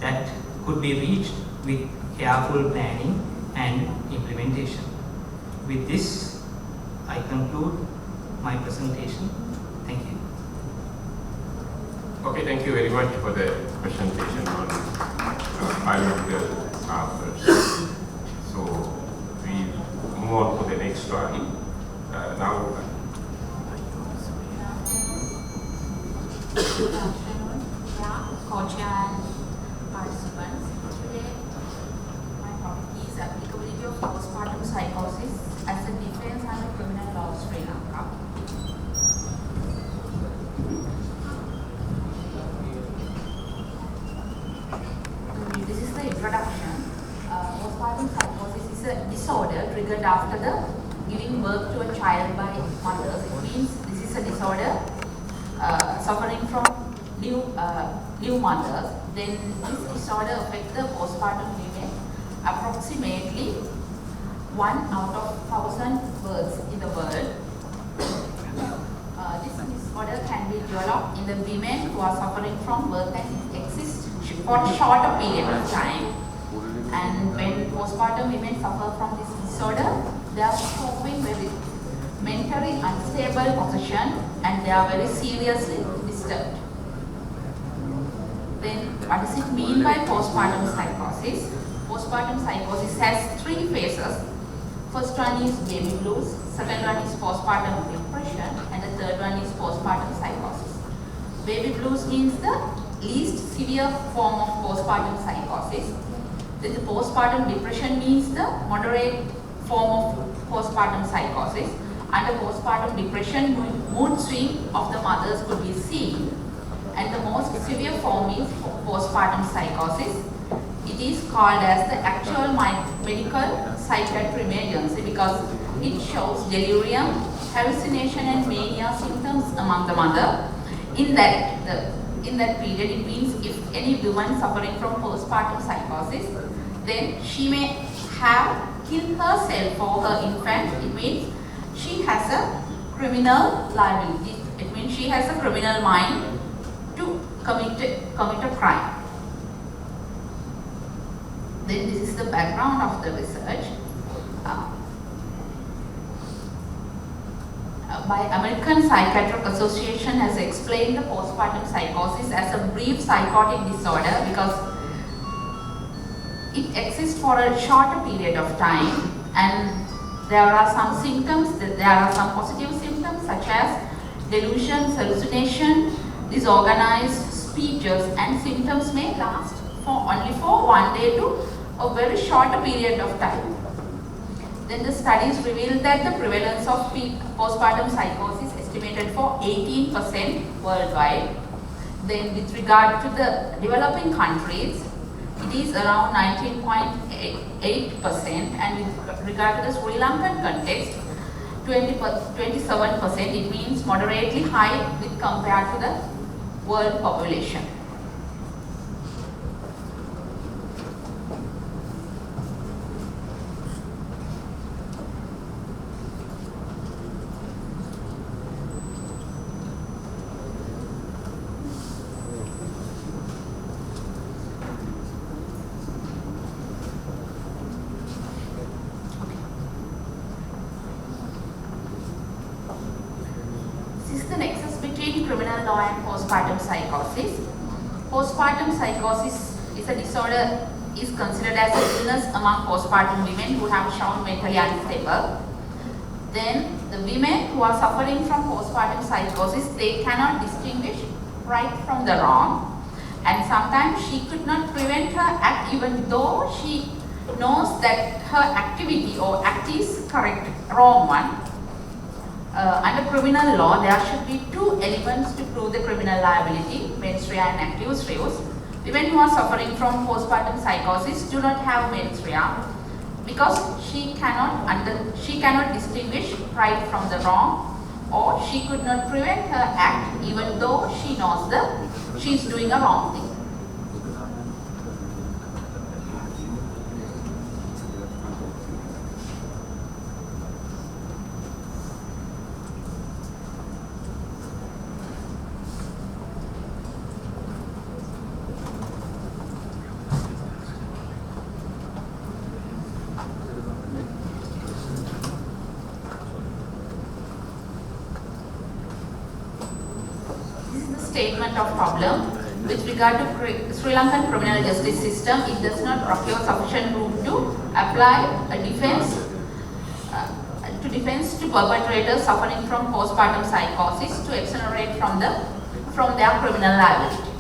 that could be reached with careful planning and implementation. With this, I conclude my presentation. Thank you. Okay, thank you very much for the presentation on biological samples. So we move on to the next one. Now. Good afternoon, co-chair and participants. Today, my topic is applicability of postpartum psychosis as a defense under criminal law of Sri Lanka. This is the introduction. Postpartum psychosis is a disorder triggered after the giving birth to a child by mothers. It means this is a disorder suffering from new mothers. Then this disorder affects the postpartum women. Approximately 1 out of 1,000 births in the world. This disorder can be developed in the women who are suffering from birth and exist for a shorter period of time. And when postpartum women suffer from this disorder, they are suffering very mentally unstable position and they are very seriously disturbed. Then what does it mean by postpartum psychosis? Postpartum psychosis has 3 phases. First one is baby blues, second one is postpartum depression, and the third one is postpartum psychosis. Baby blues means the least severe form of postpartum psychosis. Then the postpartum depression means the moderate form of postpartum psychosis. Under postpartum depression, mood swing of the mothers could be seen. And the most severe form is postpartum psychosis. It is called as the actual medical psychiatric emergency because it shows delirium, hallucination and mania symptoms among the mother. In that period, it means if any woman suffering from postpartum psychosis, then she may have killed herself or her infant. It means she has a criminal liability. It means she has a criminal mind to commit a crime. Then this is the background of the research. By American Psychiatric Association has explained the postpartum psychosis as a brief psychotic disorder because it exists for a shorter period of time and there are some symptoms, there are some positive symptoms such as delusions, hallucination, disorganized speeches, and symptoms may last only for 1 day to a very short period of time. Then the studies revealed that the prevalence of postpartum psychosis is estimated for 18% worldwide. Then with regard to the developing countries, it is around 19.8%, and with regard to the Sri Lankan context, 27%. It means moderately high with compared to the world population. Criminal law and postpartum psychosis. Postpartum psychosis is a disorder is considered as an illness among postpartum women who have shown mentally unstable. Then the women who are suffering from postpartum psychosis, they cannot distinguish right from the wrong, and sometimes she could not prevent her act even though she knows that her activity or act is correct, wrong one. Under criminal law, there should be 2 elements to prove the criminal liability, mens rea and actus reus. Women who are suffering from postpartum psychosis do not have mens rea because she cannot distinguish right from the wrong, or she could not prevent her act even though she knows she is doing a wrong thing. Statement of problem. with regard to Sri Lankan criminal justice system, it does not procure sufficient room to apply a defense to perpetrators suffering from postpartum psychosis to exonerate from their criminal liability.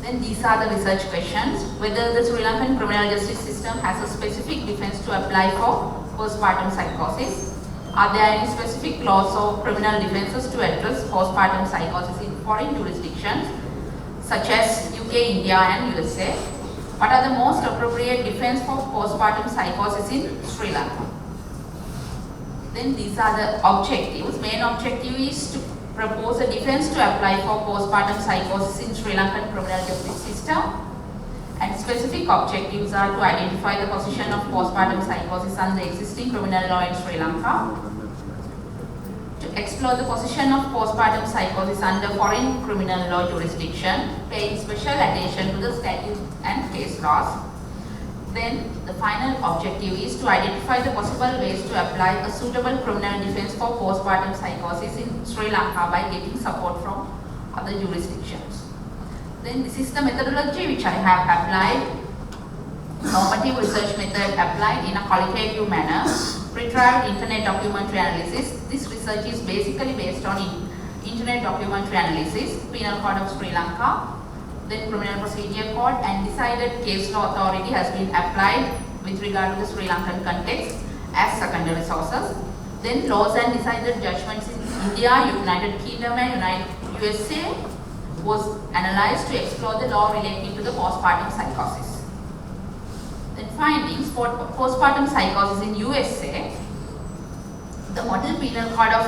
Then these are the research questions. Whether the Sri Lankan criminal justice system has a specific defense to apply for postpartum psychosis. Are there any specific laws or criminal defenses to address postpartum psychosis in foreign jurisdictions such as UK, India and USA? What are the most appropriate defense for postpartum psychosis in Sri Lanka? Then these are the objectives. Main objective is to propose a defense to apply for postpartum psychosis in Sri Lankan criminal justice system. And specific objectives are to identify the position of postpartum psychosis under existing criminal law in Sri Lanka, to explore the position of postpartum psychosis under foreign criminal law jurisdiction, paying special attention to the statute and case laws. Then the final objective is to identify the possible ways to apply a suitable criminal defense for postpartum psychosis in Sri Lanka by getting support from other jurisdictions. Then this is the methodology which I have applied. Normative research method applied in a qualitative manner. Retrieved internet documentary analysis. This research is basically based on internet documentary analysis, Penal Code of Sri Lanka, then Criminal Procedure Code, and decided case law authority has been applied with regard to the Sri Lankan context as secondary sources. Then laws and decided judgments in India, United Kingdom and USA was analyzed to explore the law relating to the postpartum psychosis. Then findings for postpartum psychosis in USA. The Model Penal Code of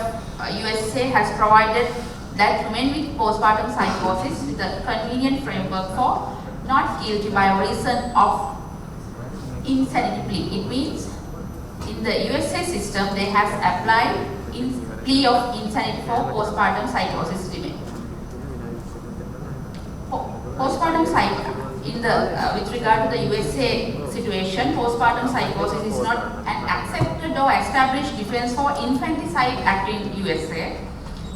USA has provided that women with postpartum psychosis with a convenient framework for not guilty by reason of insanity plea. It means in the USA system they have applied plea of insanity for postpartum psychosis women. Postpartum psychosis with regard to the USA situation, postpartum psychosis is not an accepted or established defense for infanticide act in USA.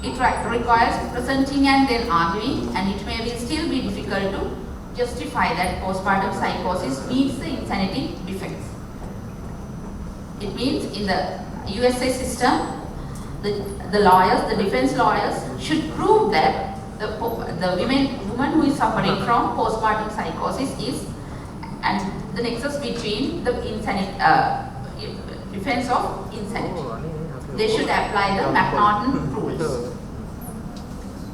It requires presenting and then arguing, and it may still be difficult to justify that postpartum psychosis meets the insanity defense. It means in the USA system, the lawyers, the defense lawyers should prove that the woman who is suffering from postpartum psychosis is, and the nexus between the insanity, defense of insanity. They should apply the McNaughton rules.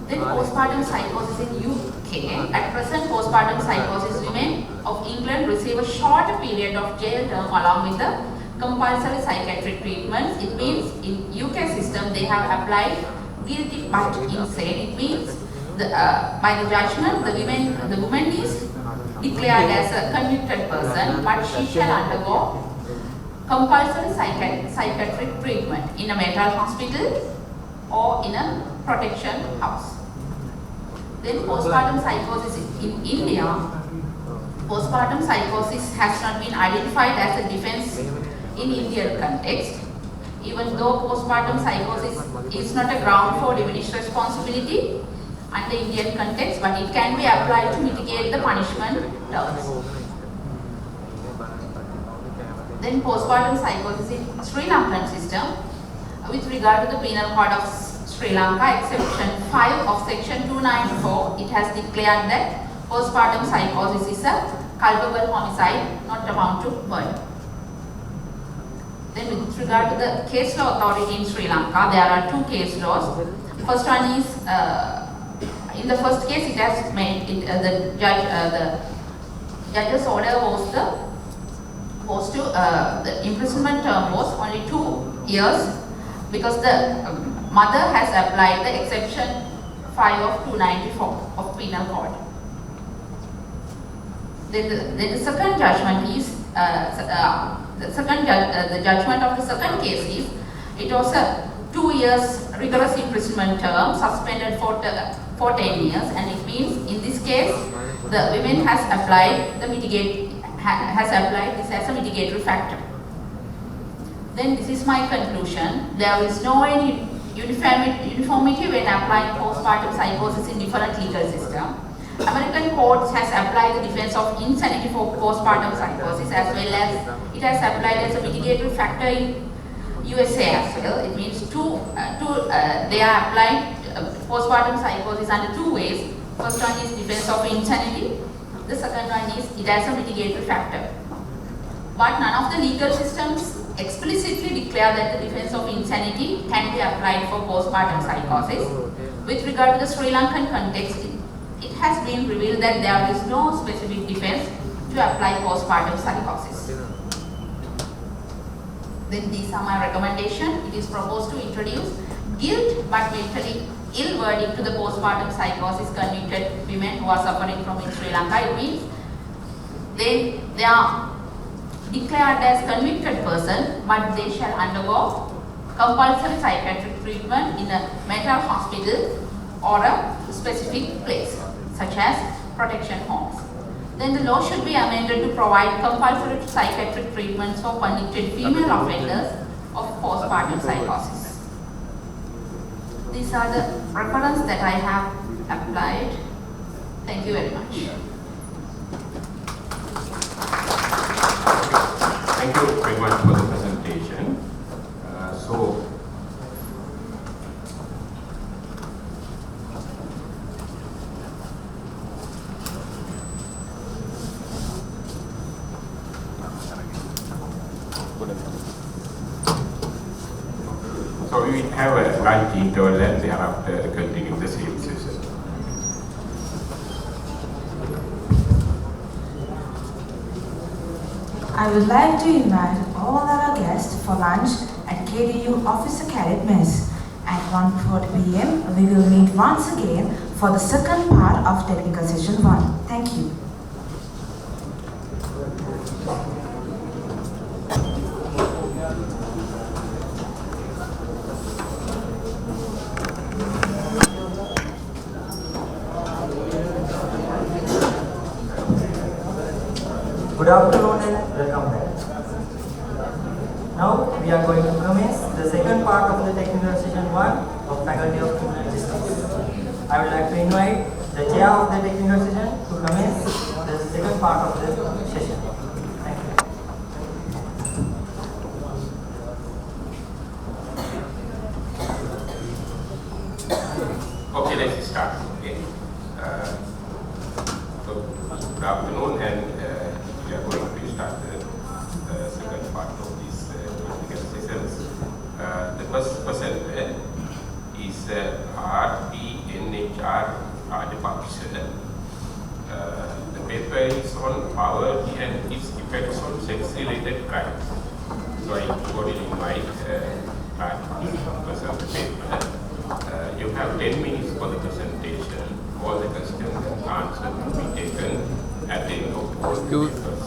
Then postpartum psychosis in UK. At present, postpartum psychosis women of England receive a short period of jail term along with the compulsory psychiatric treatments. It means in UK system they have applied guilty but insane. It means by the judgment the woman is declared as a convicted person, but she shall undergo compulsory psychiatric treatment in a mental hospital or in a protection house. Then postpartum psychosis in India. Postpartum psychosis has not been identified as a defense in Indian context. Even though postpartum psychosis is not a ground for diminished responsibility under Indian context, but it can be applied to mitigate the punishment terms. Then postpartum psychosis in Sri Lankan system. With regard to the Penal Code of Sri Lanka, exception 5 of section 294, it has declared that postpartum psychosis is a culpable homicide not amount to murder. Then with regard to the case law authority in Sri Lanka, there are two case laws. First one is, in the first case it has made, the judge's order was the imprisonment term was only 2 years, because the mother has applied the exception 5 of 294 of Penal Code. Then the second judgment is, the judgment of the second case is, it was a 2 years rigorous imprisonment term suspended for 10 years, and it means in this case the women has applied this as a mitigatory factor. Then this is my conclusion. There is no any uniformity when applying postpartum psychosis in different legal systems. American courts has applied the defense of insanity for postpartum psychosis, as well as it has applied as a mitigatory factor in USA as well. It means they are applied postpartum psychosis under two ways. First one is defense of insanity. The second one is it has a mitigatory factor. But none of the legal systems explicitly declare that the defense of insanity can be applied for postpartum psychosis. With regard to the Sri Lankan context, it has been revealed that there is no specific defense to apply postpartum psychosis. Then these are my recommendations. It is proposed to introduce guilt but mentally ill verdict to the postpartum psychosis convicted women who are suffering from in Sri Lanka. It means they are declared as convicted person, but they shall undergo compulsory psychiatric treatment in a mental hospital or a specific place, such as protection homes. Then the law should be amended to provide compulsory psychiatric treatments for convicted female offenders of postpartum psychosis. These are the references that I have applied. Thank you very much. Thank you very much for the presentation. So we will have a lunch interval and thereafter continue the same session. I would like to invite all our guests for lunch at KDU Officer Cadet Mess. At 1:40 p.m. we will meet once again for the second part of Technical Session 1. Thank you. Good afternoon and welcome back. Now we are going to commence the second part of the Technical Session 1 of Faculty of Criminal Justice. I would like to invite the chair of the Technical Session to commence the second part of the session. Thank you. Okay, let's start. Okay. So good afternoon, and we are going to start the second part of this technical sessions. The first presenter is RPNHR Rajapaksha. The paper is on power and its effects on sex-related crimes. So I already invite to present the paper. You have 10 minutes for the presentation. All the questions and answers will be taken at the end of all the papers.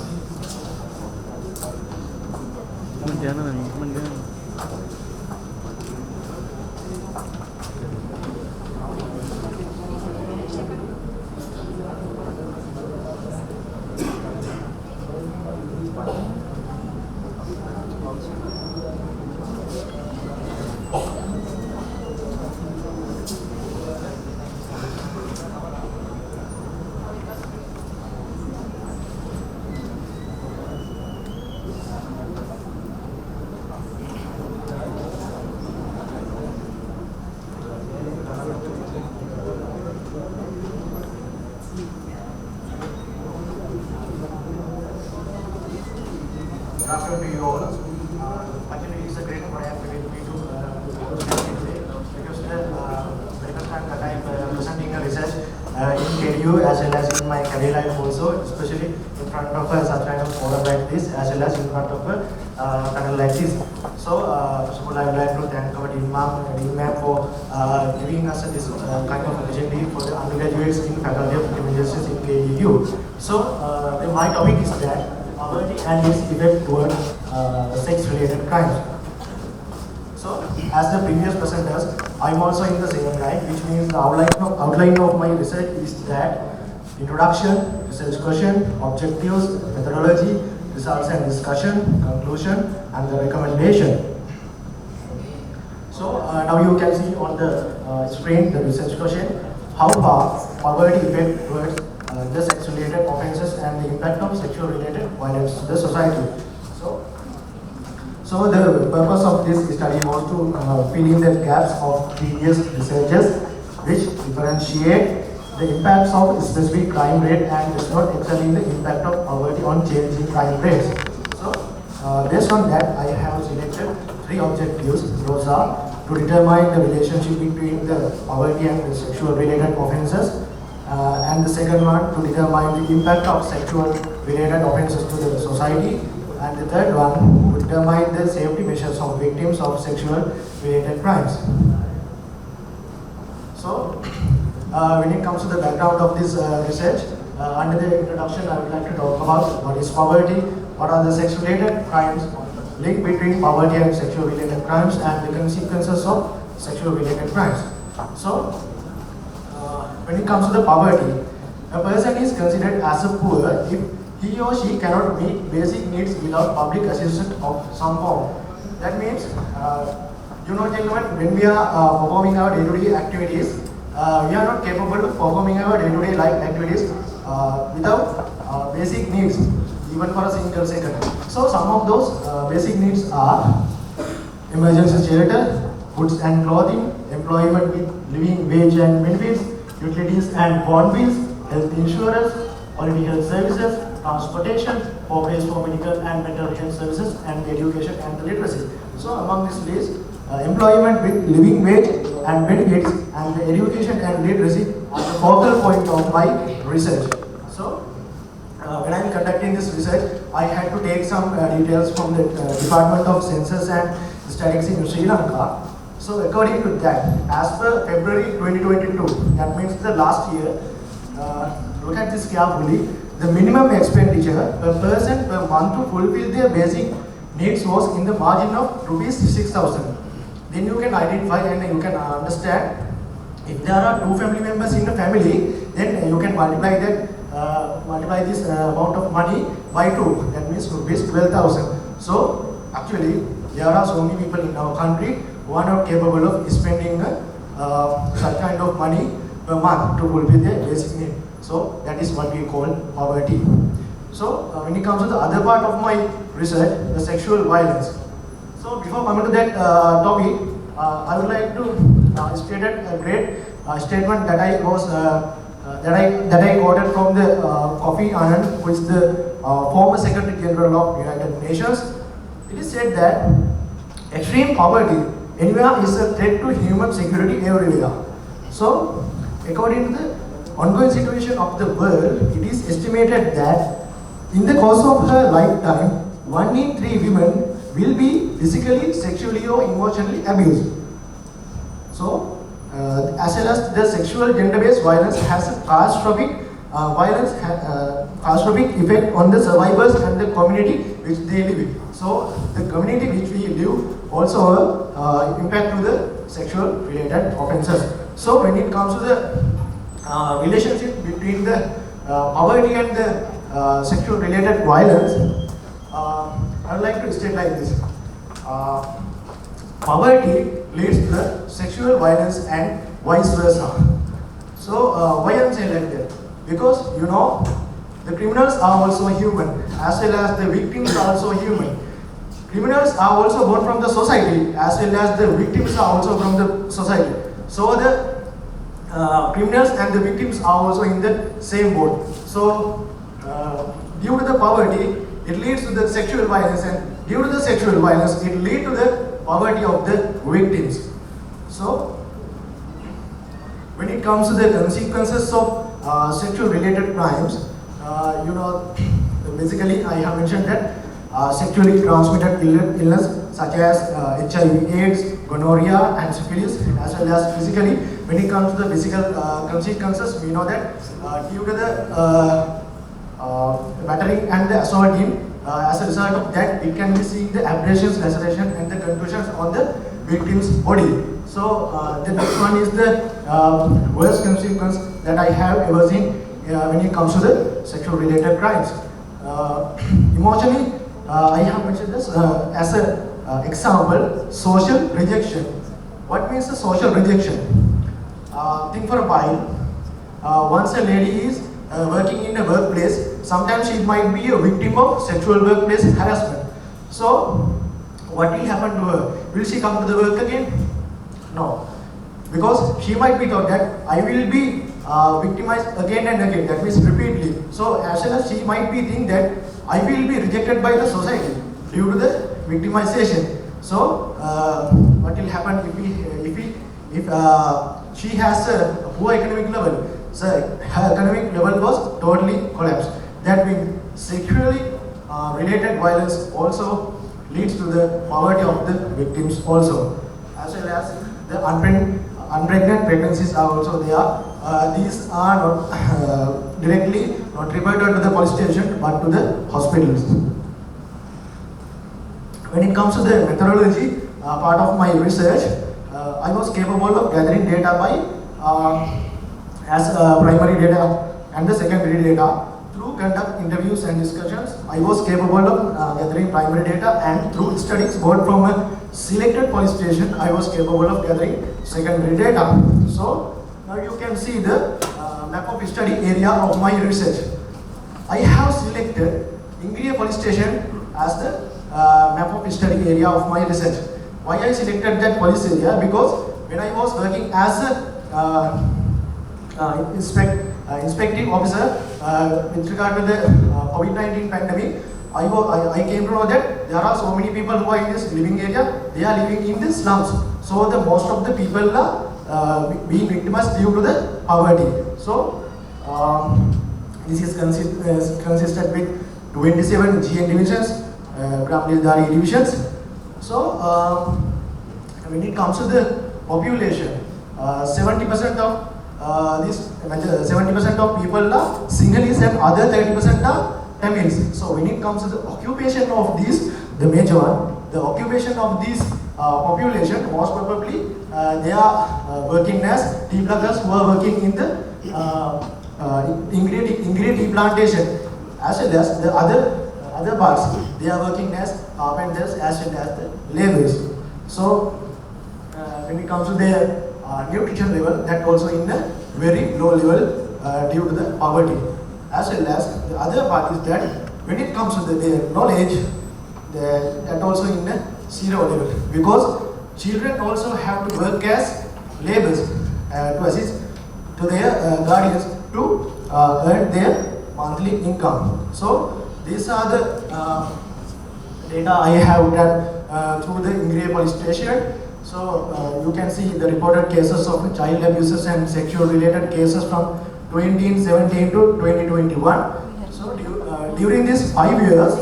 Good afternoon to you all. Actually, it's a great honor for me to because very first time that I am presenting a research in KDU as well as in my career life also, especially in front of such kind of forum like this, as well as in front of a panel like this. So, first of all, I would like to thank our Dean Ma'am for giving us this kind of opportunity for the undergraduates in Faculty of Criminal Justice in KDU. So, my topic is that poverty and its effect toward sex-related crimes. So, as the previous presenters, I am also in the same line, which means the outline of my research is that introduction, research question, objectives, methodology, results and discussion, conclusion, and the recommendation. So, now you can see on the it's framed the research question: how far poverty affects towards the sex-related offences and the impact of sexual-related violence to the society. So the purpose of this study was to fill in the gaps of previous researches which differentiate the impacts of specific crime rate and does not examine the impact of poverty on changing crime rates. So based on that, I have selected 3 objectives. Those are to determine the relationship between the poverty and the sexual-related offences, and the second one to determine the impact of sexual-related offences to the society, and the third one to determine the safety measures of victims of sexual-related crimes. So, when it comes to the background of this research, under the introduction, I would like to talk about what is poverty, what are the sex-related crimes, link between poverty and sexual-related crimes, and the consequences of sexual-related crimes. So, when it comes to the poverty, a person is considered as a poor if he or she cannot meet basic needs without public assistance of some form. That means, gentlemen, when we are performing our day-to-day activities, we are not capable of performing our day-to-day life activities without basic needs, even for a single second. So some of those basic needs are emergency shelter, foods and clothing, employment with living wage and benefits, utilities and bond bills, health insurance, quality health services, transportation, pays for medical and mental health services, and education and literacy. So among this list, employment with living wage and benefits and the education and literacy are the focal point of my research. So when I am conducting this research, I had to take some details from the Department of Census and Statistics in Sri Lanka. So according to that, as per February 2022, that means the last year, look at this carefully, the minimum expenditure per person per month to fulfill their basic needs was in the margin of rupees 6,000. Then you can identify and you can understand if there are 2 family members in the family, then you can multiply that, multiply this amount of money by 2. That means rupees 12,000. So actually, there are so many people in our country who are not capable of spending such kind of money per month to fulfill their basic need. So that is what we call poverty. So when it comes to the other part of my research, the sexual violence. So before coming to that topic, I would like to state a great statement that I was that I quoted from the Kofi Annan, who is the former Secretary General of United Nations. It is said that extreme poverty anywhere is a threat to human security everywhere. So, according to the ongoing situation of the world, it is estimated that in the course of her lifetime, 1 in 3 women will be physically, sexually or emotionally abused. So, as well as the sexual gender-based violence has a catastrophic effect on the survivors and the community which they live in. So, the community which we live also impact to the sexual related offences. So, when it comes to the relationship between the poverty and the sexual related violence, I would like to state like this. Poverty leads to the sexual violence and vice versa. So why I am saying like that? Because you know, the criminals are also human, as well as the victims are also human. Criminals are also born from the society, as well as the victims are also from the society. So the criminals and the victims are also in the same boat. So due to the poverty, it leads to the sexual violence, and due to the sexual violence, it leads to the poverty of the victims. So when it comes to the consequences of sexual related crimes, you know, basically I have mentioned that sexually transmitted illness such as HIV/AIDS, gonorrhea and syphilis, as well as physically. When it comes to the physical consequences, we know that due to the battering and the assaulting, as a result of that, we can be seeing the abrasions, laceration and the contusions on the victim's body. So the next one is the worst consequence that I have ever seen when it comes to the sexual related crimes. Emotionally, I have mentioned this as an example, social rejection. What means the social rejection? think for a while. Once a lady is working in a workplace, sometimes she might be a victim of sexual workplace harassment. So, what will happen to her? Will she come to the work again? No. Because she might be thought that I will be victimized again and again, that means repeatedly. So, as well as she might be think that I will be rejected by the society due to the victimization. So, what will happen if she has a poor economic level? So, her economic level was totally collapsed. That means sexually related violence also leads to the poverty of the victims also, as well as the unpregnant pregnancies are also there. These are not directly not reported to the police station but to the hospitals. When it comes to the methodology part of my research, I was capable of gathering data by as primary data and the secondary data. Through conduct interviews and discussions, I was capable of gathering primary data, and through studies both from a selected police station, I was capable of gathering secondary data. So now you can see the map of study area of my research. I have selected Ingria police station as the map of study area of my research. Why I selected that police area? Because when I was working as a inspecting officer with regard to the COVID-19 pandemic, I came to know that there are so many people who are in this living area, they are living in the slums. So the most of the people are being victimized due to the poverty. So this is consisted with 27 GN divisions, Brahmildari divisions. So when it comes to the population, 70% of 70% of people are Sinhalese and other 30% are Tamils. So when it comes to the occupation of these, the major one, the occupation of this population, most probably they are working as tea pluckers who are working in the ingredient tea plantation, as well as the other parts, they are working as carpenters as well as the laborers. So when it comes to their nutrition level, that also in a very low level due to the poverty. As well as the other part is that when it comes to their knowledge, that also in a zero level, because children also have to work as laborers to assist to their guardians to earn their monthly income. So these are the data I have done through the Ingria police station. So you can see the reported cases of child abuses and sexual related cases from 2017 to 2021. So during these 5 years,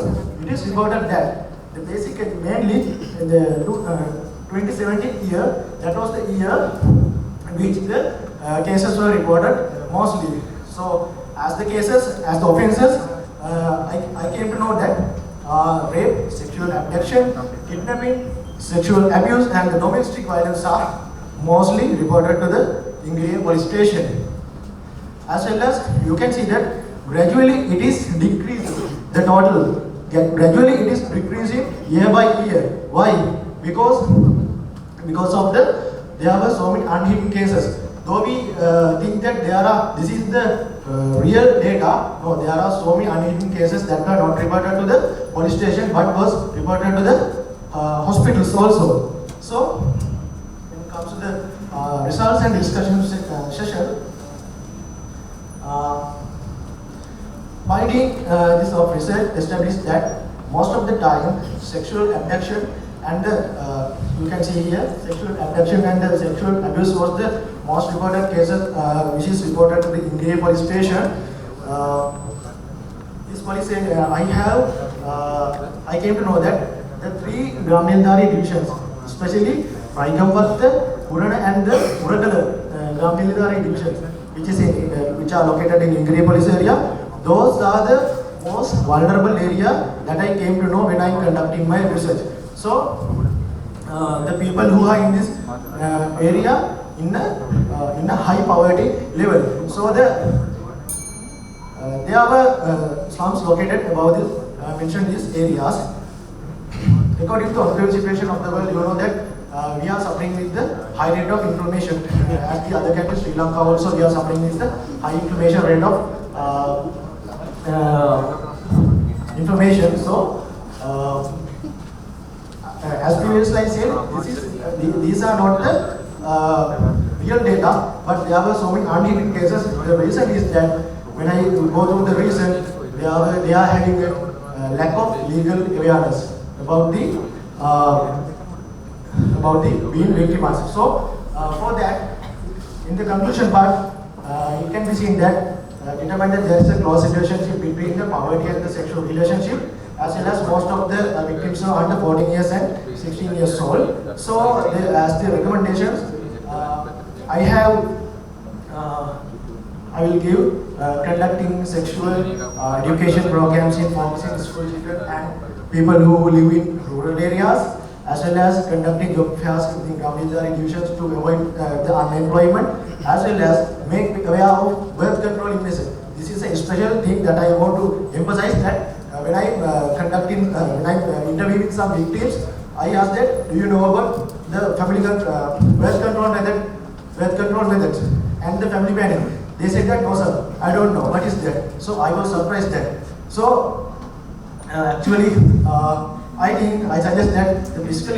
it is reported that the basic, mainly in the 2017 year, that was the year in which the cases were reported mostly. So as the cases, as the offences, I came to know that rape, sexual abduction, kidnapping, sexual abuse and the domestic violence are mostly reported to the Ingria police station. As well as you can see that gradually it is decreasing, the total, gradually it is decreasing year by year. Why? Because of there were so many unhidden cases. Though we think that this is the real data, no, there are so many unhidden cases that were not reported to the police station but was reported to the hospitals also. So when it comes to the results and discussion session, finding this of research established that most of the time sexual abduction and you can see here sexual abduction and the sexual abuse was the most reported cases which is reported to the Ingria police station. This police I came to know that the 3 Brahmildari divisions, especially Raigamvath, Purana and the Gokarella Brahmildari divisions, which are located in Ingria police area, those are the most vulnerable area that I came to know when I am conducting my research. So the people who are in this area in a high poverty level. So there were slums located above this mentioned these areas. According to the situation of the world, you know that we are suffering with the high rate of inflammation. As the other country, Sri Lanka also, we are suffering with the high inflammation rate of inflammation. So, as previously I said, these are not the real data, but there were so many unhidden cases. The reason is that when I go through the reason, they are having a lack of legal awareness about the being victimized. So for that, in the conclusion part, it can be seen that determined that there is a close relationship between the poverty and the sexual relationship, as well as most of the victims are under 14 years and 16 years old. So as the recommendations, I will give conducting sexual education programs in focusing school children and people who live in rural areas, as well as conducting job fairs in community divisions to avoid the unemployment, as well as make aware of birth control illnesses. This is a special thing that I want to emphasize, that when I interview with some victims, I ask that, do you know about the family birth control methods and the family planning? They said that, no sir, I don't know, what is that? So I was surprised that. So actually, I suggest that the physical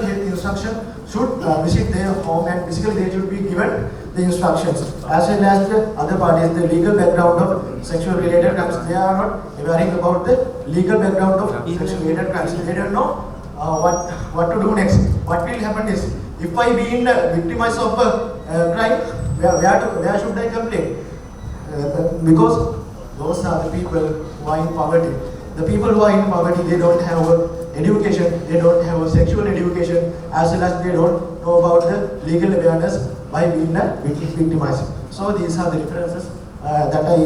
health instruction should visit their home, and physically they should be given the instructions, as well as the other parties, the legal background of sexual related crimes. They are not aware about the legal background of sexual related crimes. They don't know what to do next. What will happen is, if I be victimized of a crime, where should I complain? Because those are the people who are in poverty. The people who are in poverty, they don't have education, they don't have sexual education, as well as they don't know about the legal awareness by being victimized. So these are the differences that I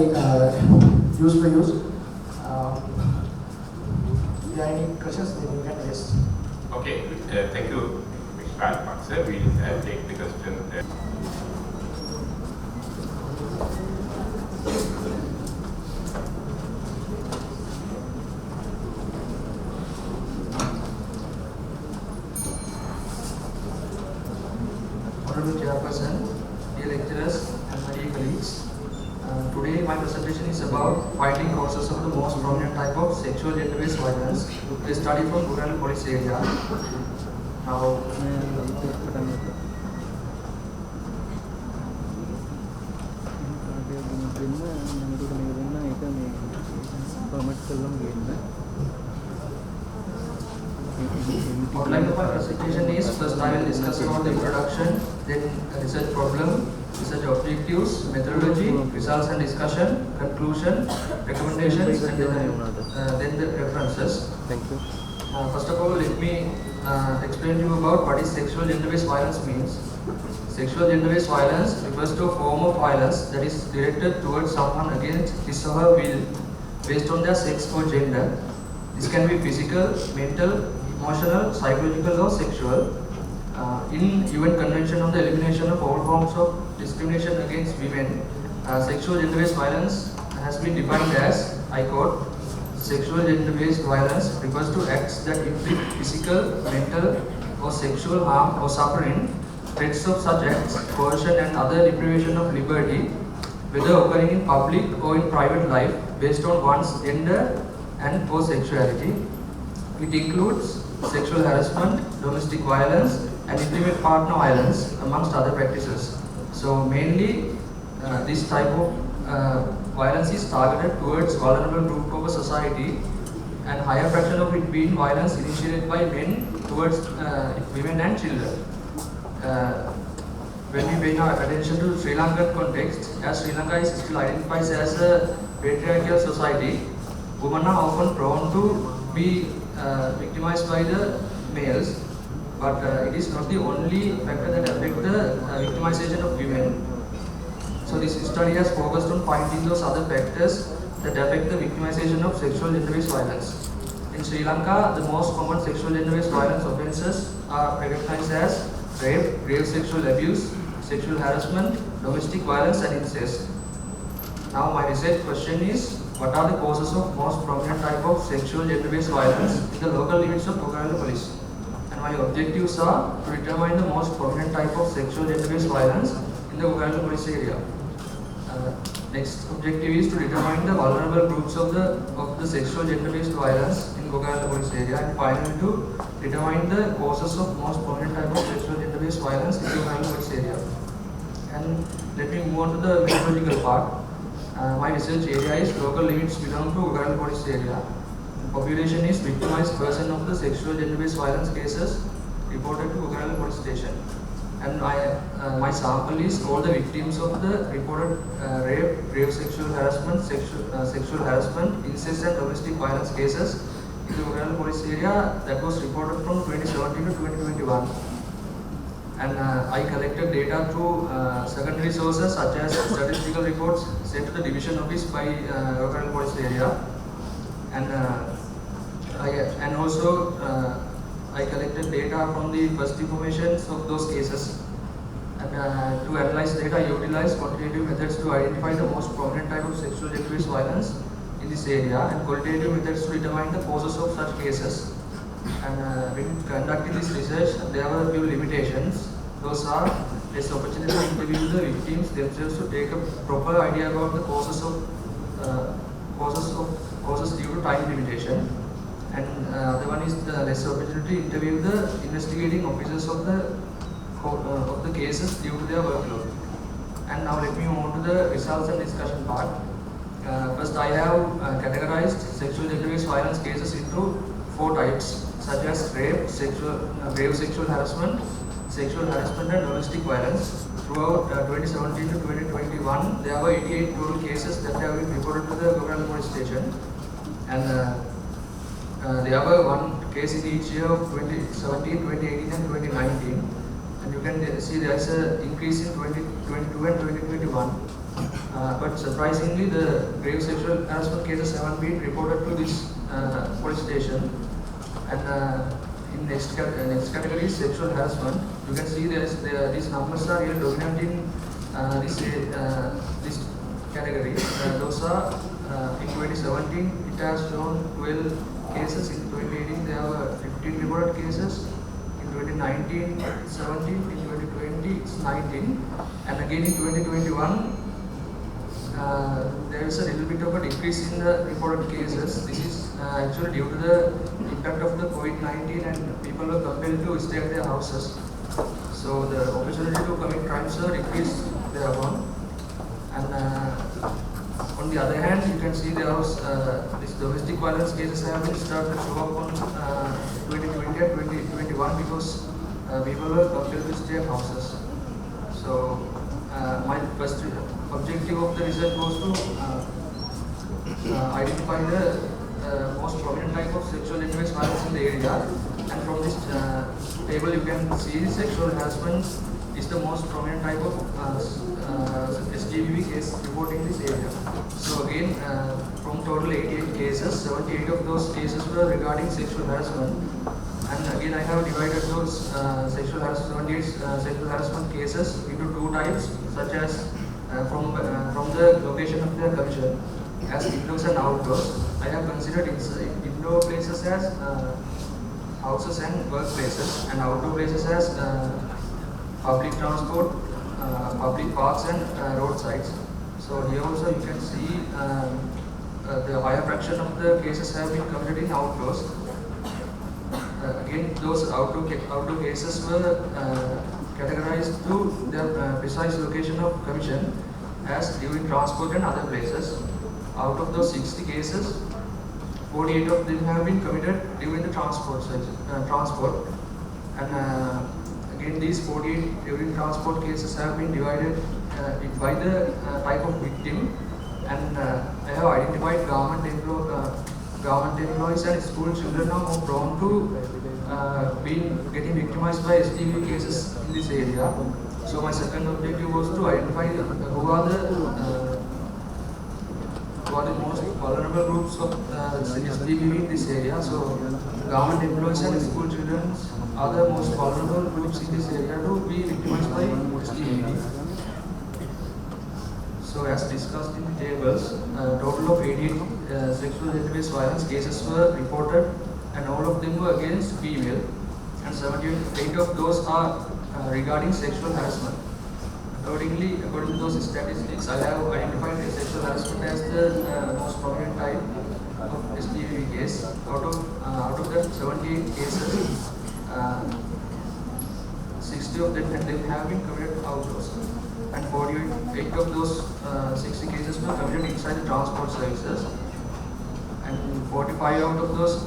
used to use. If there are any questions, then you can ask. Okay, thank you, Mr. Rajapaksha. We'll take the question. Honorable Chairperson, dear lecturers and my dear colleagues, today my presentation is about finding causes of the most prominent type of sexual gender-based violence, a study from Gokarella police area. Now, outline of my presentation is, first I will discuss about the introduction, then research problem, research objectives, methodology, results and discussion, conclusion, recommendations, and then the references. Thank you. First of all, let me explain to you about what is sexual gender-based violence means. Sexual gender-based violence refers to a form of violence that is directed towards someone against his or her will based on their sex or gender. This can be physical, mental, emotional, psychological or sexual. In UN Convention on the Elimination of All Forms of Discrimination Against Women, sexual gender-based violence has been defined as, I quote, sexual gender-based violence refers to acts that inflict physical, mental or sexual harm or suffering, threats of such acts, coercion and other deprivation of liberty, whether occurring in public or in private life based on one's gender and or sexuality. It includes sexual harassment, domestic violence and intimate partner violence amongst other practices. So mainly this type of violence is targeted towards vulnerable group of a society, and higher fraction of it being violence initiated by men towards women and children. When we pay our attention to Sri Lankan context, as Sri Lanka is still identified as a patriarchal society, women are often prone to be victimized by the males, but it is not the only factor that affects the victimization of women. So this study has focused on finding those other factors that affect the victimization of sexual gender-based violence. In Sri Lanka, the most common sexual gender-based violence offences are recognized as rape, grave sexual abuse, sexual harassment, domestic violence and incest. Now my research question is, what are the causes of most prominent type of sexual gender-based violence in the local limits of Gokarella police? And and my objectives are to determine the most prominent type of sexual gender-based violence in the Gokarella police area. Next objective is to determine the vulnerable groups of the sexual gender-based violence in Gokarella police area, and finally to determine the causes of most prominent type of sexual gender-based violence in Gokarella police area. And let me move on to the methodological part. My research area is local limits belong to Gokarella police area. Population is victimized person of the sexual gender-based violence cases reported to Gokarella police station. And my sample is all the victims of the reported rape, grave sexual harassment, sexual harassment, incest and domestic violence cases in the Gokarella police area that was reported from 2017 to 2021. And I collected data through secondary sources such as statistical reports sent to the division office by Gokarella police area. And also I collected data from the first informations of those cases. And to analyze data, I utilized quantitative methods to identify the most prominent type of sexual gender-based violence in this area, and qualitative methods to determine the causes of such cases. And when conducting this research, there were a few limitations. Those are less opportunity to interview the victims themselves to take a proper idea about the causes due to time limitation. And the one is the less opportunity to interview the investigating officers of the cases due to their workload. And now let me move on to the results and discussion part. First, I have categorized sexual gender-based violence cases into 4 types, such as rape, grave sexual harassment and domestic violence. Throughout 2017 to 2021, there were 88 total cases that have been reported to the Gokarella police station. And there were 1 case in each year of 2017, 2018 and 2019. And you can see there is an increase in 2022 and 2021. But surprisingly, the grave sexual harassment cases haven't been reported to this police station. And in next category is sexual harassment. You can see these numbers are really dominant in this category. Those are in 2017 it has shown 12 cases. In 2018 there were 15 reported cases. In 2019 it's 17. In 2020 it's 19. And again in 2021 there is a little bit of a decrease in the reported cases. This is actually due to the impact of the COVID-19 and people were compelled to stay at their houses. So the opportunity to commit crimes are decreased thereupon. And on the other hand, you can see there was these domestic violence cases have been started to show up on 2020 and 2021 because people were compelled to stay at houses. So my first objective of the research was to identify the most prominent type of sexual gender-based violence in the area. And from this table you can see sexual harassment is the most prominent type of SGBV case reported in this area. So again, from total 88 cases, 78 of those cases were regarding sexual harassment. And again, I have divided those sexual harassment cases into 2 types, such as from the location of their commission, as indoors and outdoors. I have considered indoor places as houses and workplaces, and outdoor places as public transport, public parks and roadsides. So here also you can see the higher fraction of the cases have been committed in outdoors. Again, those outdoor cases were categorized to their precise location of commission as during transport and other places. Out of those 60 cases, 48 of them have been committed during the transport. And again, these 48 during transport cases have been divided by the type of victim. And I have identified government employees and school children are more prone to getting victimized by STV cases in this area. So my second objective was to identify who are the most vulnerable groups of STV in this area. So government employees and school children are the most vulnerable groups in this area to be victimized by STV. So as discussed in the tables, a total of 88 sexual gender-based violence cases were reported, and all of them were against female. and 78 of those are regarding sexual harassment. According to those statistics, I have identified sexual harassment as the most prominent type of SDV case. Out of that 78 cases, 60 of them have been committed outdoors, and 48 of those 60 cases were committed inside the transport services, and 45 out of those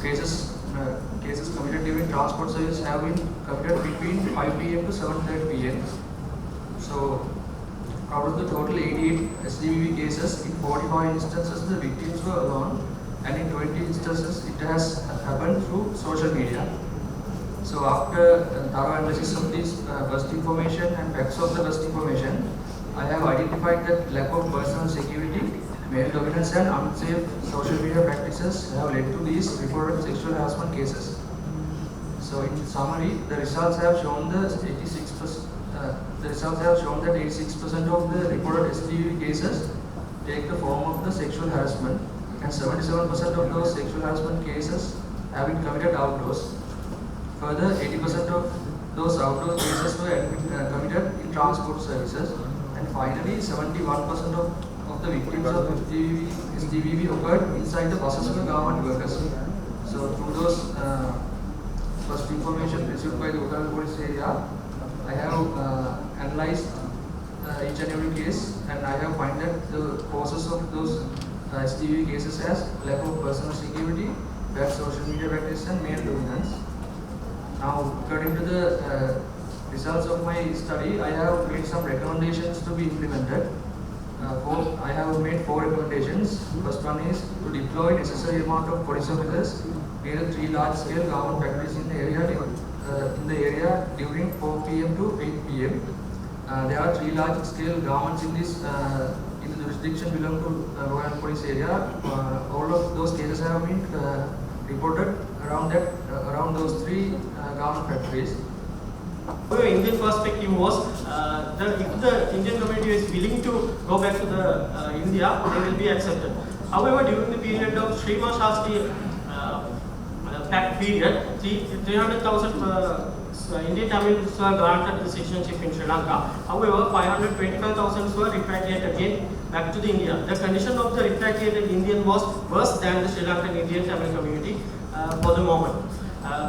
cases committed during transport service have been committed between 5 p.m. to 7:30 p.m. So, out of the total 88 SDVB cases, in 45 instances the victims were alone, and in 20 instances it has happened through social media. So, after thorough analysis of this burst information and facts of the burst information, I have identified that lack of personal security, male dominance and unsafe social media practices have led to these reported sexual harassment cases. So in summary, the results have shown that 86% of the reported SDV cases take the form of the sexual harassment, and 77% of those sexual harassment cases have been committed outdoors. Further, 80% of those outdoor cases were committed in transport services, and finally 71% of the victims of SDVB occurred inside the buses of government workers. So through those first information received by the Gokarella police area, I have analyzed each and every case, and I have found that the causes of those SDVB cases as lack of personal security, bad social media practice and male dominance. Now, according to the results of my study, I have made some recommendations to be implemented. I have made 4 recommendations. First one is to deploy necessary amount of police officers near the 3 large-scale government factories in the area during 4 p.m. to 8 p.m. There are 3 large-scale governments in the jurisdiction belong to Royal Police area. All of those cases have been reported around those 3 government factories. The Indian perspective was if the Indian community is willing to go back to the India, they will be accepted. However, during the period of Srima Shastri pact period, 300,000 Indian Tamils were granted the citizenship in Sri Lanka. However, 525,000 were repatriated again back to the India. The condition of the repatriated Indian was worse than the Sri Lankan Indian Tamil community for the moment.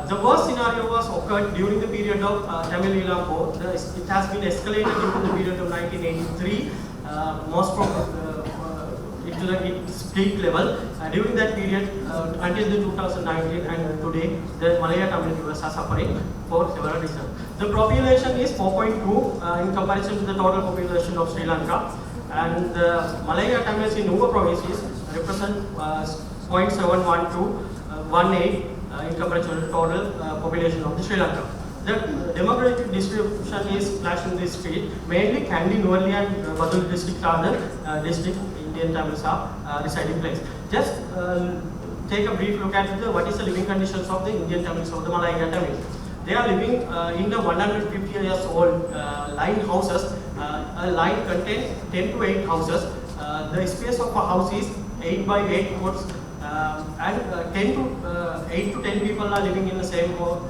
The worst scenario was occurred during the period of Tamil Eelam War. It has been escalated during the period of 1983, most probably into the its peak level. During that period, until the 2019 and today, the Malaya Tamil viewers are suffering for several reasons. The population is 4.2 in comparison to the total population of Sri Lanka, and the Malaya Tamils in Nuva provinces represent 0.712 to 18 in comparison to the total population of the Sri Lanka. The demographic distribution is flashed in this field. Mainly Kandy, Nuwali and Badul district are the district Indian Tamils are residing place. Just take a brief look at what is the living conditions of the Indian Tamils of the Malaya Tamils. They are living in the 150 years old line houses. A line contains 10 to 8 houses. The space of a house is 8 by 8 foot. And 8 to 10 people are living in the same home,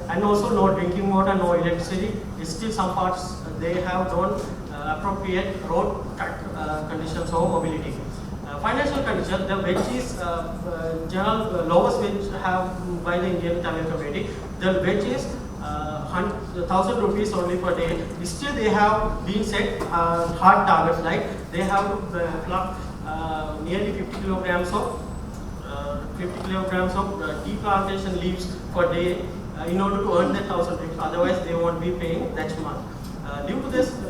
and also no drinking water, no electricity. Still some parts they have don't appropriate road conditions or mobility. Financial condition, the wage is general lowest wage have by the Indian Tamil community. The wage is 1,000 rupees only per day. Still they have been set hard targets, like they have to pluck nearly 50 kilograms of tea plantation leaves per day in order to earn that 1,000 rupees. Otherwise, they won't be paying that much. Due to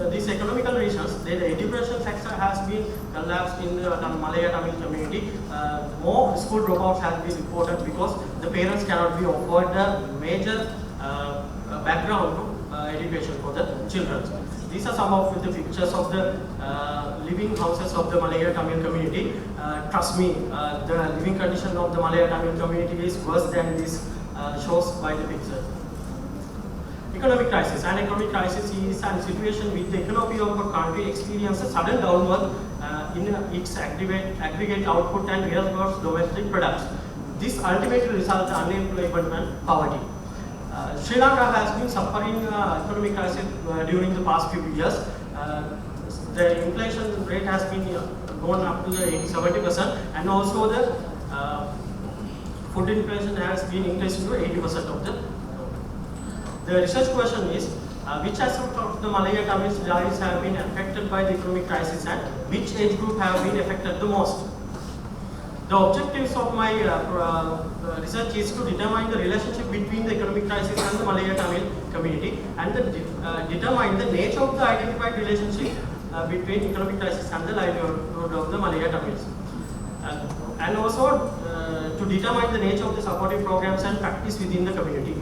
these economical reasons, the education sector has been collapsed in the Malaya Tamil community. More school dropouts have been reported because the parents cannot be offered a major background to education for the children. These are some of the pictures of the living houses of the Malaya Tamil community. Trust me, the living condition of the Malaya Tamil community is worse than this shows by the picture. Economic crisis. An economic crisis is a situation with the economy of a country experiences a sudden downward in its aggregate output and real gross domestic products. This ultimately results in unemployment and poverty. Sri Lanka has been suffering economic crisis during the past few years. The inflation rate has been gone up to 70%, and also the food inflation has been increased to 80% of the. The research question is, which aspect of the Malaya Tamil lives have been affected by the economic crisis, and which age group have been affected the most? The objectives of my research is to determine the relationship between the economic crisis and the Malaya Tamil community, and determine the nature of the identified relationship between economic crisis and the livelihood of the Malaya Tamils. And also to determine the nature of the supportive programs and practice within the community.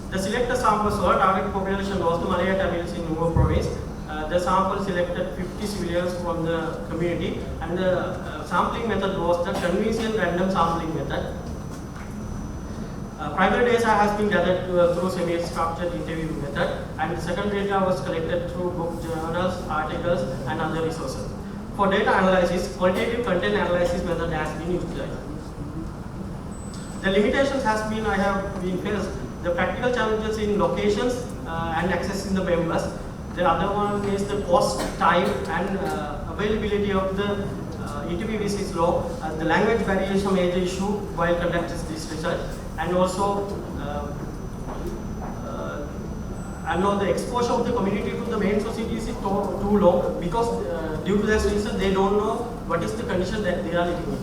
The selected samples were target population was the Malaya Tamils in Nuvo province. The sample selected 50 civilians from the community, and the sampling method was the convenient random sampling method. Primary data has been gathered through semi-structured interview method, and the secondary data was collected through book journals, articles, and other resources. For data analysis, qualitative content analysis method has been utilized. The limitations has been faced the practical challenges in locations and accessing the members. The other one is the cost, time, and availability of the ETPVC is low. The language variation major issue while conducting this research, and also the exposure of the community to the main society is too low, because due to this reason they don't know what is the condition that they are living in.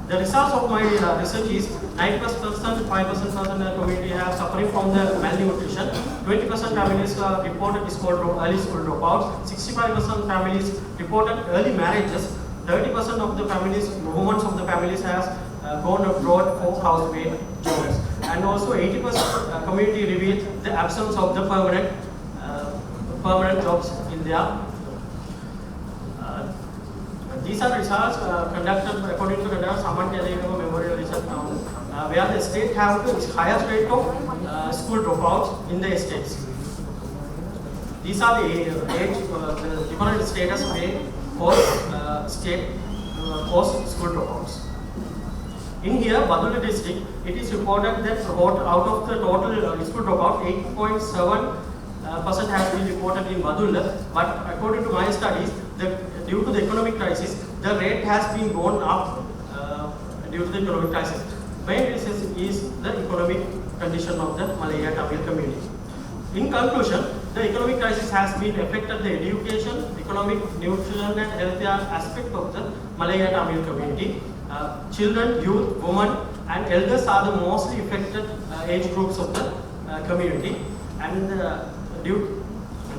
The results of my research is 90%, 5% of the community have suffering from the malnutrition, 20% families reported early school dropouts, 65% families reported early marriages, 30% of the families, women of the families has gone abroad for housemaid jobs, and also 80% community revealed the absence of the permanent jobs in their. These are results conducted according to the Saman Memorial Research, where the state have the highest rate of school dropouts in the estates. These are the the different status way for state post school dropouts. In here, Badulla district, it is reported that out of the total school dropout, 8.7% has been reported in Badulla, but according to my studies, due to the economic crisis, the rate has been gone up due to the economic crisis. Main reason is the economic condition of the Malaya Tamil community. In conclusion, the economic crisis has been affected the education, economic, nutrition, and healthcare aspect of the Malaya Tamil community. Children, youth, women, and elders are the mostly affected age groups of the community, and due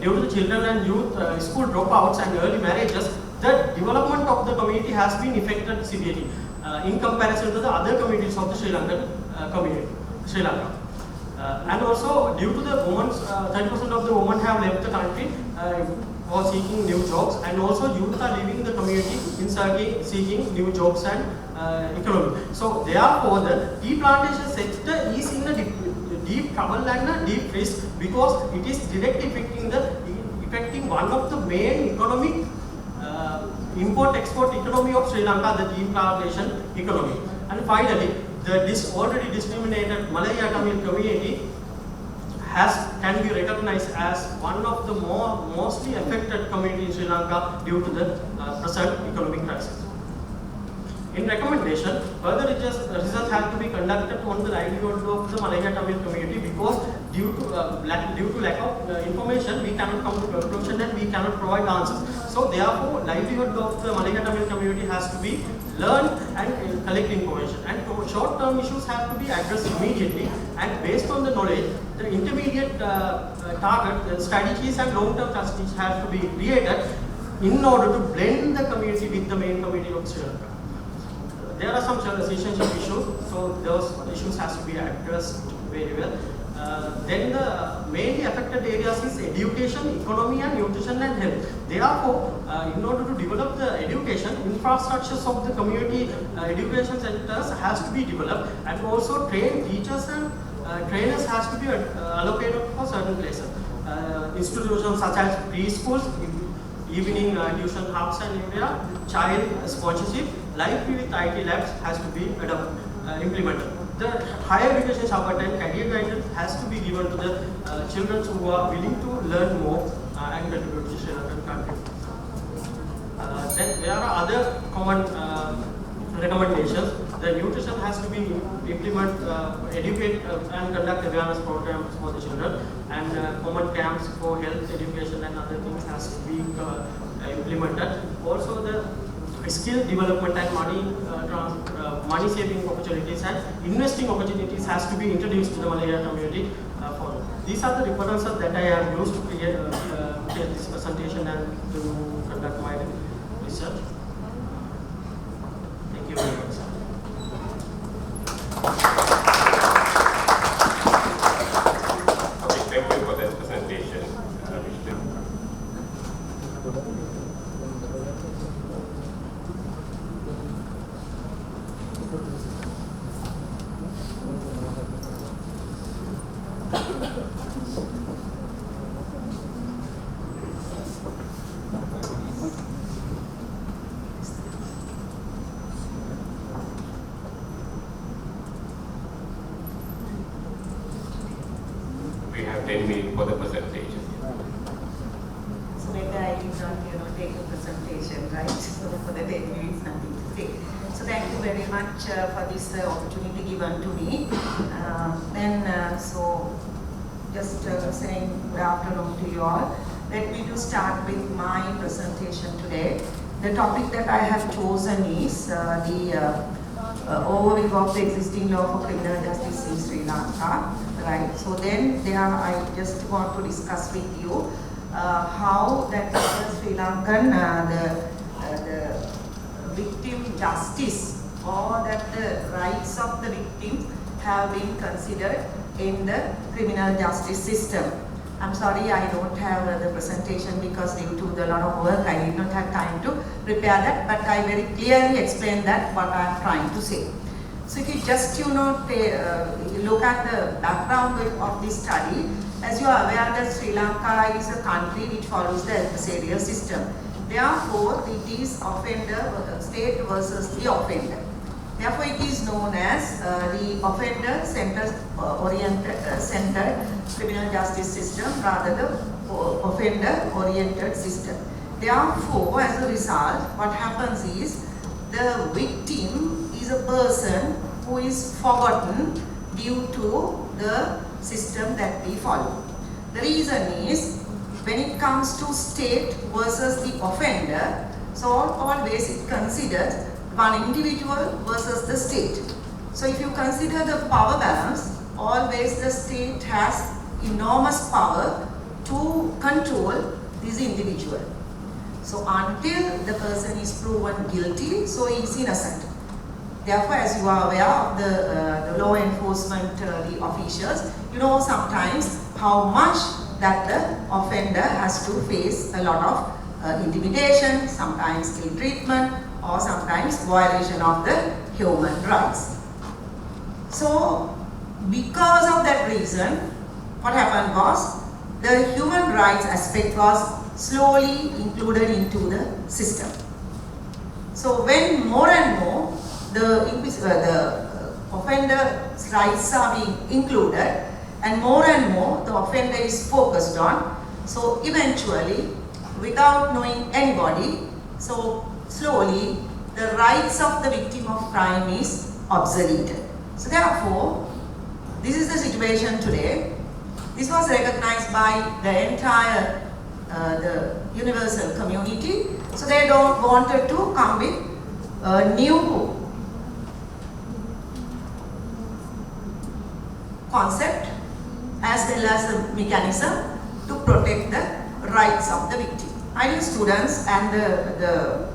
to the children and youth school dropouts and early marriages, the development of the community has been affected severely in comparison to the other communities of the Sri Lanka. And also due to the women, 30% of the women have left the country for seeking new jobs, and also youth are leaving the community in seeking new jobs and economy. So therefore the tea plantation sector is in a deep trouble and a deep risk, because it is directly affecting one of the main economic import-export economy of Sri Lanka, the tea plantation economy. And finally, this already discriminated Malaya Tamil community can be recognized as one of the mostly affected community in Sri Lanka due to the present economic crisis. In recommendation, further research has to be conducted on the livelihood of the Malaya Tamil community, because due to lack of information, we cannot come to conclusion and we cannot provide answers. So therefore, livelihood of the Malaya Tamil community has to be learned and collect information. And short-term issues have to be addressed immediately, and based on the knowledge, the intermediate target strategies and long-term strategies have to be created in order to blend the community with the main community of Sri Lanka. There are some citizenship issues, so those issues has to be addressed very well. Then the mainly affected areas is education, economy, and nutrition and health. Therefore, in order to develop the education, infrastructures of the community education centers has to be developed, and also trained teachers and trainers has to be allocated for certain places. Institutions such as preschools, evening tuition hubs and area, child sponsorship, Life with IT labs has to be implemented. The higher education Shapatai career guidance has to be given to the children who are willing to learn more and contribute to Sri Lankan country. Then there are other common recommendations. The nutrition has to be implement, educate and conduct awareness programs for the children, and common camps for health education and other things has to be implemented. Also the skill development and money saving opportunities and investing opportunities has to be introduced to the Malayan community. These are the references that I have used to create this presentation and to conduct my research. Thank you very much. Okay, thank you for that presentation, We have 10 minutes for the presentation. So maybe I did not, take a presentation, right? So for the 10 minutes, nothing to say. So thank you very much for this opportunity given to me. So just saying good afternoon to you all. Let me start with my presentation today. The topic that I have chosen is the overview of the existing law for criminal justice in Sri Lanka. Right. So then I just want to discuss with you how that Sri Lankan the victim justice or that the rights of the victims have been considered in the criminal justice system. I'm sorry I don't have the presentation because due to a lot of work I did not have time to prepare that, but I very clearly explained that what I am trying to say. So if you just look at the background of this study, as you are aware that Sri Lanka is a country which follows the adversarial system. Therefore, it is state versus the offender. Therefore, it is known as the offender-centered criminal justice system rather than offender-oriented system. Therefore, as a result, what happens is the victim is a person who is forgotten due to the system that we follow. The reason is when it comes to state versus the offender, so always it considers one individual versus the state. So if you consider the power balance, always the state has enormous power to control this individual. So until the person is proven guilty, so he is innocent. Therefore, as you are aware of the law enforcement, the officials, you know sometimes how much that the offender has to face a lot of intimidation, sometimes ill treatment, or sometimes violation of the human rights. So, because of that reason, what happened was the human rights aspect was slowly included into the system. So, when more and more the offender's rights are being included and more the offender is focused on, so eventually, without knowing anybody, so slowly the rights of the victim of crime is obsoleted. So therefore, this is the situation today. This was recognized by the entire the universal community. So they don't wanted to come with a new concept as well as a mechanism to protect the rights of the victim. Ideal students and the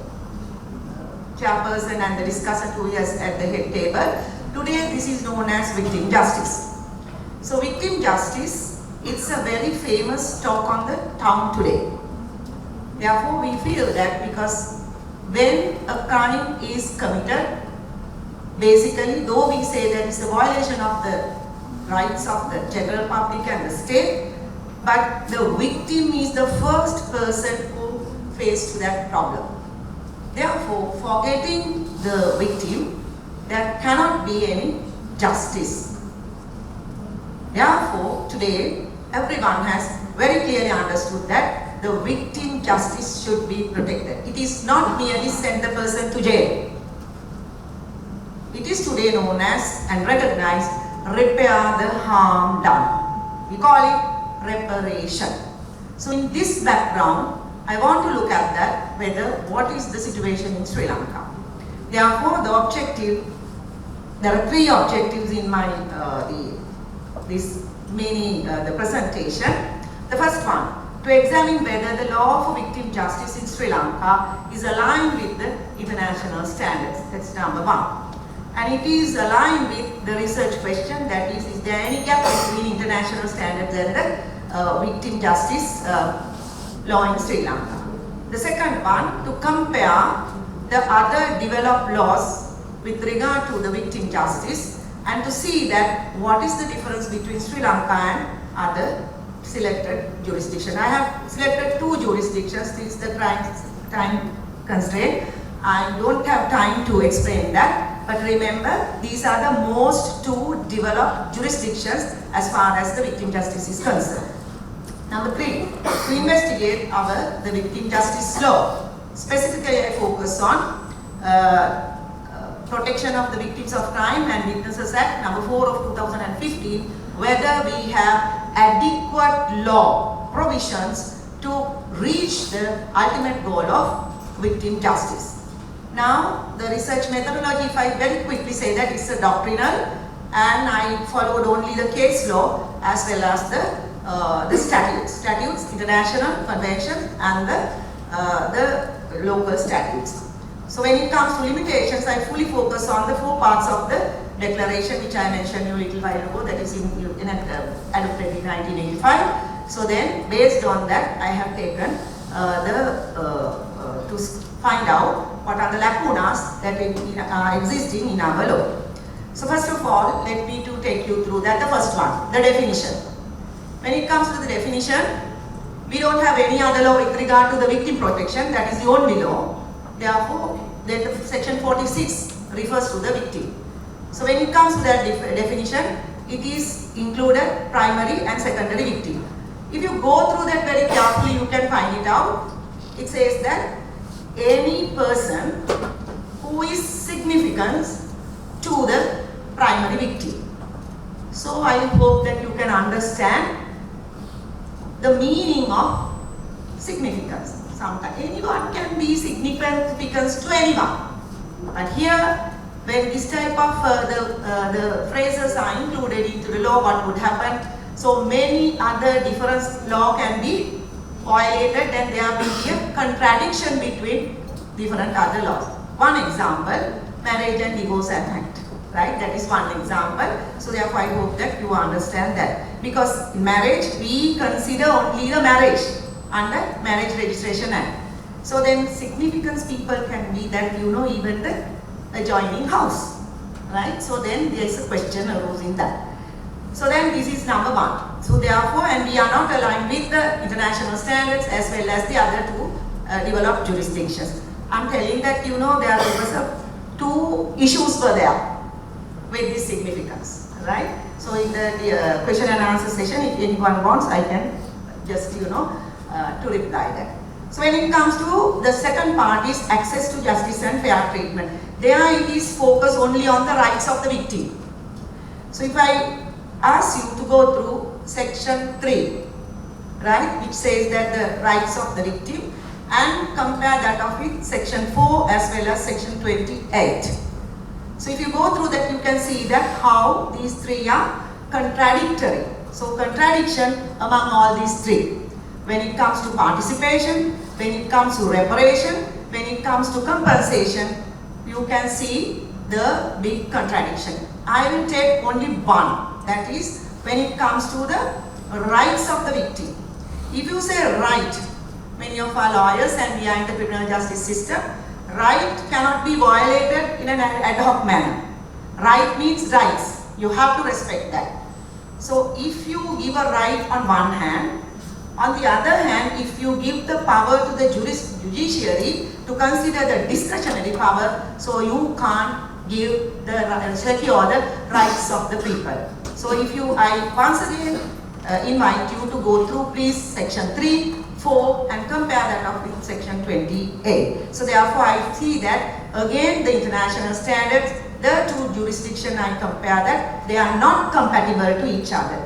chairperson and the discussant who is at the head table, today this is known as victim justice. So victim justice, it's a very famous talk on the town today. Therefore we feel that because when a crime is committed, basically though we say that it's a violation of the rights of the general public and the state, but the victim is the first person who faced that problem. Therefore, forgetting the victim, there cannot be any justice. Therefore, today, everyone has very clearly understood that the victim justice should be protected. It is not merely send the person to jail. It is today known as and recognized repair the harm done. We call it reparation. So in this background, I want to look at that, what is the situation in Sri Lanka. Therefore, there are three objectives in my the presentation. The first one, to examine whether the law for victim justice in Sri Lanka is aligned with the international standards. That's number one. And it is aligned with the research question, that is there any gap between international standards and the victim justice law in Sri Lanka. The second one, to compare the other developed laws with regard to the victim justice and to see that what is the difference between Sri Lanka and other selected jurisdictions. I have selected two jurisdictions since the time constraint. I don't have time to explain that, but remember, these are the most two developed jurisdictions as far as the victim justice is concerned. Number three, to investigate the victim justice law. Specifically, I focus on Protection of the Victims of Crime and Witnesses Act number 4 of 2015, whether we have adequate law provisions to reach the ultimate goal of victim justice. Now, the research methodology, if I very quickly say that, it's a doctrinal, and I followed only the case law as well as the statutes, international conventions, and the local statutes. So when it comes to limitations, I fully focus on the 4 parts of the declaration which I mentioned a little while ago, that is adopted in 1985. So then, based on that, I have taken to find out what are the lacunas that are existing in our law. So first of all, let me to take you through that. The first one, the definition. When it comes to the definition, we don't have any other law with regard to the victim protection. That is the only law. Therefore, then section 46 refers to the victim. So when it comes to that definition, it is included primary and secondary victim. If you go through that very carefully, you can find it out. It says that any person who is significant to the primary victim. So I hope that you can understand the meaning of significance. Sometimes anyone can be significant to anyone. But here, when this type of the phrases are included into the law, what would happen? So many other different law can be violated, and there will be a contradiction between different other laws. One example, Marriage and Divorce Act, right? That is one example. So therefore, I hope that you understand that. Because in marriage, we consider only the marriage under Marriage Registration Act. So then significance people can be that, even the adjoining house, right? So then there is a question arose in that. So then this is number one. So therefore, and we are not aligned with the international standards as well as the other two developed jurisdictions. I'm telling that, there was two issues were there with this significance, right? So in the question and answer session, if anyone wants, I can just, to reply that. So when it comes to the second part is access to justice and fair treatment. There it is focused only on the rights of the victim. So if I ask you to go through section 3, right, which says that the rights of the victim, and compare that of with section 4 as well as section 28. So if you go through that, you can see that how these three are contradictory. So contradiction among all these three. When it comes to participation, when it comes to reparation, when it comes to compensation, you can see the big contradiction. I will take only one, that is when it comes to the rights of the victim. If you say right, many of our lawyers and we are in the criminal justice system, right cannot be violated in an ad hoc manner. Right means rights. You have to respect that. So if you give a right on one hand, on the other hand, if you give the power to the judiciary to consider the discretionary power, so you can't give the secure the rights of the people. So if you, I once again invite you to go through please section 3, 4 and compare that up with section 28. So therefore I see that again the international standards, the two jurisdictions I compare that, they are not compatible to each other.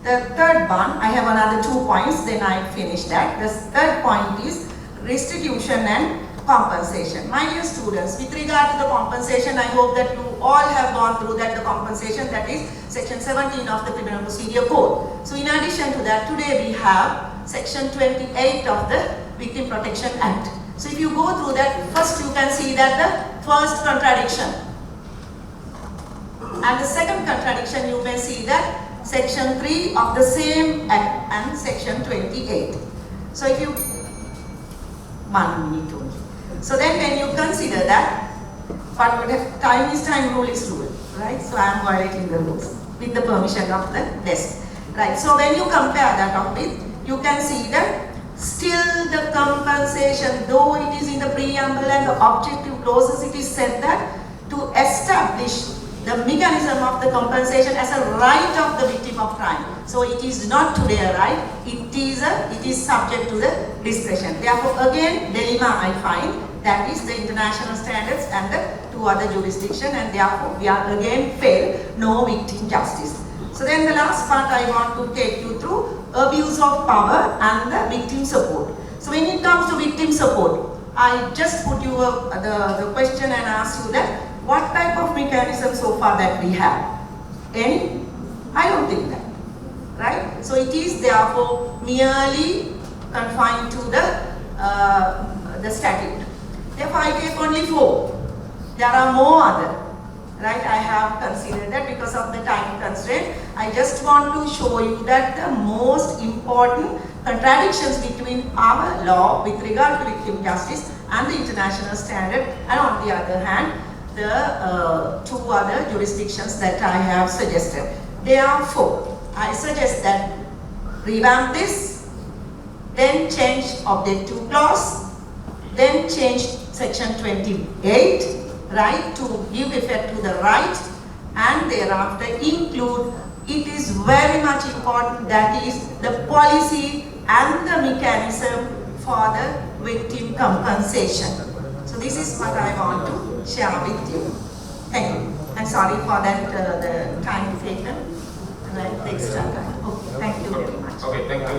The third one, I have another 2 points, then I finish that. The third point is restitution and compensation. My dear students, with regard to the compensation, I hope that you all have gone through that, the compensation, that is section 17 of the Criminal Procedure Code. So in addition to that, today we have section 28 of the Victim Protection Act. So if you go through that, first you can see that the first contradiction. And the second contradiction, you may see that section 3 of the same act and section 28. So if you, 1 minute only. So then when you consider that, but time is time, rule is rule, right? So I am violating the rules with the permission of the desk, right? So when you compare that up with, you can see that still the compensation, though it is in the preamble and the objective clauses, it is said that to establish the mechanism of the compensation as a right of the victim of crime. So it is not today a right, it is subject to the discretion. Therefore again, dilemma I find, that is the international standards and the 2 other jurisdictions, and therefore we are again fail, no victim justice. So then the last part I want to take you through, abuse of power and the victim support. So when it comes to victim support, I just put you the question and ask you that, what type of mechanism so far that we have? Any? I don't think that, right? So it is therefore merely confined to the statute. Therefore I take only 4. There are more other, right? I have considered that because of the time constraint. I just want to show you that the most important contradictions between our law with regard to victim justice and the international standard, and on the other hand, the 2 other jurisdictions that I have suggested. Therefore, I suggest that revamp this, then change objective clause, then change section 28, right, to give effect to the right, and thereafter include, it is very much important, that is the policy and the mechanism for the victim compensation. So this is what I want to share with you. Thank you. And sorry for that, the time taken, and the extra time. Okay, thank you very much. Okay, thank you.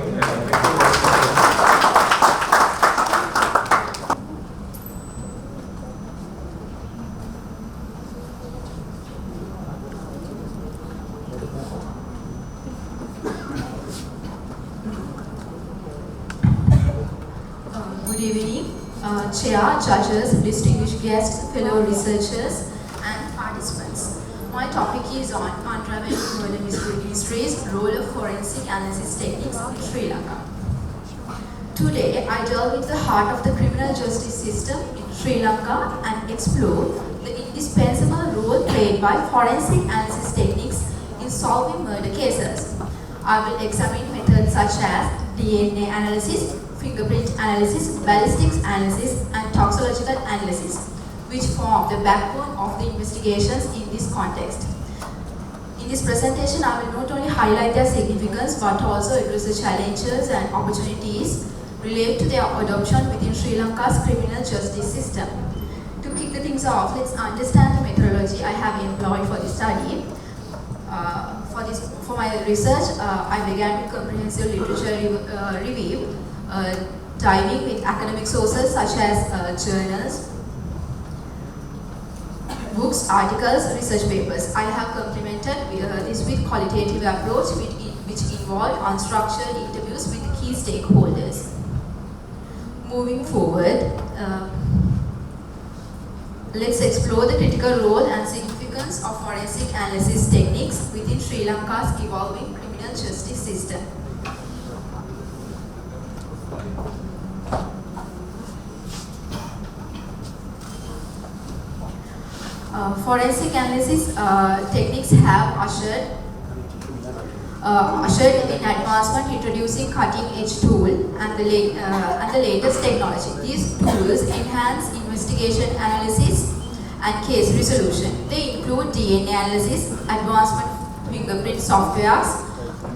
Good evening, Chair, judges, distinguished guests, fellow researchers, and participants. My topic is on unraveling murder mysteries, role of forensic analysis techniques in Sri Lanka. Today, I delve into the heart of the criminal justice system in Sri Lanka and explore the indispensable role played by forensic analysis techniques in solving murder cases. I will examine methods such as DNA analysis, fingerprint analysis, ballistics analysis, and toxicological analysis, which form the backbone of the investigations in this context. In this presentation, I will not only highlight their significance, but also address the challenges and opportunities related to their adoption within Sri Lanka's criminal justice system. To kick the things off, let's understand the methodology I have employed for this study. For my research, I began with comprehensive literature review, diving with academic sources such as journals, books, articles, research papers. I have complemented this with qualitative approach which involved unstructured interviews with key stakeholders. Moving forward, let's explore the critical role and significance of forensic analysis techniques within Sri Lanka's evolving criminal justice system. Forensic analysis techniques have ushered ushered in advancement, introducing cutting-edge tool and the latest technology. These tools enhance investigation analysis and case resolution. They include DNA analysis, advancement fingerprint softwares,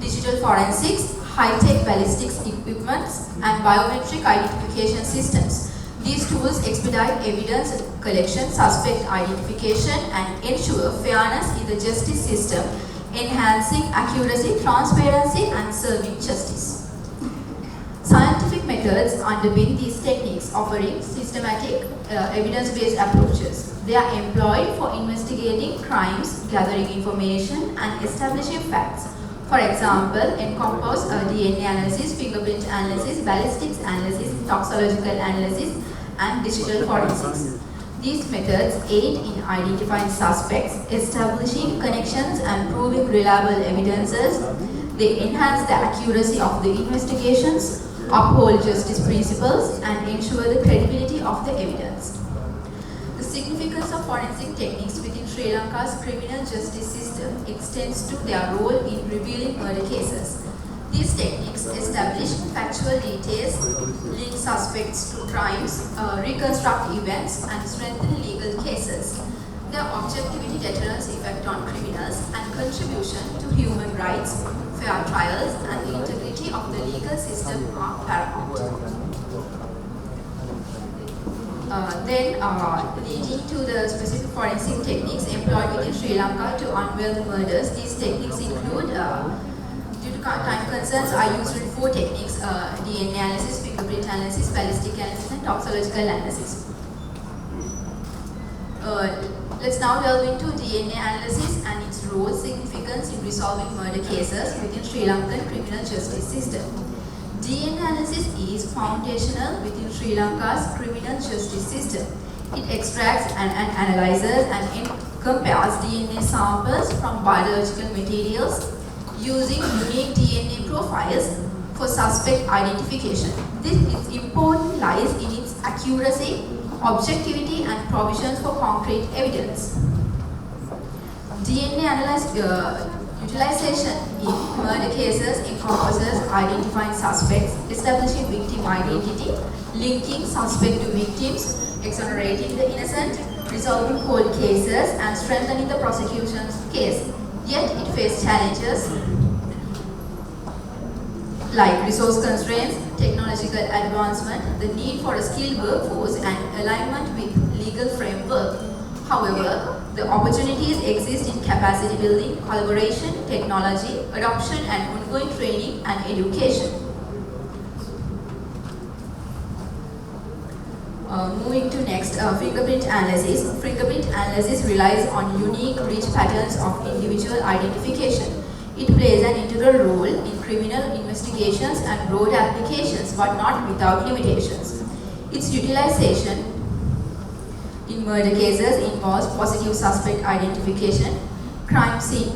digital forensics, high-tech ballistics equipments, and biometric identification systems. These tools expedite evidence collection, suspect identification, and ensure fairness in the justice system, enhancing accuracy, transparency, and serving justice. Scientific methods underpin these techniques, offering systematic evidence-based approaches. They are employed for investigating crimes, gathering information, and establishing facts. For example, encompass DNA analysis, fingerprint analysis, ballistics analysis, toxicological analysis, and digital forensics. These methods aid in identifying suspects, establishing connections, and proving reliable evidences. They enhance the accuracy of the investigations, uphold justice principles, and ensure the credibility of the evidence. The significance of forensic techniques within Sri Lanka's criminal justice system extends to their role in revealing murder cases. These techniques establish factual details, link suspects to crimes, reconstruct events, and strengthen legal cases. Their objectivity, deterrence effect on criminals, and contribution to human rights, fair trials, and the integrity of the legal system are paramount. Leading to the specific forensic techniques employed within Sri Lanka to unveil murders. These techniques include, due to time concerns, I used 4 techniques: DNA analysis, fingerprint analysis, ballistic analysis, and toxicological analysis. Let's now delve into DNA analysis and its role, significance in resolving murder cases within Sri Lankan criminal justice system. DNA analysis is foundational within Sri Lanka's criminal justice system. It extracts and analyzes and compares DNA samples from biological materials using unique DNA profiles for suspect identification. This important lies in its accuracy, objectivity, and provisions for concrete evidence. DNA utilization in murder cases encompasses identifying suspects, establishing victim identity, linking suspect to victims, exonerating the innocent, resolving cold cases, and strengthening the prosecution's case. Yet it faces challenges like resource constraints, technological advancement, the need for a skilled workforce, and alignment with legal framework. However, the opportunities exist in capacity building, collaboration, technology, adoption, and ongoing training and education. Moving to next, fingerprint analysis. Fingerprint analysis relies on unique, rich patterns of individual identification. It plays an integral role in criminal investigations and broad applications, but not without limitations. Its utilization in murder cases involves positive suspect identification, crime scene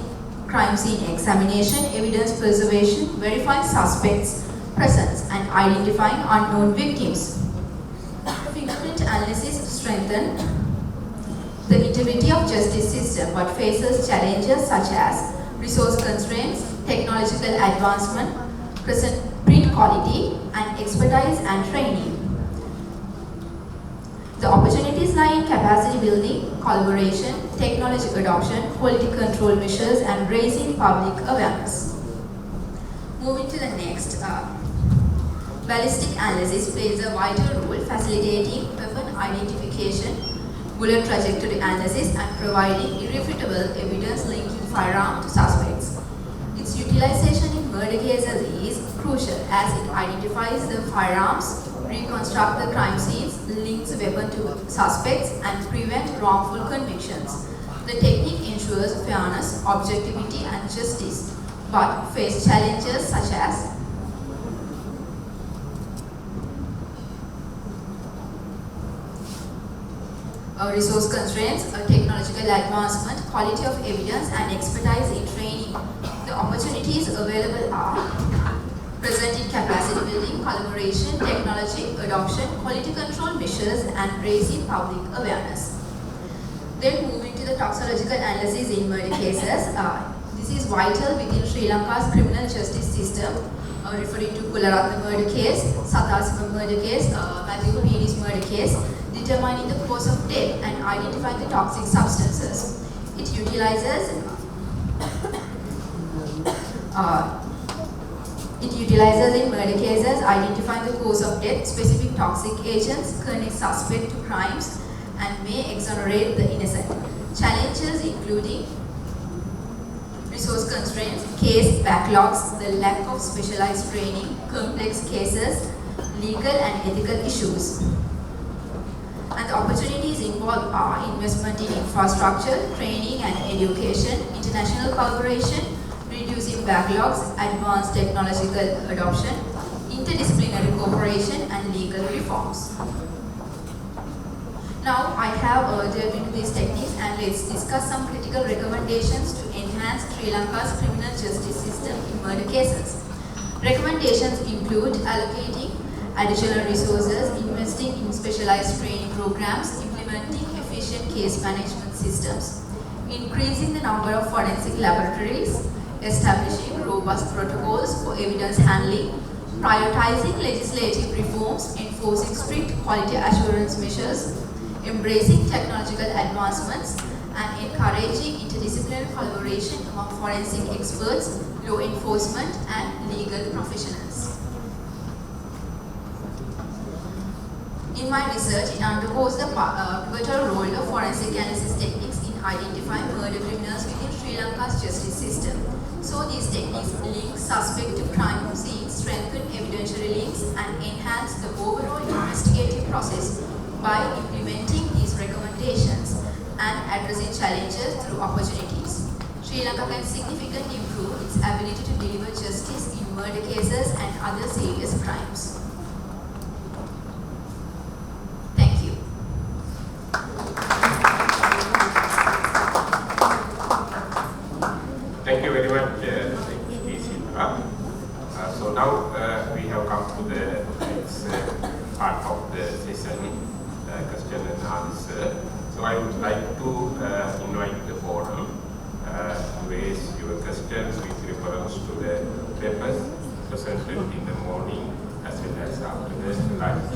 examination, evidence preservation, verifying suspects' presence, and identifying unknown victims. Fingerprint analysis strengthens the integrity of justice system, but faces challenges such as resource constraints, technological advancement, print quality, and expertise and training. The opportunities lie in capacity building, collaboration, technology adoption, quality control measures, and raising public awareness. Moving to the next, ballistic analysis plays a vital role facilitating weapon identification, bullet trajectory analysis, and providing irrefutable evidence linking firearm to suspects. Its utilization in murder cases is crucial as it identifies the firearms, reconstruct the crime scenes, links weapon to suspects, and prevent wrongful convictions. The technique ensures fairness, objectivity, and justice, but face challenges such as resource constraints, technological advancement, quality of evidence, and expertise in training. The opportunities available are present in capacity building, collaboration, technology adoption, quality control measures, and raising public awareness. Then moving to the toxicological analysis in murder cases. This This is vital within Sri Lanka's criminal justice system, referring to Kularatna murder case, Sathasiva murder case, Matthew Piri's murder case, determining the cause of death and identifying the toxic substances. It utilizes in murder cases identifying the cause of death, specific toxic agents, connect suspect to crimes, and may exonerate the innocent. Challenges including resource constraints, case backlogs, the lack of specialized training, complex cases, legal and ethical issues. And the opportunities involved are investment in infrastructure, training and education, international collaboration, reducing backlogs, advanced technological adoption, interdisciplinary cooperation and legal reforms. Now I have delved into these techniques and let's discuss some critical recommendations to enhance Sri Lanka's criminal justice system in murder cases. Recommendations include allocating additional resources, investing in specialized training programs, implementing efficient case management systems, increasing the number of forensic laboratories, establishing robust protocols for evidence handling, prioritizing legislative reforms, enforcing strict quality assurance measures, embracing technological advancements, and encouraging interdisciplinary collaboration among forensic experts, law enforcement, and legal professionals. In my research, it undergoes the pivotal role of forensic analysis techniques in identifying murder criminals within Sri Lanka's justice system. So these techniques link suspect to crime scenes, strengthen evidentiary links, and enhance the overall investigative process by implementing these recommendations and addressing challenges through opportunities. Sri Lanka can significantly improve its ability to deliver justice in murder cases and other serious crimes. Thank you. Thank you very much, Silva. So now we have come to the next part of the session, question and answer. So I would like to invite the forum to raise your questions with reference to the papers presented in the morning as well as after the lunch.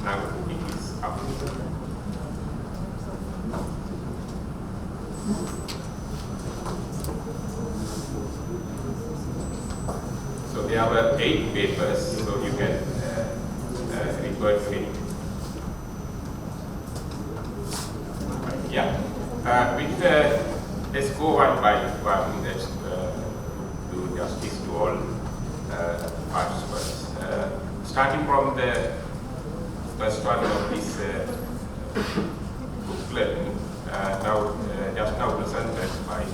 Now it is up to you. So there are 8 papers, so you can refer to it. Yeah. Let's go one by one. Let's do justice to all participants. Starting from the first one of this booklet, just now presented by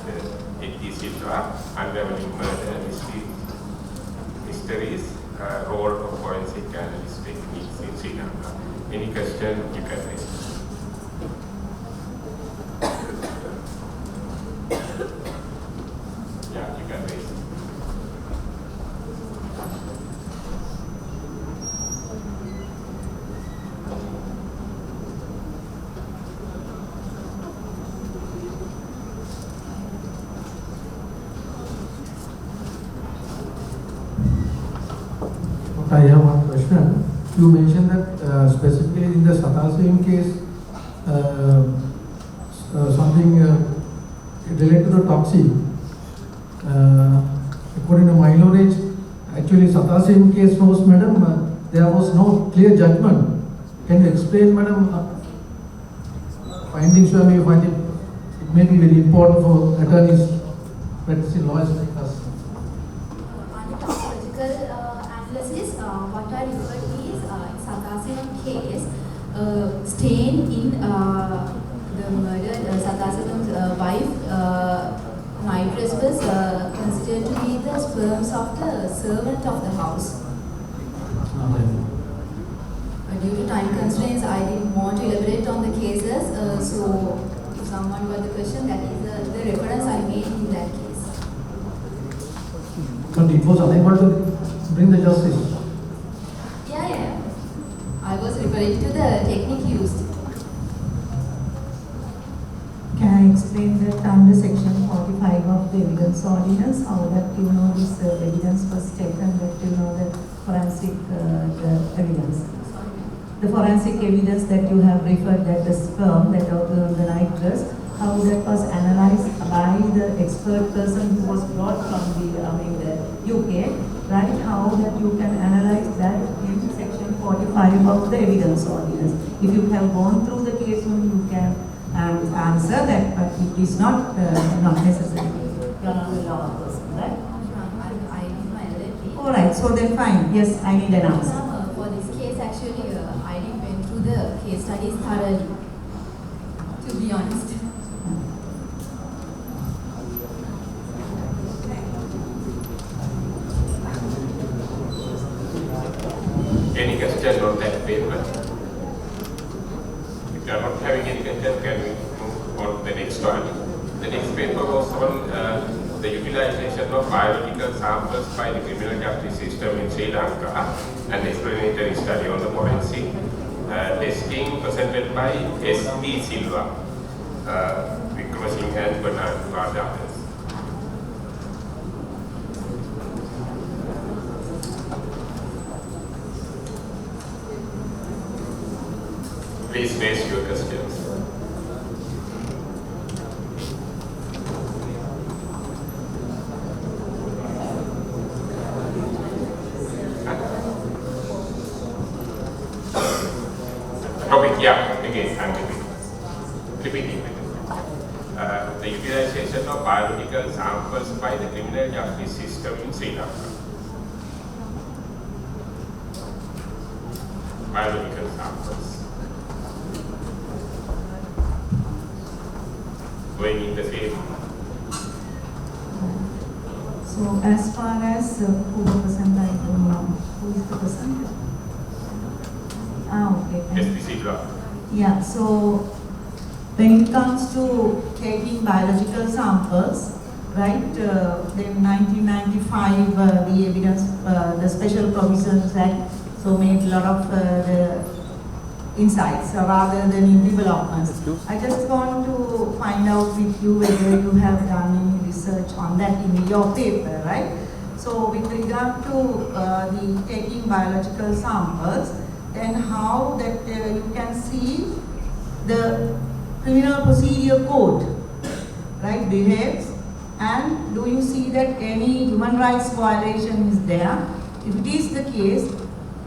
the Silva, Unraveling Murder Mysteries, Role of Forensic Analyst Techniques in Sri Lanka. Any question you can raise? Yeah, you can raise. I have one question. You mentioned that specifically in the Sathasiva case, something related to the toxic. According to my knowledge, actually Sathasiva case was, madam, there was no clear judgment. Can you explain, madam, findings where you find it may be very important for attorneys, practicing lawyers like us? What I referred is in Sathasivam case, stain in the murdered Sathasivam's wife, nitrous was considered to be the sperms of the servant of the house. Due to time constraints, I didn't want to elaborate on the cases, so if someone got the question, that is the reference I made in that case. But it was unable to bring the justice. Yeah. I was referring to the technique used. Can I explain that under section 45 of the evidence ordinance, how that this evidence was taken, that the forensic evidence. The forensic evidence that you have referred, that the sperm, that of the nitrous, how that was analyzed by the expert person who was brought from the UK, right? How that you can analyze that in section 45 of the evidence ordinance. If you have gone through the case, you can answer that, but it is not necessary. You are not the law person, right? All right, so then fine. Yes, I need an answer. For this case, actually, I didn't went through the case studies thoroughly, to be honest. Any question on that paper? If you are not having any question, can we move on to the next one? The next paper was on the utilization of biological samples by the criminal justice system in Sri Lanka and the explanatory study on the forensic testing presented by S.D. Silva, Wickramasinghe and Fernando are the others. Please raise your questions. Topic, yeah, again, I'm repeating. The utilization of biological samples by the criminal justice system in Sri Lanka. Biological samples. Going in the same. So as far as who the person, I don't know who is the person. Okay. S.D. Silva. Yeah, so when it comes to taking biological samples, right, then 1995 the evidence, the Special Provisions Act, so made a lot of the insights rather than in developments. I just want to find out with you whether you have done any research on that in your paper, right? So with regard to the taking biological samples, then how that you can see the criminal procedure code, right, behaves, and do you see that any human rights violation is there? If it is the case,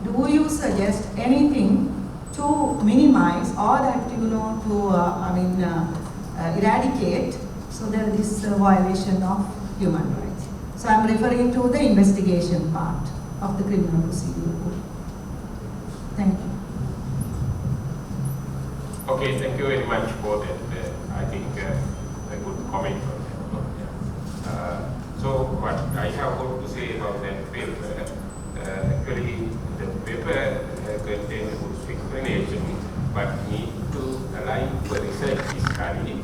do you suggest anything to minimize or that to eradicate so that this violation of human rights? So I am referring to the investigation part of the criminal procedure code. Thank you. Okay, thank you very much for that. I think a good comment on that. So what I have got to say about that paper, actually the paper contains a good explanation, but need to align the research study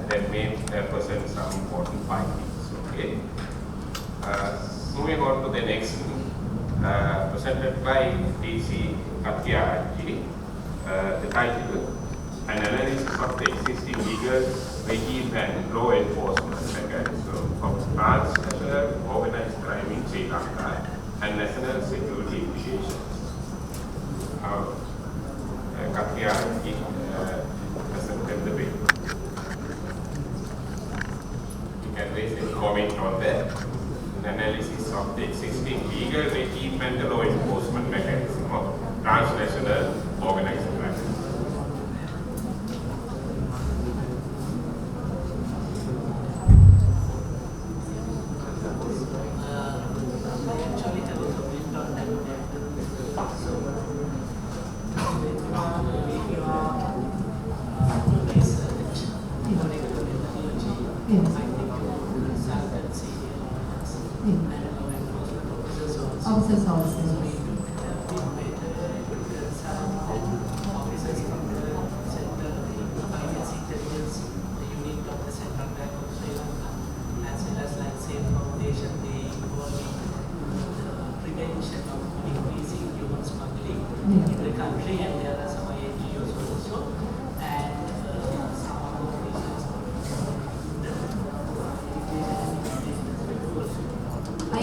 that may present some important findings. Okay. Moving on to the next presented by D.C. Kathriarachchi, the title, An Analysis of the Existing Legal Regime and Law Enforcement Mechanism of Transnational Organized Crime in Sri Lanka and National Security Implications. Kathriarachchi presented the paper. You can raise any comment on that. An analysis of the existing legal regime and the law enforcement mechanism of transnational organized crime.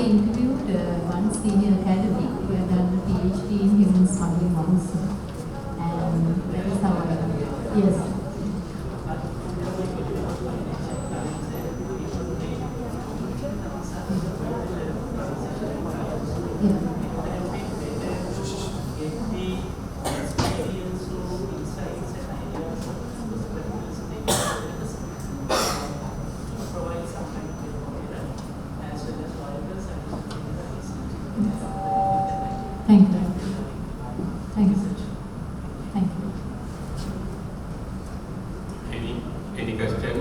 interviewed one senior academic who had done a PhD in human smuggling also. And that is how yes. Thank you. Thank you, sir. Thank you. Any question?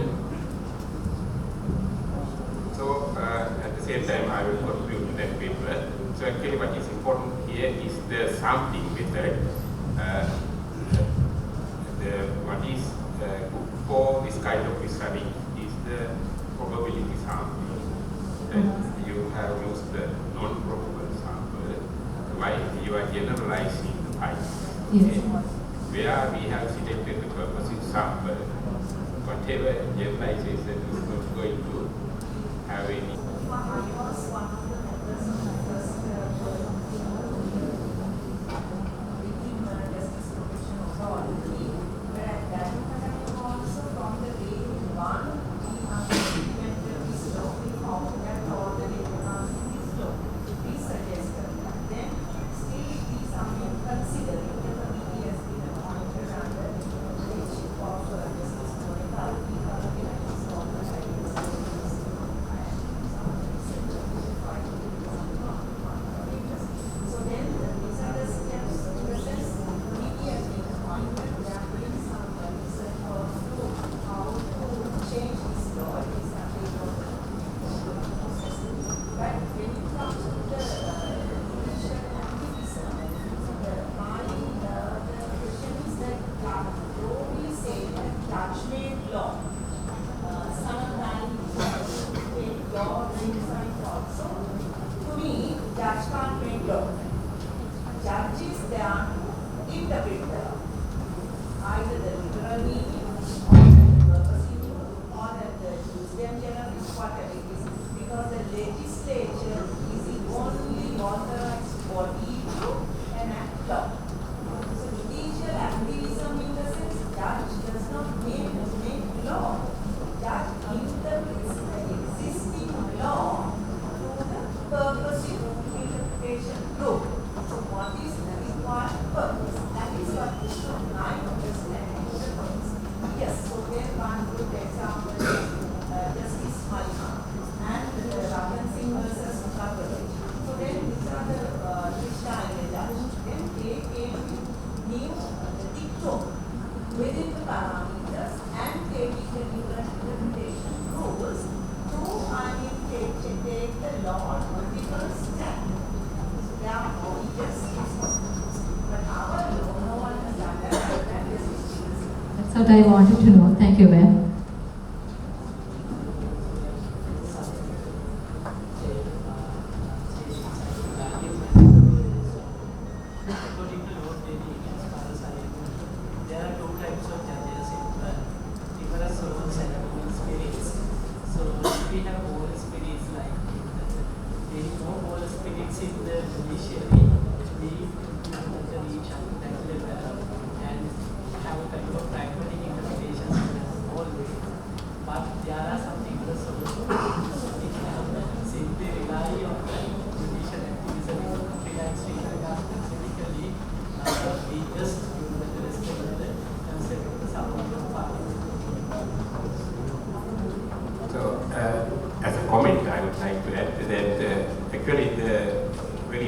So at the same time, I will contribute to that paper. So actually, what is important here is the sampling method. What is good for this kind of study is the probability sampling. You have used the non-probable sample. Why you are generalizing the types. Yes. Where we have selected the purposive sample, whatever generalization is not going to have any. That's what I wanted to know. Thank you, ma'am.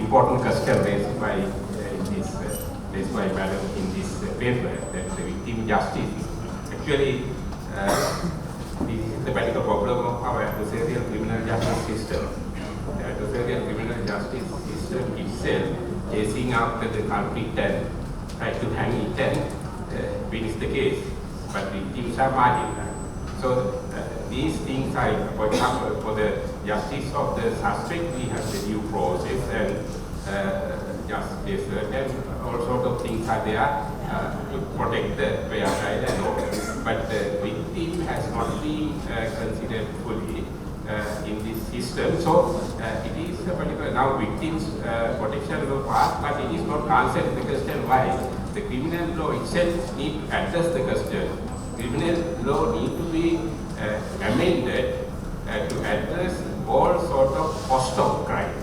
Important question raised by Madam in this paper, that the victim justice actually this is the particular problem of our adversarial criminal justice system. The adversarial criminal justice system itself chasing after the culprit and try to hang it and wins the case, but victims are marginal. So these things are, for example, for the justice of the suspect, we have the due process and justice and all sorts of things are there to protect the fair trial and all. But the victim has not been considered fully in this system. So it is a particular, now victims protection law passed, but it is not answered the question why. The criminal law itself need to address the question. Criminal law need to be amended to address all sort of cost of crime.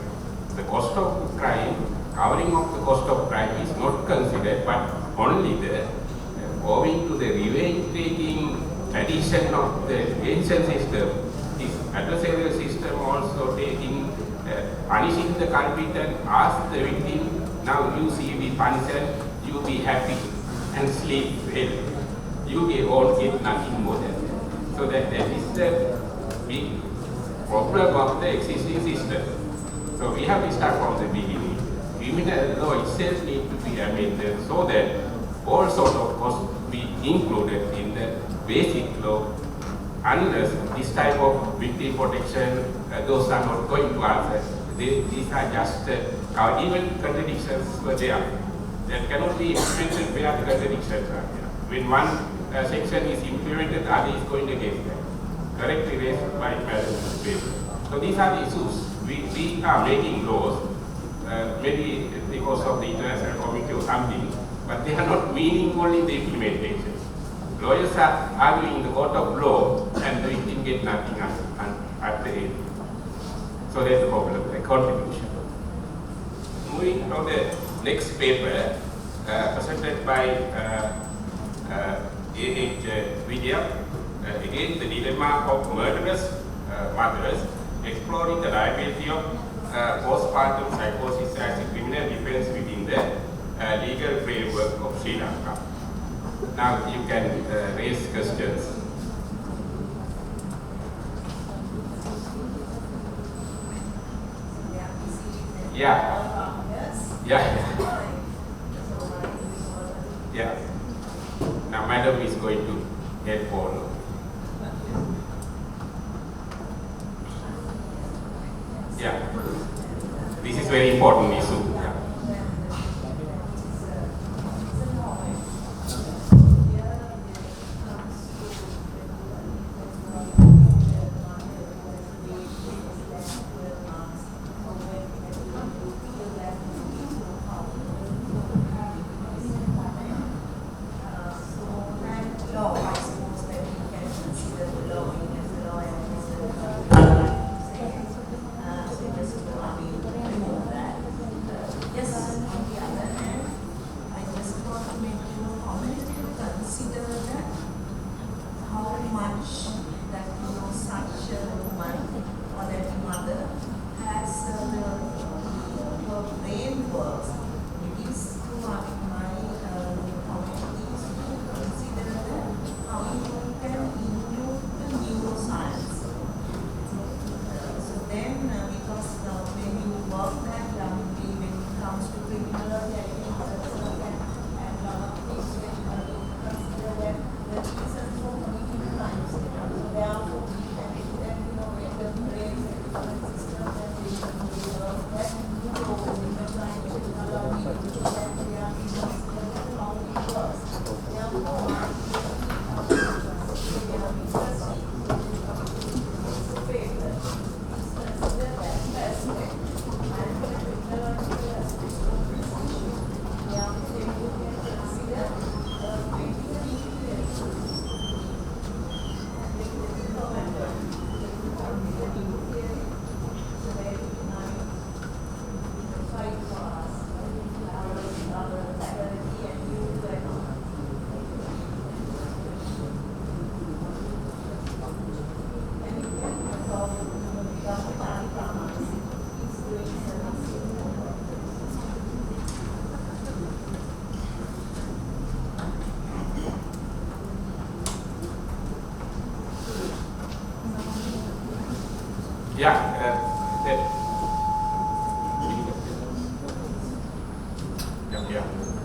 The cost of crime, covering of the cost of crime is not considered, but only the owing to the revenge taking addition of the pension system, this adversarial system also taking, punishing the culprit and ask the victim, now you see the punishment, you be happy and sleep well. You won't get nothing more than that. So that is the big problem of the existing system. So we have to start from the beginning. Criminal law itself needs to be amended so that all sort of costs be included in the basic law, unless this type of victim protection, those are not going to answer. These are just, even contradictions were there. That cannot be implemented where the contradictions are there. When one section is implemented, the other is going against that. Correctly raised by Madam Silva. So these are the issues. We are making laws, maybe because of the international committee or something, but they are not meaningful in the implementation. Lawyers are arguing in the court of law and the victim get nothing at the end. So that's the problem, the contribution. Moving to the next paper, presented by Wijayath, again the dilemma of murderous mothers, exploring the liability of postpartum psychosis as a criminal defense within the legal framework of Sri Lanka. Now you can raise questions. Yeah. Yeah. Yeah. Now Madam is going to help all. Yeah. This is very important issue. Yeah.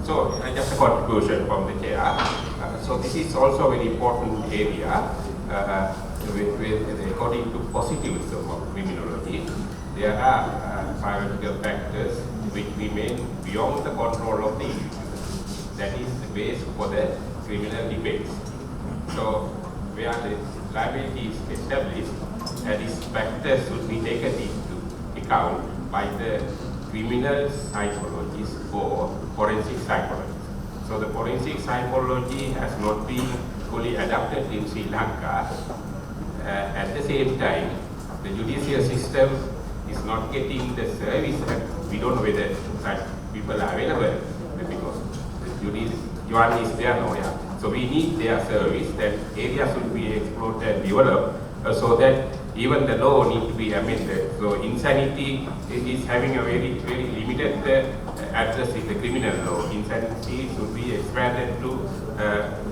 So just a contribution from the chair. So this is also a very important area according to positivism of criminology. There are biological factors which remain beyond the control of the individual. That is the base for the criminal defense. So where the liability is established, these factors should be taken into account by the criminal psychologists or forensic psychologists. So the forensic psychology has not been fully adapted in Sri Lanka. At the same time, the judicial system is not getting the service. We don't know whether such people are available because the judicial is there now. Yeah. So we need their service. That area should be explored and developed so that even the law need to be amended. So insanity is having a very, very limited address in the criminal law. Insanity should be expanded to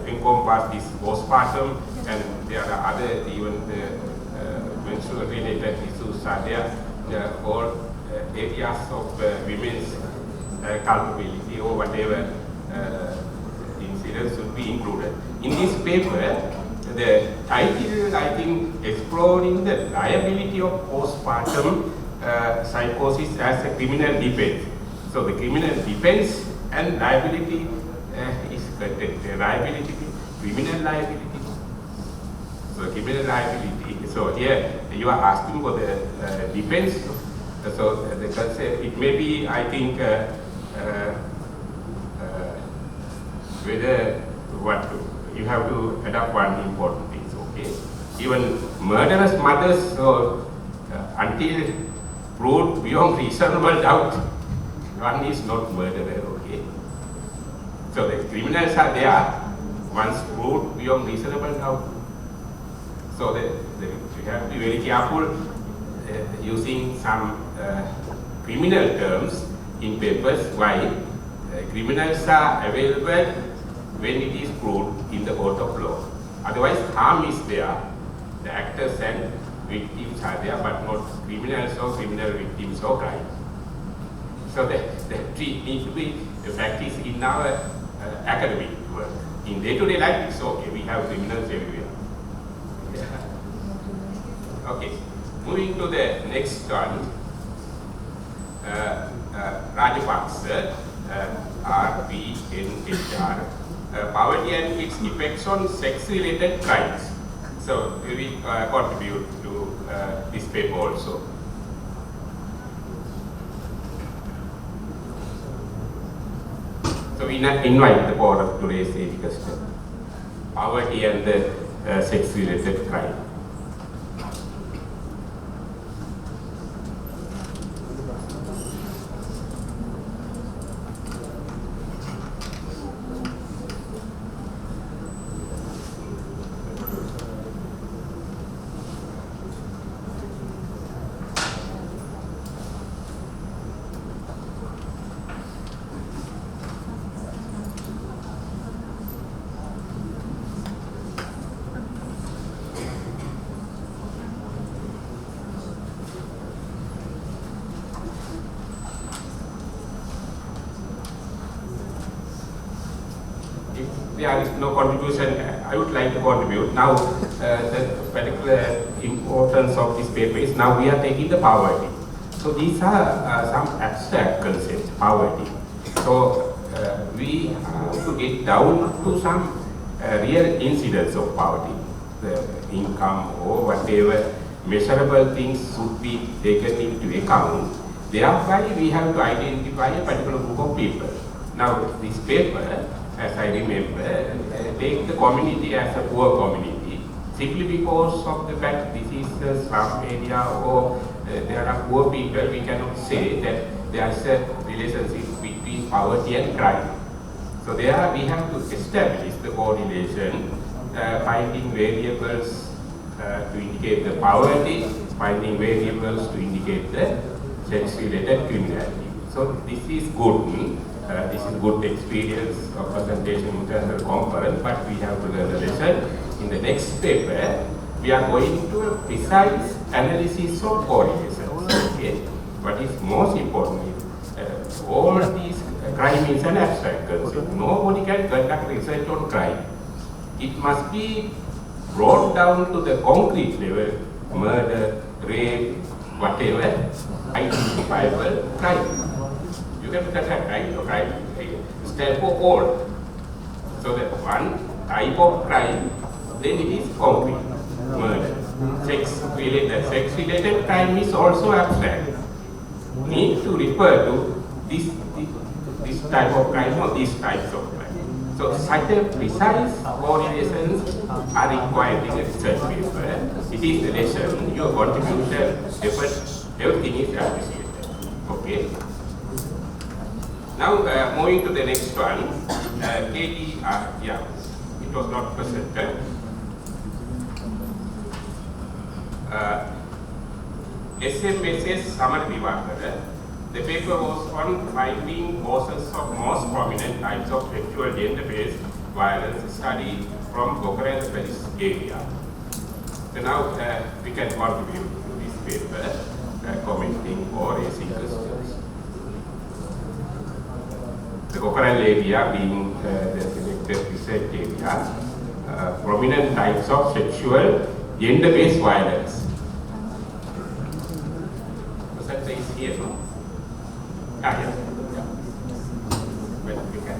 encompass this postpartum, and there are other, even the menstrual related issues are there. All areas of women's culpability or whatever incidents should be included. In this paper, the title, I think, exploring the liability of postpartum psychosis as a criminal defense. So the criminal defense and liability is connected. Liability, criminal liability. So criminal liability. So here you are asking for the defense. So the concept, it may be, I think, whether what you have to adopt one important thing. Okay, even murderous mothers, so until proved beyond reasonable doubt, one is not murderer. Okay, so the criminals are there once proved beyond reasonable doubt. So you have to be very careful using some criminal terms in papers. Why? Criminals are available when it is proved in the court of law. Otherwise, harm is there. The actors and victims are there, but not criminals or criminal victims or crime. So the three need to be practiced in our academic work. In day-to-day life, it's okay. We have criminals everywhere. Yeah. Okay. Moving to the next one. Rajapaksha, RPNHR. Poverty and its effects on sex-related crimes. So we will contribute to this paper also. So we invite the board to raise a question. Poverty and the sex-related crime. There is no contribution, I would like to contribute. Now, the particular importance of this paper is now we are taking the poverty. So these are some abstract concepts, poverty. So we have to get down to some real incidents of poverty. The income or whatever measurable things should be taken into account. Thereby, we have to identify a particular group of people. Now, this paper, as I remember, take the community as a poor community simply because of the fact this is a slum area or there are poor people. We cannot say that there is a relationship between poverty and crime. So there we have to establish the correlation, finding variables to indicate the poverty, finding variables to indicate the sex-related criminality. So this is good. This is good experience of presentation in international conference, but we have to learn the lesson. In the next paper, we are going to a precise analysis of correlations. Okay? What is most important is all these crime is an abstract concept. Nobody can conduct research on crime. It must be brought down to the concrete level, murder, rape, whatever, identifiable crime. You can conduct crime, stand for all. So that one type of crime, then it is concrete, murder. sex-related crime is also abstract. Need to refer to this type of crime or these types of crime. So such a precise correlations are required in a research paper. It is the lesson, your contribution, effort, everything is appreciated. Okay. Now moving to the next one, it was not presented. SMSS Samar Vivakara. The paper was on finding causes of most prominent types of sexual gender-based violence studied from Gokarella area. So now we can contribute to this paper, commenting or raising questions. The Gokarella area being the selected research area, prominent types of sexual gender-based violence. Presenter is here, no? Yeah. Well, we can.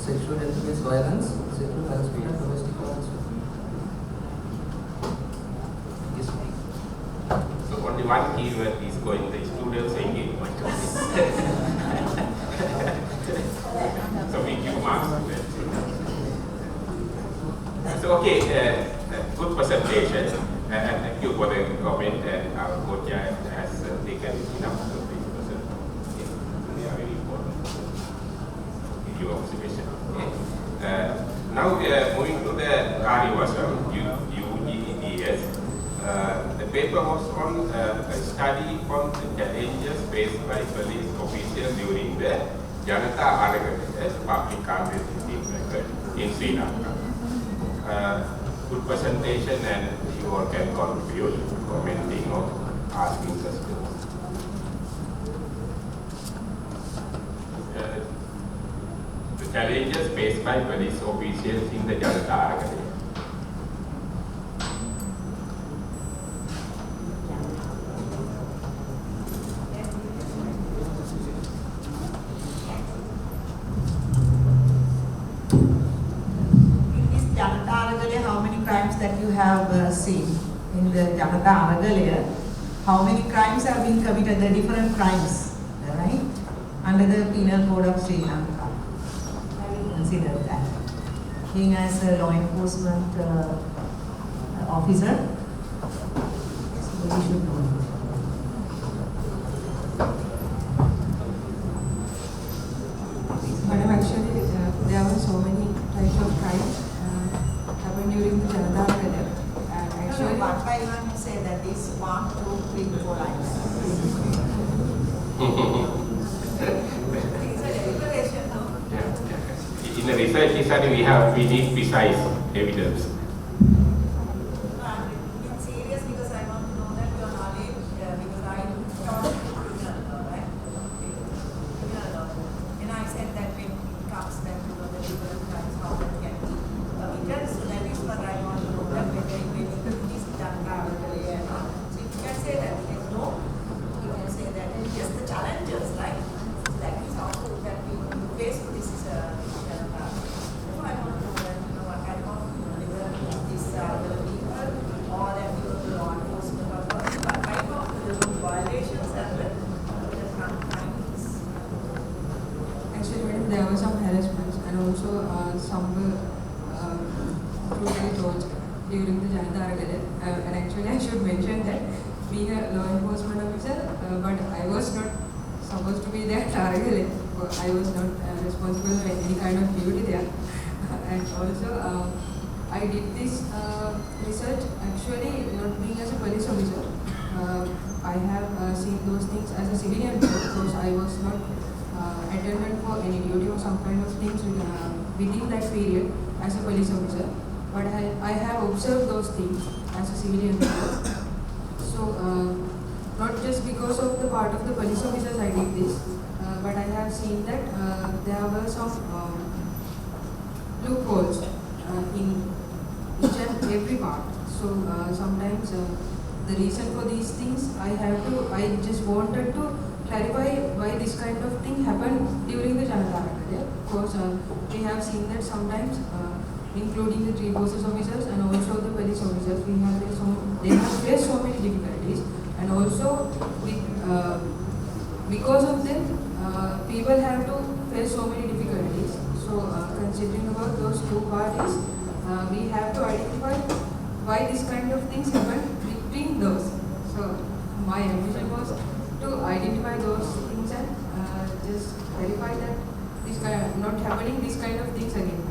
Sexual gender-based violence, sexual harassment and domestic violence. Yes, so only one keyword is going the students engagement. So we give marks to that. So okay, good presentation. And thank you for the comment, and our coach has taken enough of this person. They are very important. Give you observation. Okay. Now we are moving to the Kathriarachchi, UGEDS. The paper was on a study on the challenges faced by police officials during the Janata Aragata public campaign in Sri Lanka. Good presentation, and you all can contribute, commenting or asking questions. The challenges faced by police officials in the Janata Aragata. How many crimes that you have seen? in the Janata Aragalaya, how many crimes have been committed, the different crimes, right, under the Penal Code of Sri Lanka. Have you considered that? Being as a law enforcement officer, so we should know. Madam, actually, there were so many types of crimes happened during the Janata Aragalaya. Actually, one by one you say that is 1, 2, 3, 4 lines. It's a deliberation, no? Yeah. In the research study, we need precise evidence. I'm serious because I want to know that your knowledge, because I taught criminal law, right? Criminal law. And I said that when it comes back to the different crimes, how that can be committed. So that is what I want to know, that whether it is done privately or not. So if you can say that it is no, you can say that it is just the challenges, right? So that is how that we face this I want to know that, what kind of these the people or that the law enforcement or what kind of violations and the crimes. Actually, madam, there were some harassments and also some were brutally tortured during the Janata Aragalaya. And actually, I should mention that being a law enforcement officer, but I was not supposed to be there at Aragalaya. I was not responsible for any kind of duty there. And also, I did this research actually not being as a police officer. I have seen those things as a civilian because I was not attendant for any duty or some kind of things within that period as a police officer. But I have observed those things as a civilian. So, not just because of the part of the police officers I did this, but I have seen that there were some loopholes in each and every part. So sometimes the reason for these things I just wanted to clarify why this kind of thing happened during the Janata Aragalaya. Because we have seen that sometimes, including the three forces officers and also the police officers, they have faced so many difficulties, and also because of them, people have to face so many difficulties. So, considering about those two parties, we have to identify why this kind of things happen between those. So, my ambition was to identify those things and just verify that this kind not happening these kind of things again.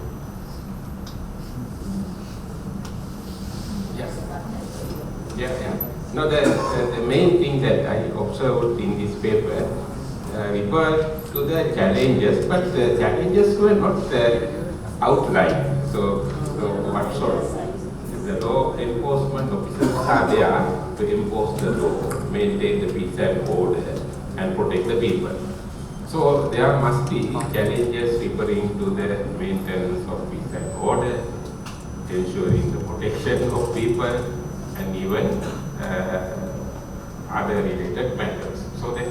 Yeah. No, the main thing that I observed in this paper referred to the challenges, but the challenges were not outlined. So what sort of the law enforcement officers are there to enforce the law, maintain the peace and order, and protect the people. So there must be challenges referring to the maintenance of peace and order, ensuring the protection of people, and even other related matters. So that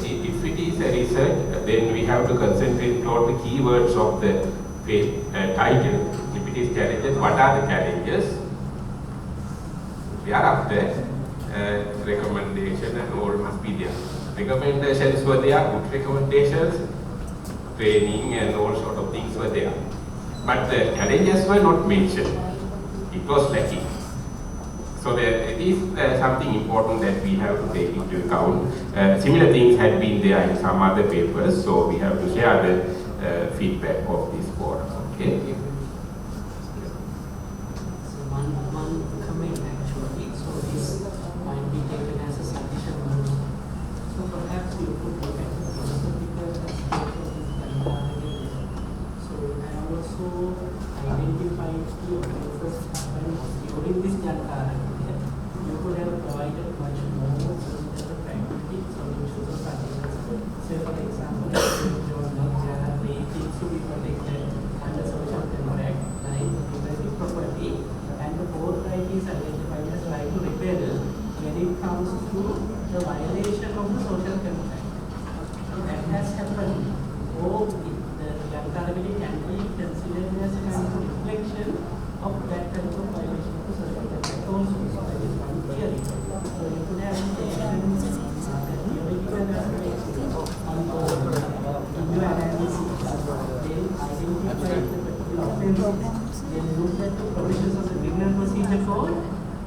if it is a research, then we have to concentrate on the keywords of the title. If it is challenges, what are the challenges? Thereafter, recommendation and all must be there. Recommendations were there, good recommendations, training and all sort of things were there. But the challenges were not mentioned. It was lacking. So it is something important that we have to take into account. Similar things had been there in some other papers, so we have to share the feedback of this forum. Okay. So one comment actually, so this might be taken as a suggestion. So perhaps you could look at the philosophical aspect of this Lanka. So I also identified the offenses happened during this Lanka. You could have provided much more so that the practical solutions of practices. Say for example, there are ways to be protected under social contract, like private property, and the fourth right is identified as right to repair when it comes to the violation of the social contract. That has happened. Or the accountability can be considered as a kind of reflection of that kind of violation of the social contract also. So that is one So you could have taken the theoretical on video analysis, then identify the particular offense, then look at the provisions of the criminal procedure code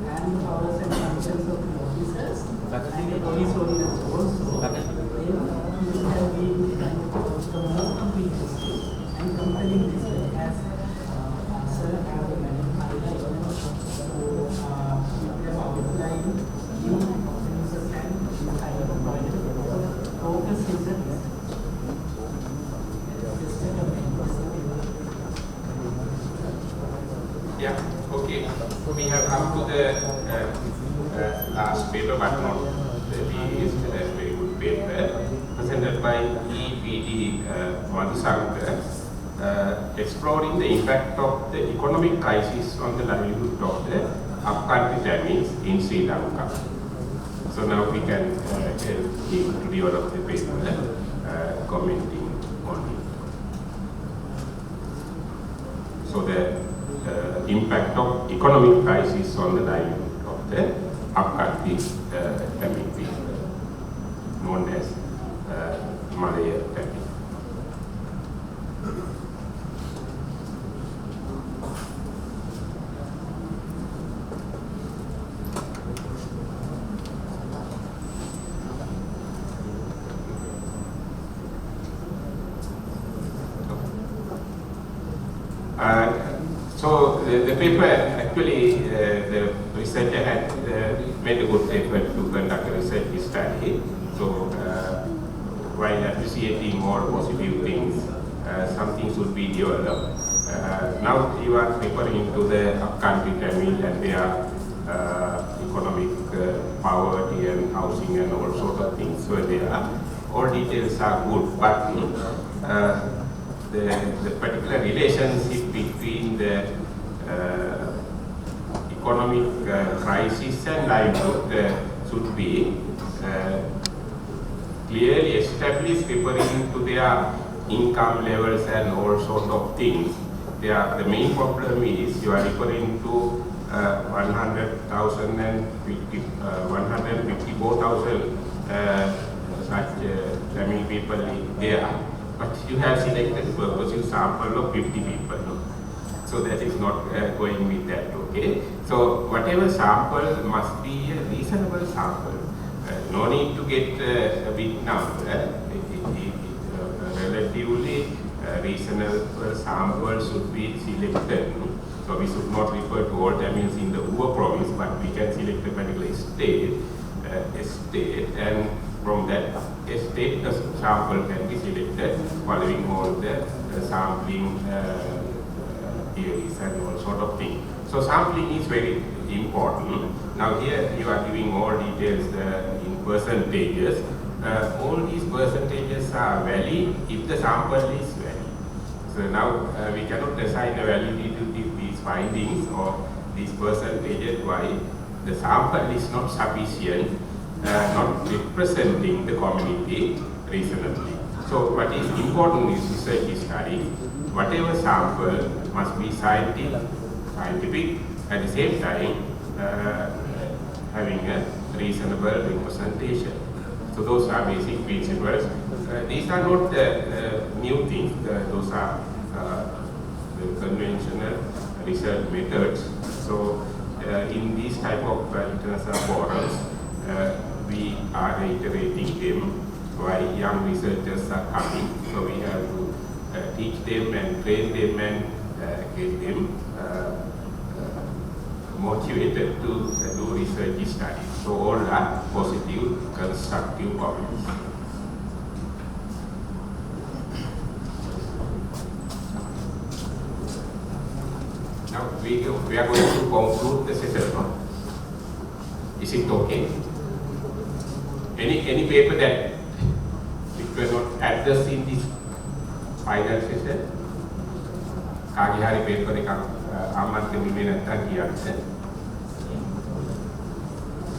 and the powers and functions of the officers and the police ordinance also. Then you would have been able to more comprehensively and compelling this as Sir and Madam highlighted. So you have outlined new offences and kind of provided focus is the Yeah, okay. We have come to the last paper, but not the least, very good paper, presented by EPD Madhusankar, exploring the impact of the economic crisis on the livelihood of the upcountry Tamils in Sri Lanka. So now we can help him to develop the paper, commenting on it. So the impact of economic crisis on the livelihood of the upcountry Tamil people, known as Malaya Tamil. So the paper, actually, the researcher had made a good effort to conduct a research study. So while appreciating all positive things, some things would be developed. Now you are referring to the upcountry Tamil and their economic poverty and housing and all sorts of things. So all details are good, but the particular relationship between the economic crisis and livelihood should be clearly established, referring to their income levels and all sorts of things. The main problem is you are referring to 100,000 and 154,000 such Tamil people there. But you have selected purposive sample of 50 people. No? So that is not going with that, okay? So whatever sample must be a reasonable sample. No need to get a big number. Relatively reasonable sample should be selected. No? So we should not refer to all Tamils in the Uva province, but we can select a particular state, and from that state, the sample can be selected following all the sampling theories and all sort of things. So sampling is very important. Now here you are giving more details in percentages. All these percentages are valid if the sample is valid. So now we cannot assign a validity to these findings or these percentages why the sample is not sufficient, not representing the community reasonably. So what is important is research study. Whatever sample must be scientific, at the same time having a reasonable representation. So those are basic principles. These are not new things. Those are the conventional research methods. So in these type of international forums, we are reiterating them why young researchers are coming. So we have to teach them and train them and get them motivated to do research studies. So all are positive, constructive comments. Now we are going to conclude the session. No? Is it okay? Any paper that which were not addressed in this final session? Kage hari paper එකක් ආමන්ත්‍රණය දෙන්නේ නැත්නම් කියන්නේ.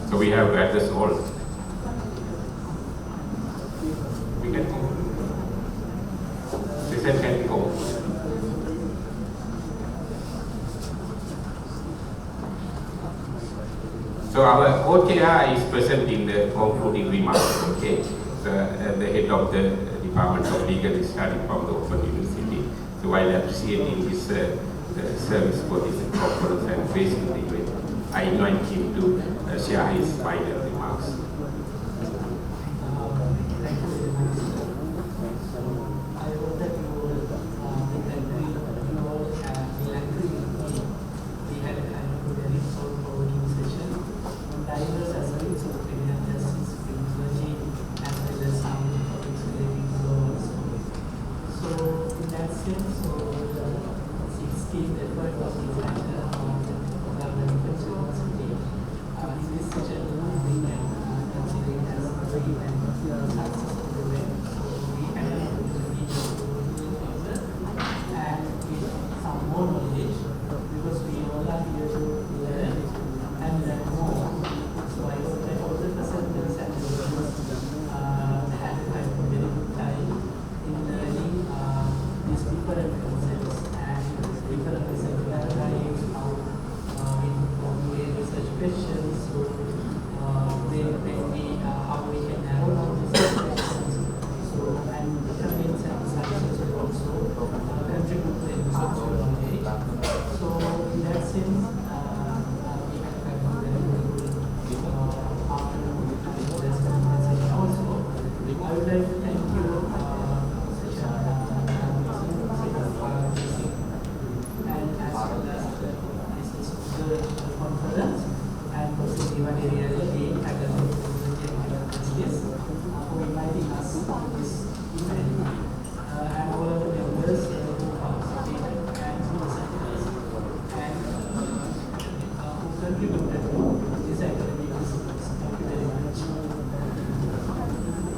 So we have to address all. We can go. Session can go. So So our co-chair is present in the concluding remarks, okay? The head of the Department of Legal is starting from the Open University. So while appreciating his service for this conference and facing the event, I invite him to share his final remarks.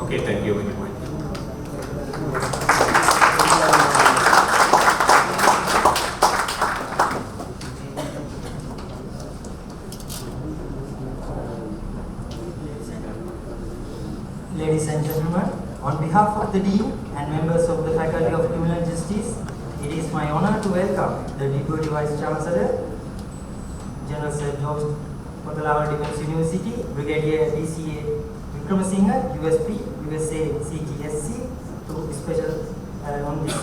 Okay, thank you very much. Ladies and gentlemen, on behalf of the Dean and members of the Faculty of Criminal Justice, it is my honor to welcome the Deputy Vice Chancellor, General Sir George Gokarella Defense University, Brigadier DCA Wickramasinghe, USP, USA CTSC, to special on this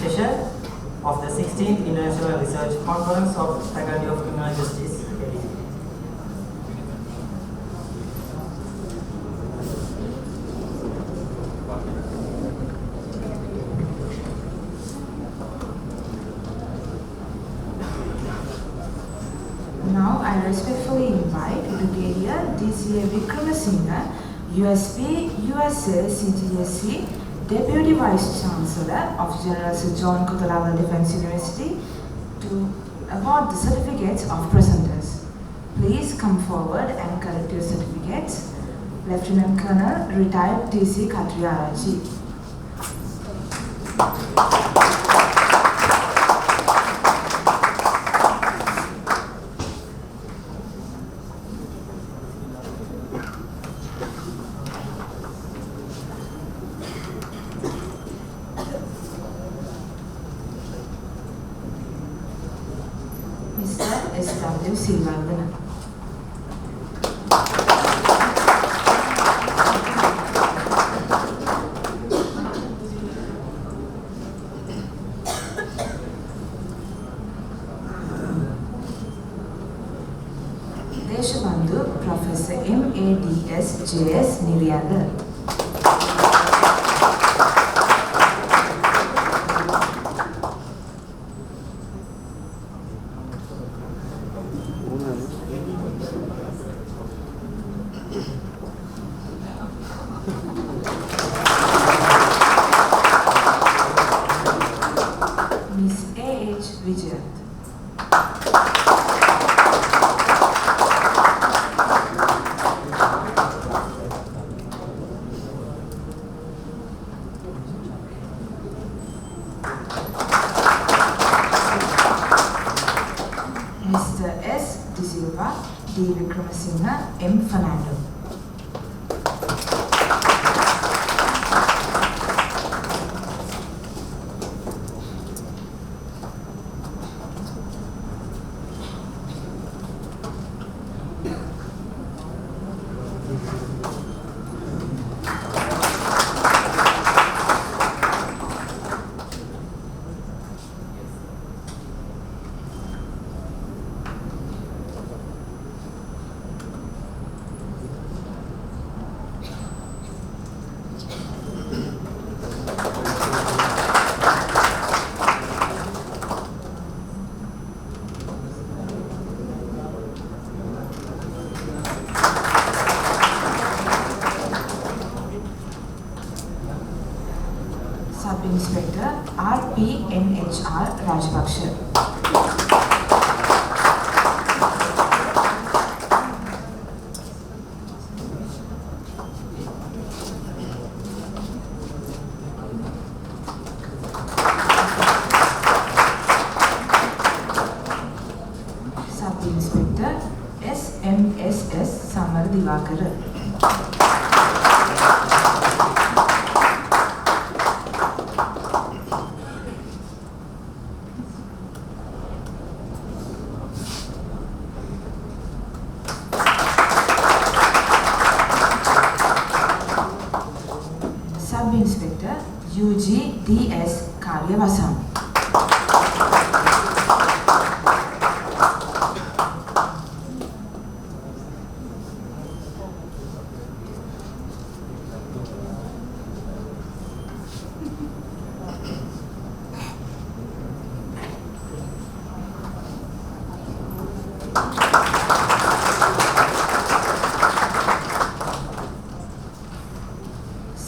session of the 16th International Research Conference of Faculty of Criminal Justice. Now I respectfully invite Brigadier DCA Wickramasinghe, USP, USA CTSC, Deputy Vice Chancellor of General Sir John Gokarella Defense University, to award the certificates of presenters. Please come forward and collect your certificates. Lieutenant Colonel, Retired TC Kathriarachchi. Mr. Siriwardena. Deshabandhu Professor MADS JS Niryagar. Miss A.H. Wijayath. Mr. S. De Silva, D. Wickramasinghe, M. Fernando. Sub-Inspector RPNHR Rajapaksha. Sub-Inspector SMSS Samarthivakara. Sub-Inspector UGDS Karyavasam.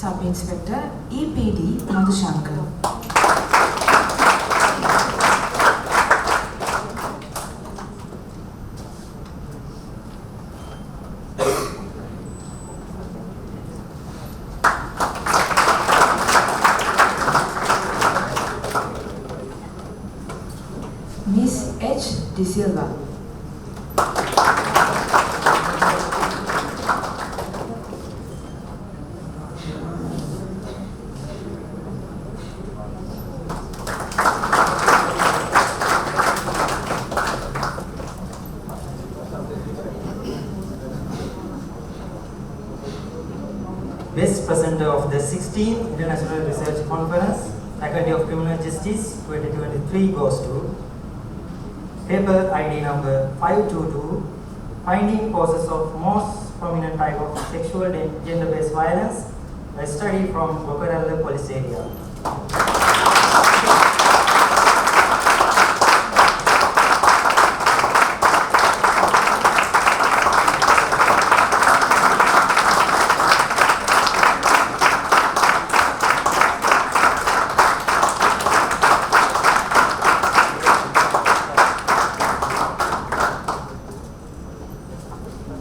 Sub-Inspector EPD Madhushankar. Miss H. De Silva. Best presenter of the 16th International Research Conference, Faculty of Criminal Justice 2023 goes to paper ID number 522, Finding Causes of Most Prominent Type of Sexual Gender-Based Violence, a study from Gokarella Police Area.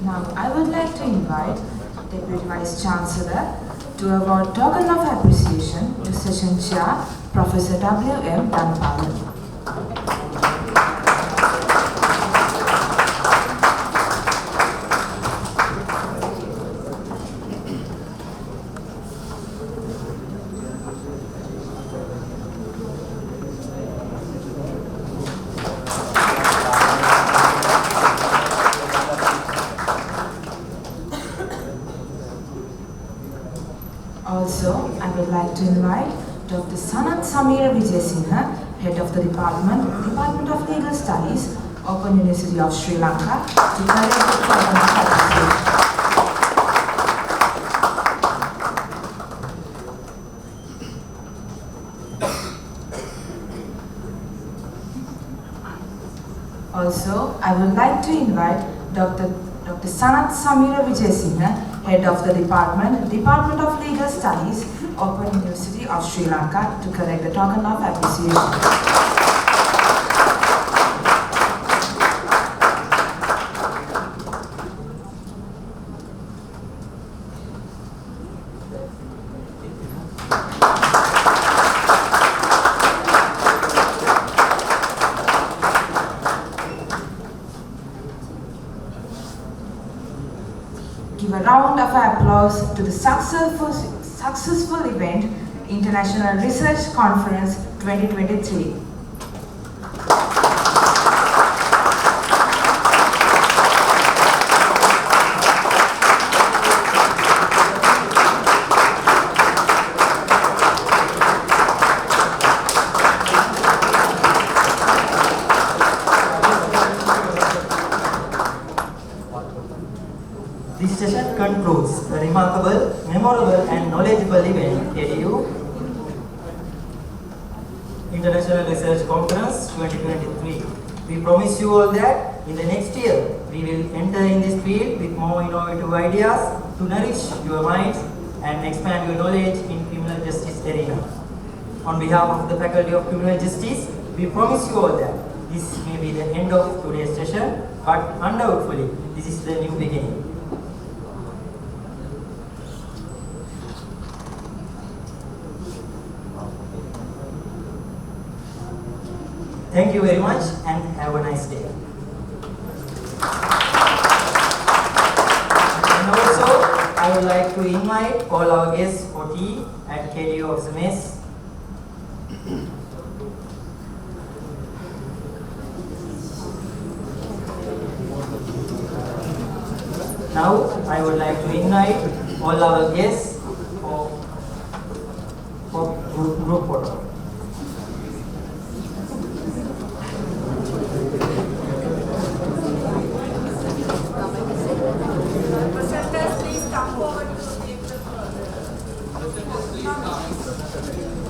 Now, I would like to invite Deputy Vice Chancellor to award token of appreciation to Session Chair, Professor W.M. Dhanapal. Also, I would like to invite Dr. Sanat Samira Wijayath, Head of the Department of Legal Studies, Open University of Sri Lanka, to collect the token of appreciation. Also, I would like to invite Dr. Sanat Samira Wijayath, Head of the Department of Legal Studies, Open University of Sri Lanka, to collect the token of appreciation. Give a round of applause to the successful event, International Research Conference 2023. session concludes a remarkable, memorable and knowledgeable event, KDU International Research Conference 2023. We promise you all that in the next year, we will enter in this field with more innovative ideas to nourish your minds and expand your knowledge in criminal justice arena. On behalf of the Faculty of Criminal Justice, we promise you all that this may be the end of today's session, but undoubtedly, this is the new beginning. Thank you very much and have a nice day. And also, I would like to invite all our guests for tea at KDU of the mess. Now, I would like to invite all our guests for group photo.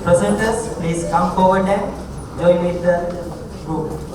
Presenters, please come forward and join with the group.